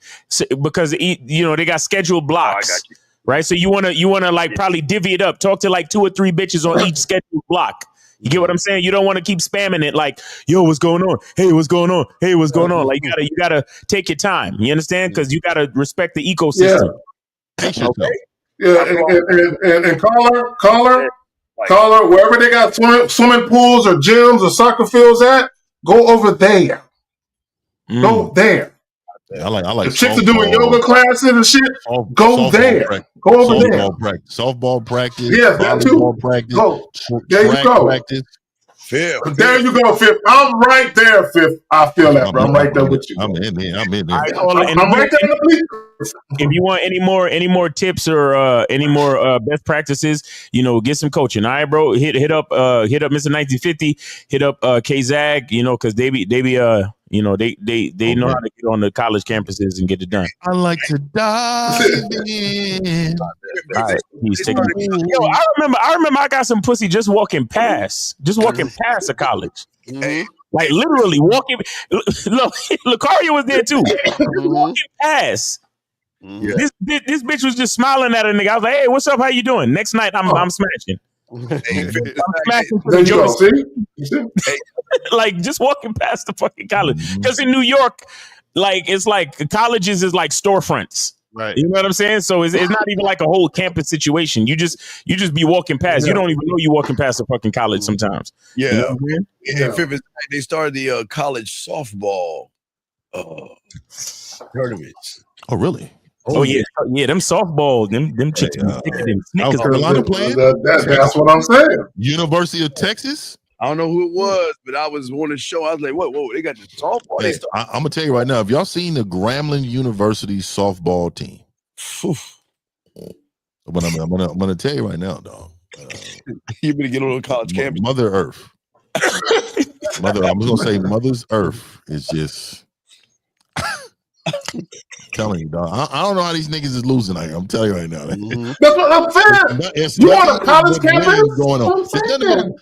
because they got scheduled blocks. I got you. Right, so you wanna like probably divvy it up. Talk to like 2 or 3 bitches on each scheduled block. You get what I'm saying? You don't want to keep spamming it like, "Yo, what's going on? Hey, what's going on? Hey, what's going on?" Like you gotta take your time. You understand? Because you gotta respect the ecosystem. Yeah. Okay. Yeah, and caller, wherever they got swimming pools or gyms or soccer fields at, go over there. Go there. I like. If chicks are doing yoga classes and shit, go there. Go over there. Softball practice. Yeah, that too. Practice. Go. There you go. Practice. There you go, Fifth. I'm right there, Fifth. I feel that, bro. I'm right there with you. I'm in there. I'm right there in the bleachers. If you want any more tips or any more best practices, get some coaching. All right, bro. Hit up Mr. 1950. Hit up K-Zag. Because they know how to get on the college campuses and get it done. I like to dive in. All right, I remember I got some pussy just walking past a college. Mm-hmm. Like literally walking. Look, Lucario was there too. Walking past. Yeah. This bitch was just smiling at a nigga. I was like, "Hey, what's up? How you doing?" Next night, I'm smashing. I'm smashing for the joke. Like just walking past the fucking college. Because in New York, like it's like colleges is like storefronts. Right. You know what I'm saying? So it's not even like a whole campus situation. You just be walking past. You don't even know you walking past a fucking college sometimes. Yeah. You know what I'm saying? In Fifth, they started the college softball tournaments. Oh, really? Oh yeah, them softball, them chicks. South Carolina playing? That's what I'm saying. University of Texas? I don't know who it was, but I was on the show. I was like, whoa, they got the softball. Hey, I'm gonna tell you right now, if y'all seen the Grambling University softball team, but I'm gonna tell you right now, dog. You better get on college campus. Mother Earth. I'm just gonna say Mother's Earth is just telling you, dog. I don't know how these niggas is losing out here. I'm telling you right now. That's what I'm saying. You want a college campus? Going on.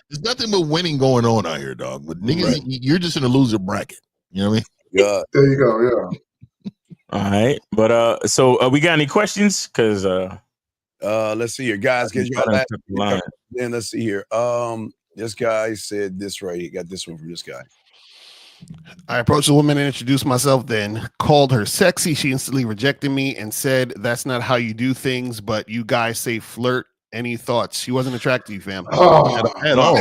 There's nothing but winning going on out here, dog. But niggas, you're just in a loser bracket. You know what I mean? Yeah. There you go. Yeah. All right, but so we got any questions? Because let's see here, guys. Get you then let's see here. This guy said this right. He got this one from this guy. I approached the woman and introduced myself, then called her sexy. She instantly rejected me and said, "That's not how you do things, but you guys say flirt." Any thoughts? She wasn't attracted to you, fam. At all.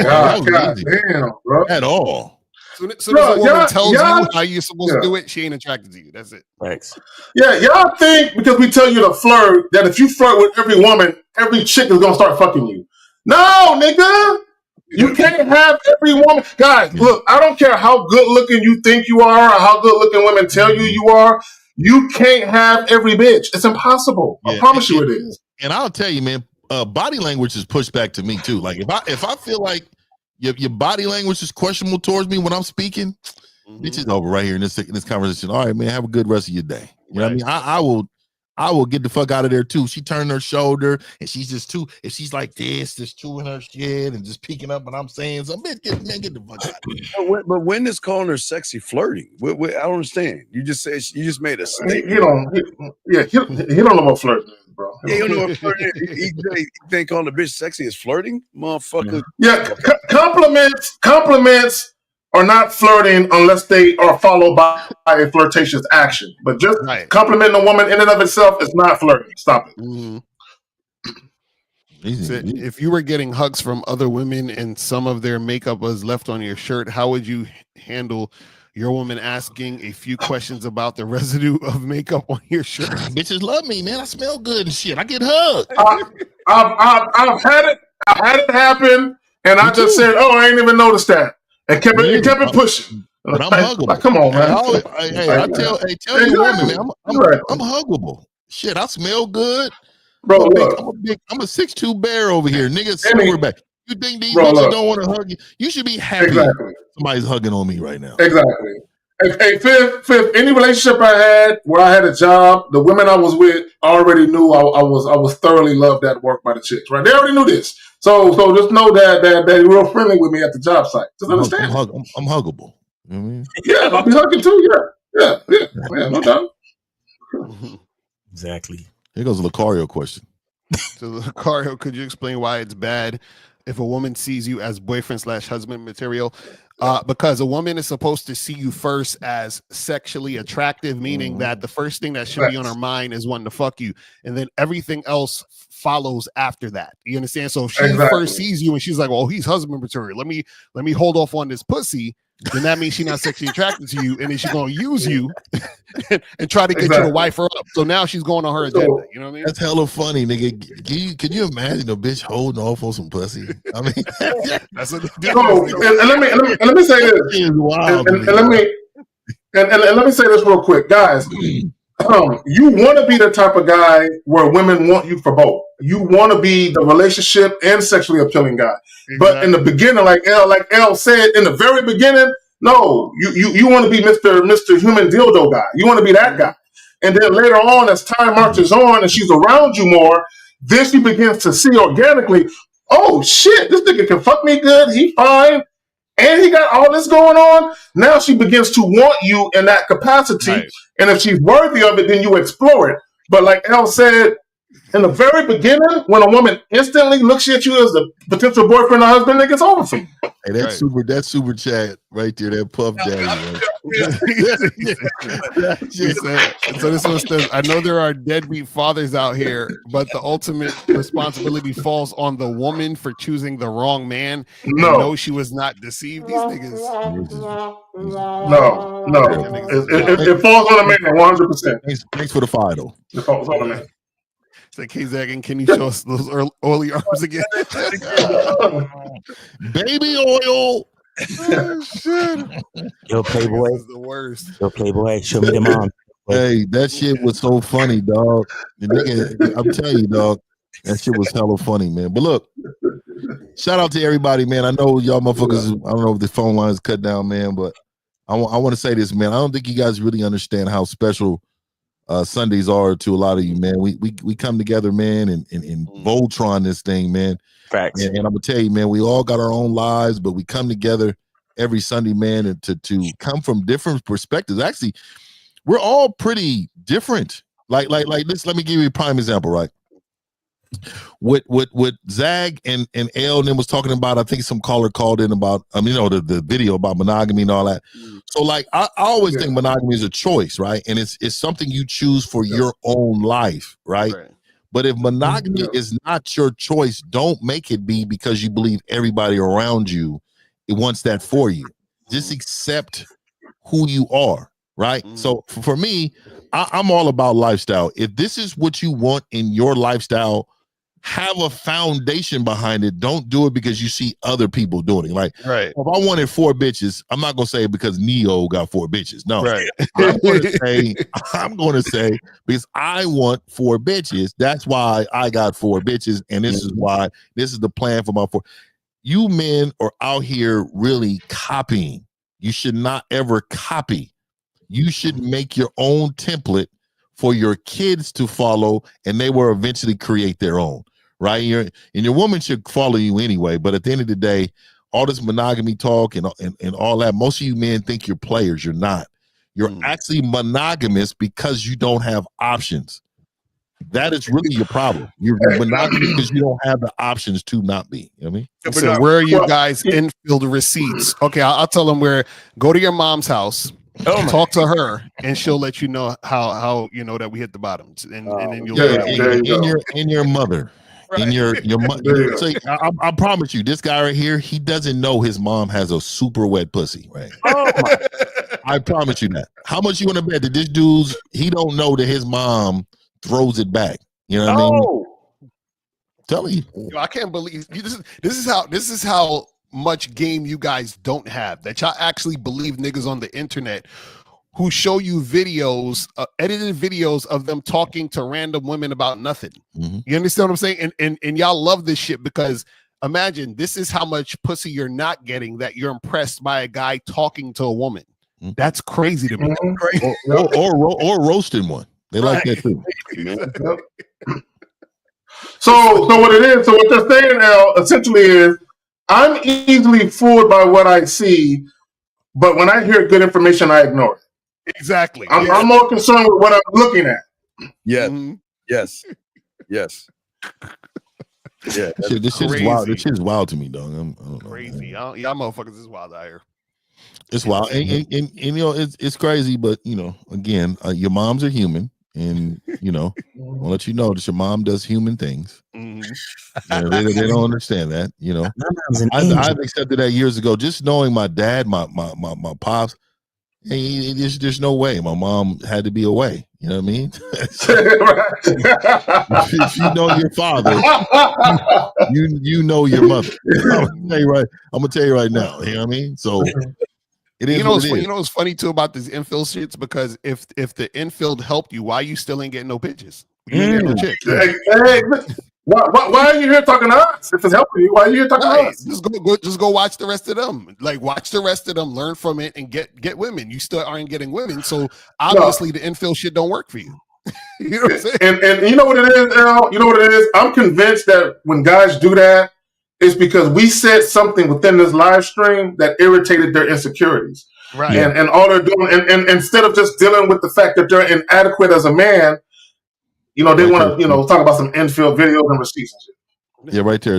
God damn, bro. At all. Soon as a woman tells you how you're supposed to do it, she ain't attracted to you. That's it. Thanks. Yeah, y'all think because we tell you to flirt that if you flirt with every woman, every chick is gonna start fucking you. No, nigga. You can't have every woman. Guys, look, I don't care how good looking you think you are or how good looking women tell you are. You can't have every bitch. It's impossible. I promise you it is. And I'll tell you, man, body language is pushed back to me too. Like if I feel like your body language is questionable towards me when I'm speaking, bitch is over right here in this conversation. All right, man, have a good rest of your day. You know what I mean? I will get the fuck out of there too. She turned her shoulder and she's just too. If she's like this, there's two in her shit and just peeking up, and I'm saying something. Get the fuck out of here. But when is calling her sexy flirting? I don't understand. You just made a statement. He don't know what flirting is, bro. Yeah, you don't know what flirting is. You think calling a bitch sexy is flirting, motherfucker? Yeah, compliments are not flirting unless they are followed by a flirtatious action. But just complimenting a woman in and of itself is not flirting. Stop it. So if you were getting hugs from other women and some of their makeup was left on your shirt, how would you handle your woman asking a few questions about the residue of makeup on your shirt? Bitches love me, man. I smell good and shit. I get hugged. I've had it happen, and I just said, "Oh, I ain't even noticed that." And kept it pushing. But I'm huggable. Like, come on, man. I tell you, woman, man, I'm huggable. Shit, I smell good, bro. I'm a 6'2" bear over here, nigga. Silverback. You think these bitches don't want to hug you? You should be happy somebody's hugging on me right now. Exactly. Hey, fifth, any relationship I had where I had a job, the women I was with already knew I was thoroughly loved at work by the chicks, right? They already knew this. So just know that they're real friendly with me at the job site. Just understand. I'm huggable. You know what I mean? Yeah, I'll be hugging too. Yeah, no doubt. Exactly. Here goes a Lucario question. So Lucario, could you explain why it's bad if a woman sees you as boyfriend/husband material? Because a woman is supposed to see you first as sexually attractive, meaning that the first thing that should be on her mind is wanting to fuck you, and then everything else follows after that. You understand? So if she first sees you and she's like, "Well, he's husband material. Let me hold off on this pussy," then that means she's not sexually attracted to you, and then she's gonna use you and try to get you to wife her up. So now she's going on her agenda. You know what I mean? That's hella funny, nigga. Can you imagine a bitch holding off on some pussy? I mean, that's what. And let me say this. Wild, and let me say this real quick, guys. You want to be the type of guy where women want you for both. You want to be the relationship and sexually appealing guy. But in the beginning, like L said, in the very beginning, no, you want to be Mr. Human Dildo guy. You want to be that guy. And then later on, as time marches on and she's around you more, then she begins to see organically, oh shit, this nigga can fuck me good. He fine. And he got all this going on. Now she begins to want you in that capacity. Right. And if she's worthy of it, then you explore it. But like El said, in the very beginning, when a woman instantly looks at you as a potential boyfriend or husband, it gets over for you. Hey, that super chat right there, that Puff Daddy. So this one says, I know there are deadbeat fathers out here, but the ultimate responsibility falls on the woman for choosing the wrong man. No, she was not deceived. These niggas. No. It falls on the man 100%. Thanks for the final. It falls on the man. It's like, hey, Zach, and can you show us those oily arms again? Baby oil. Oh, shit. Yo, Playboy. This is the worst. Yo, Playboy, show me the mom. Hey, that shit was so funny, dog. The nigga, I'm telling you, dog, that shit was hella funny, man. But look, shout out to everybody, man. I know y'all motherfuckers, I don't know if the phone line is cut down, man, but I want to say this, man. I don't think you guys really understand how special Sundays are to a lot of you, man. We come together, man, and Voltron this thing, man. Facts. And I'm gonna tell you, man, we all got our own lives, but we come together every Sunday, man, and to come from different perspectives. Actually, we're all pretty different. Like this. Let me give you a prime example, right? What Zag and L and them was talking about, I think some caller called in about, the video about monogamy and all that. So like, I always think monogamy is a choice, right? And it's something you choose for your own life, right? But if monogamy is not your choice, don't make it be because you believe everybody around you wants that for you. Just accept who you are, right? So for me, I'm all about lifestyle. If this is what you want in your lifestyle, have a foundation behind it. Don't do it because you see other people doing it. Like, right. If I wanted 4 bitches, I'm not gonna say because Neo got 4 bitches. No, right. I'm gonna say because I want 4 bitches. That's why I got 4 bitches, and this is why this is the plan for my 4. You men are out here really copying. You should not ever copy. You should make your own template for your kids to follow, and they will eventually create their own. Right? And your woman should follow you anyway. But at the end of the day, all this monogamy talk and all that, most of you men think you're players. You're not. You're actually monogamous because you don't have options. That is really your problem. You're monogamous because you don't have the options to not be. You know what I mean? So where are you guys infield receipts? Okay, I'll tell them where. Go to your mom's house. Talk to her, and she'll let you know how you know that we hit the bottoms, and then you'll in your mother. Right. In your mother. So I promise you, this guy right here, he doesn't know his mom has a super wet pussy, right? Oh my. I promise you that. How much you want to bet that this dude's he don't know that his mom throws it back? You know what I mean? Tell me. I can't believe this is how much game you guys don't have, that y'all actually believe niggas on the internet who show you videos, edited videos of them talking to random women about nothing. You understand what I'm saying? And y'all love this shit because imagine this is how much pussy you're not getting, that you're impressed by a guy talking to a woman. That's crazy to me. Or roasting one. They like that too. So what it is, so what they're saying now essentially is I'm easily fooled by what I see, but when I hear good information, I ignore it. Exactly. I'm more concerned with what I'm looking at. Yes. Yeah. This shit is wild. This shit is wild to me, dog. I don't know. Crazy. Y'all motherfuckers is wild out here. It's wild. And you know, it's crazy, but you know, again, your moms are human. And you know, I'll let you know that your mom does human things. You know, they don't understand that. You know, I've accepted that years ago. Just knowing my dad, my pops, hey, there's no way my mom had to be away. You know what I mean? If you know your father, you know your mother. I'm gonna tell you right now. You know what I mean? So. You know what's funny too about this infield shits, because if the infield helped you, why you still ain't getting no bitches? You ain't getting no chicks. Hey, why are you here talking to us? If it's helping you, why are you here talking to us? Just go watch the rest of them. Like watch the rest of them, learn from it, and get women. You still aren't getting women, so obviously the infield shit don't work for you. You know what I'm saying? And you know what it is, Al? You know what it is? I'm convinced that when guys do that, it's because we said something within this live stream that irritated their insecurities. Right. And all they're doing, and instead of just dealing with the fact that they're inadequate as a man, you know, they want to, talk about some infield videos and receipts and shit. Yeah, right there.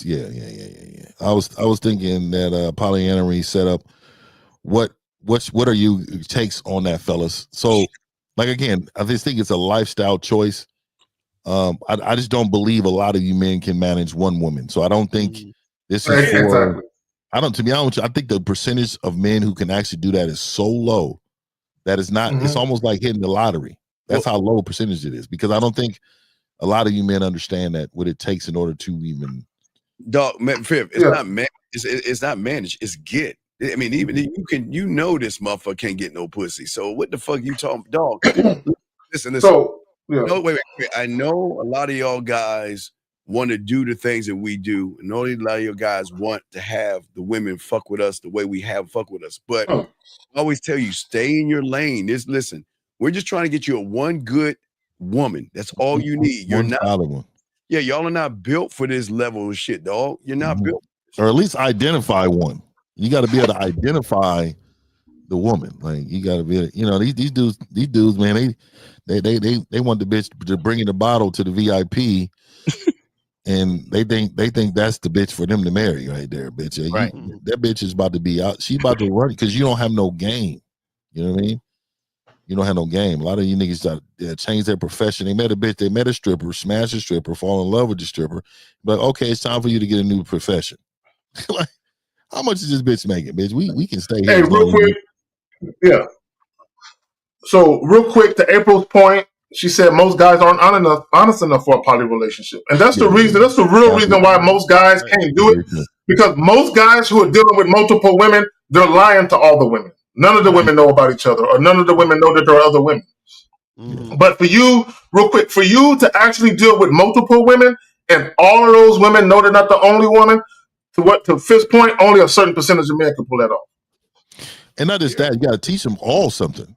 Yeah. I was thinking that polyamory setup. What are you takes on that, fellas? So, like again, I just think it's a lifestyle choice. I just don't believe a lot of you men can manage one woman. So I don't think this is for. To be honest, I think the percentage of men who can actually do that is so low that it's not. It's almost like hitting the lottery. That's how low a percentage it is, because I don't think a lot of you men understand that what it takes in order to even. Dog, man, it's not man. It's not manage. It's get. I mean, even you know this motherfucker can't get no pussy. So what the fuck you talking, dog? Listen. So. Yeah. No, wait. I know a lot of y'all guys want to do the things that we do, and only a lot of your guys want to have the women fuck with us the way we have fuck with us. But I always tell you, stay in your lane. Listen, we're just trying to get you a one good woman. That's all you need. You're not one. Yeah, y'all are not built for this level of shit, dog. You're not built. Or at least identify one. You got to be able to identify the woman. Like you got to be, these dudes, man, they want the bitch to bring in the bottle to the VIP, and they think that's the bitch for them to marry right there, bitch. Right. That bitch is about to be out. She's about to run because you don't have no game. You know what I mean? You don't have no game. A lot of you niggas change their profession. They met a bitch, they met a stripper, smash a stripper, fall in love with the stripper. But okay, it's time for you to get a new profession. Like, How much is this bitch making, bitch? We can stay here. Hey, real quick. Yeah. So real quick, to April's point, she said most guys aren't honest enough for a poly relationship, and that's the reason. That's the real reason why most guys can't do it. Because most guys who are dealing with multiple women, they're lying to all the women. None of the women know about each other, or none of the women know that there are other women. But for you, real quick, for you to actually deal with multiple women, and all of those women know they're not the only woman, to Fifth's point, only a certain percentage of men can pull that off. And not just that, you got to teach them all something.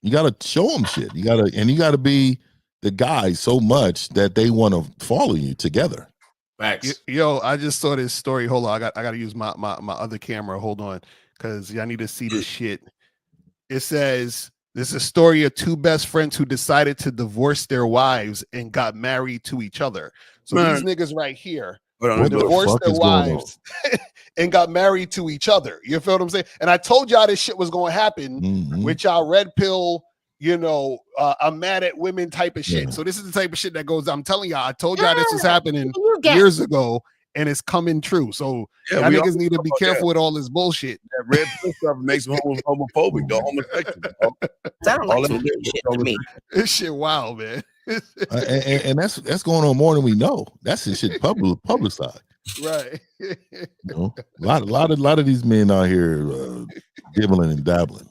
You got to show them shit. You got to be the guy so much that they want to follow you together. Facts. Yo, I just saw this story. Hold on, I got to use my other camera. Hold on, because y'all need to see this shit. It says this is a story of two best friends who decided to divorce their wives and got married to each other. So these niggas right here divorced their wives and got married to each other. You feel what I'm saying? And I told y'all this shit was going to happen with y'all red pill, I'm mad at women type of shit. So this is the type of shit that goes, I'm telling y'all, I told y'all this was happening years ago and it's coming true. So y'all niggas need to be careful with all this bullshit. That red pill stuff makes them homophobic, the homosexual. Sound like some shit to me. This shit wild, man. and that's going on more than we know. That's the shit publicized. Right. A lot of these men out here dibbling and dabbling.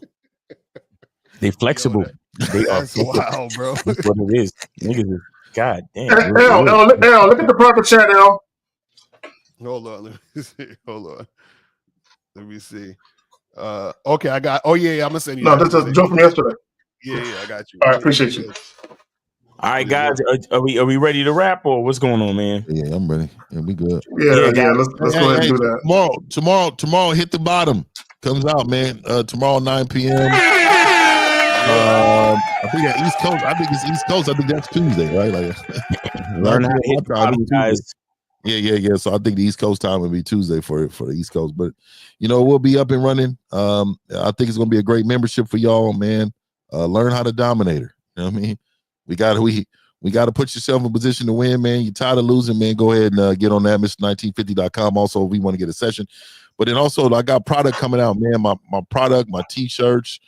They flexible. They are wow, bro. That's what it is. Niggas is God damn. L, look at the proper chat, L. Hold on. Let me see. Hold on. Let me see. Okay, I got. Oh yeah, I'm gonna send you. No, this is a joke from yesterday. Yeah, I got you. All right, appreciate you. All right, guys, are we ready to wrap or what's going on, man? Yeah, I'm ready. Yeah, we good. Yeah. Let's go ahead and do that. Tomorrow, hit the bottom. Comes out, man. Tomorrow, 9 p.m. I think at East Coast. I think it's East Coast. I think that's Tuesday, right? Like, learn how to hit the bottom, guys. Yeah. So I think the East Coast time will be Tuesday for the East Coast. But we'll be up and running. I think it's gonna be a great membership for y'all, man. Learn how to dominate her. You know what I mean? We gotta put yourself in a position to win, man. You're tired of losing, man. Go ahead and get on that, Mr1950.com. Also, if we want to get a session. But then also I got product coming out, man. My product, my t-shirts.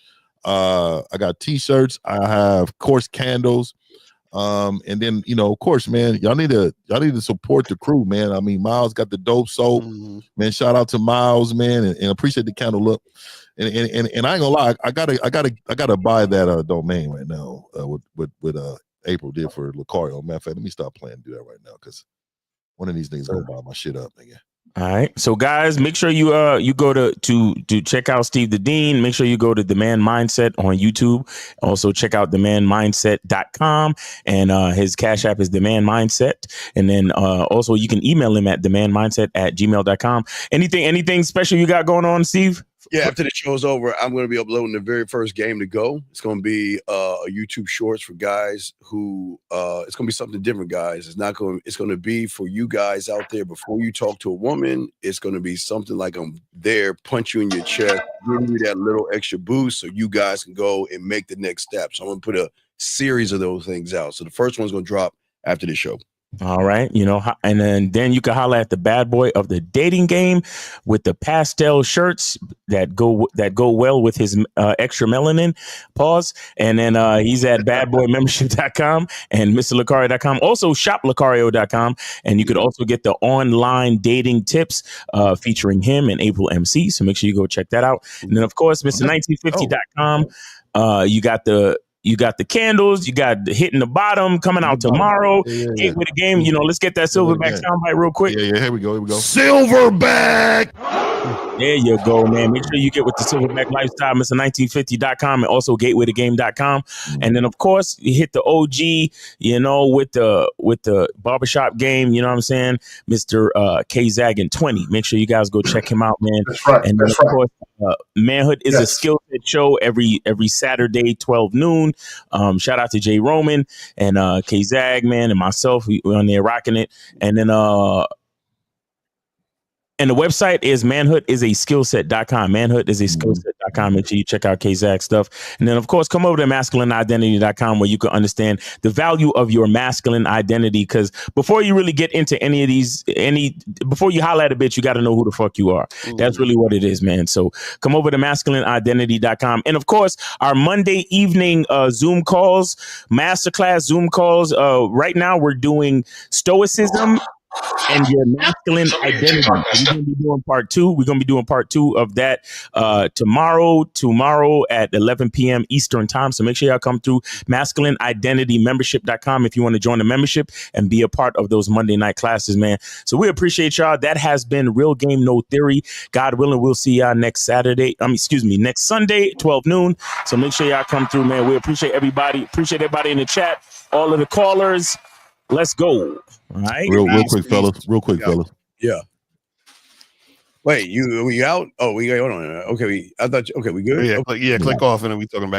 I got t-shirts. I have, of course, candles. And then of course, man, y'all need to support the crew, man. I mean, Miles got the dope soap, man. Shout out to Miles, man, and appreciate the candle look. And I ain't gonna lie, I gotta buy that domain right now. What April did for Lucario. Matter of fact, let me stop playing and do that right now because one of these things gonna buy my shit up, nigga. All right. So guys, make sure you go to check out Steve the Dean. Make sure you go to The Man Mindset on YouTube. Also check out themanmindset.com and his Cash App is The Man Mindset. And then also you can email him at themandmindset@gmail.com. Anything special you got going on, Steve? Yeah, after the show's over, I'm going to be uploading the very first game to go. It's going to be a YouTube Shorts for guys who it's going to be something different, guys. It's going to be for you guys out there. Before you talk to a woman, it's going to be something like I'm there, punch you in your chest, give you that little extra boost so you guys can go and make the next step. So I'm going to put a series of those things out. So the first one's going to drop after the show. All right, and then you can holler at the bad boy of the dating game with the pastel shirts that go well with his extra melanin. Pause. And then he's at badboymembership.com and MrLucario.com. Also shoplucario.com. And you could also get the online dating tips featuring him and April MC. So make sure you go check that out. And then of course, Mr1950.com. You got the candles, you got the hitting the bottom coming out tomorrow. Gateway to game, let's get that Silverback soundbite real quick. Yeah, here we go. Silverback! There you go, man. Make sure you get with the Silverback lifestyle, Mr1950.com and also gatewaytogame.com. And then of course you hit the OG, with the barbershop game, you know what I'm saying? Mr. K-Zaggin 20. Make sure you guys go check him out, man. That's right. And then of course, Manhood is a skill set show every Saturday, 12 noon. Shout out to Jay Roman and K-Zag, man, and myself. We're on there rocking it. And then And the website is manhoodisaskillset.com. Manhoodisaskillset.com. Make sure you check out K-Zach stuff. And then, of course, come over to masculineidentity.com where you can understand the value of your masculine identity. Because before you really get into any of these, before you holler at a bitch, you got to know who the fuck you are. That's really what it is, man. So come over to masculineidentity.com. And, of course, our Monday evening Zoom calls, masterclass Zoom calls. Right now, we're doing stoicism and your masculine identity. We're going to be doing part 2. We're going to be doing part 2 of that tomorrow at 11 p.m. Eastern time. So make sure y'all come through masculineidentitymembership.com if you want to join the membership and be a part of those Monday night classes, man. So we appreciate y'all. That has been Real Game No Theory. God willing, we'll see y'all next Sunday, 12 noon. So make sure y'all come through, man. We appreciate everybody. Appreciate everybody in the chat. All of the callers. Let's go. All right. Real quick, fellas. Yeah. Wait, we out? Oh, we got on. Okay, we good? Yeah, click off and then we talking back.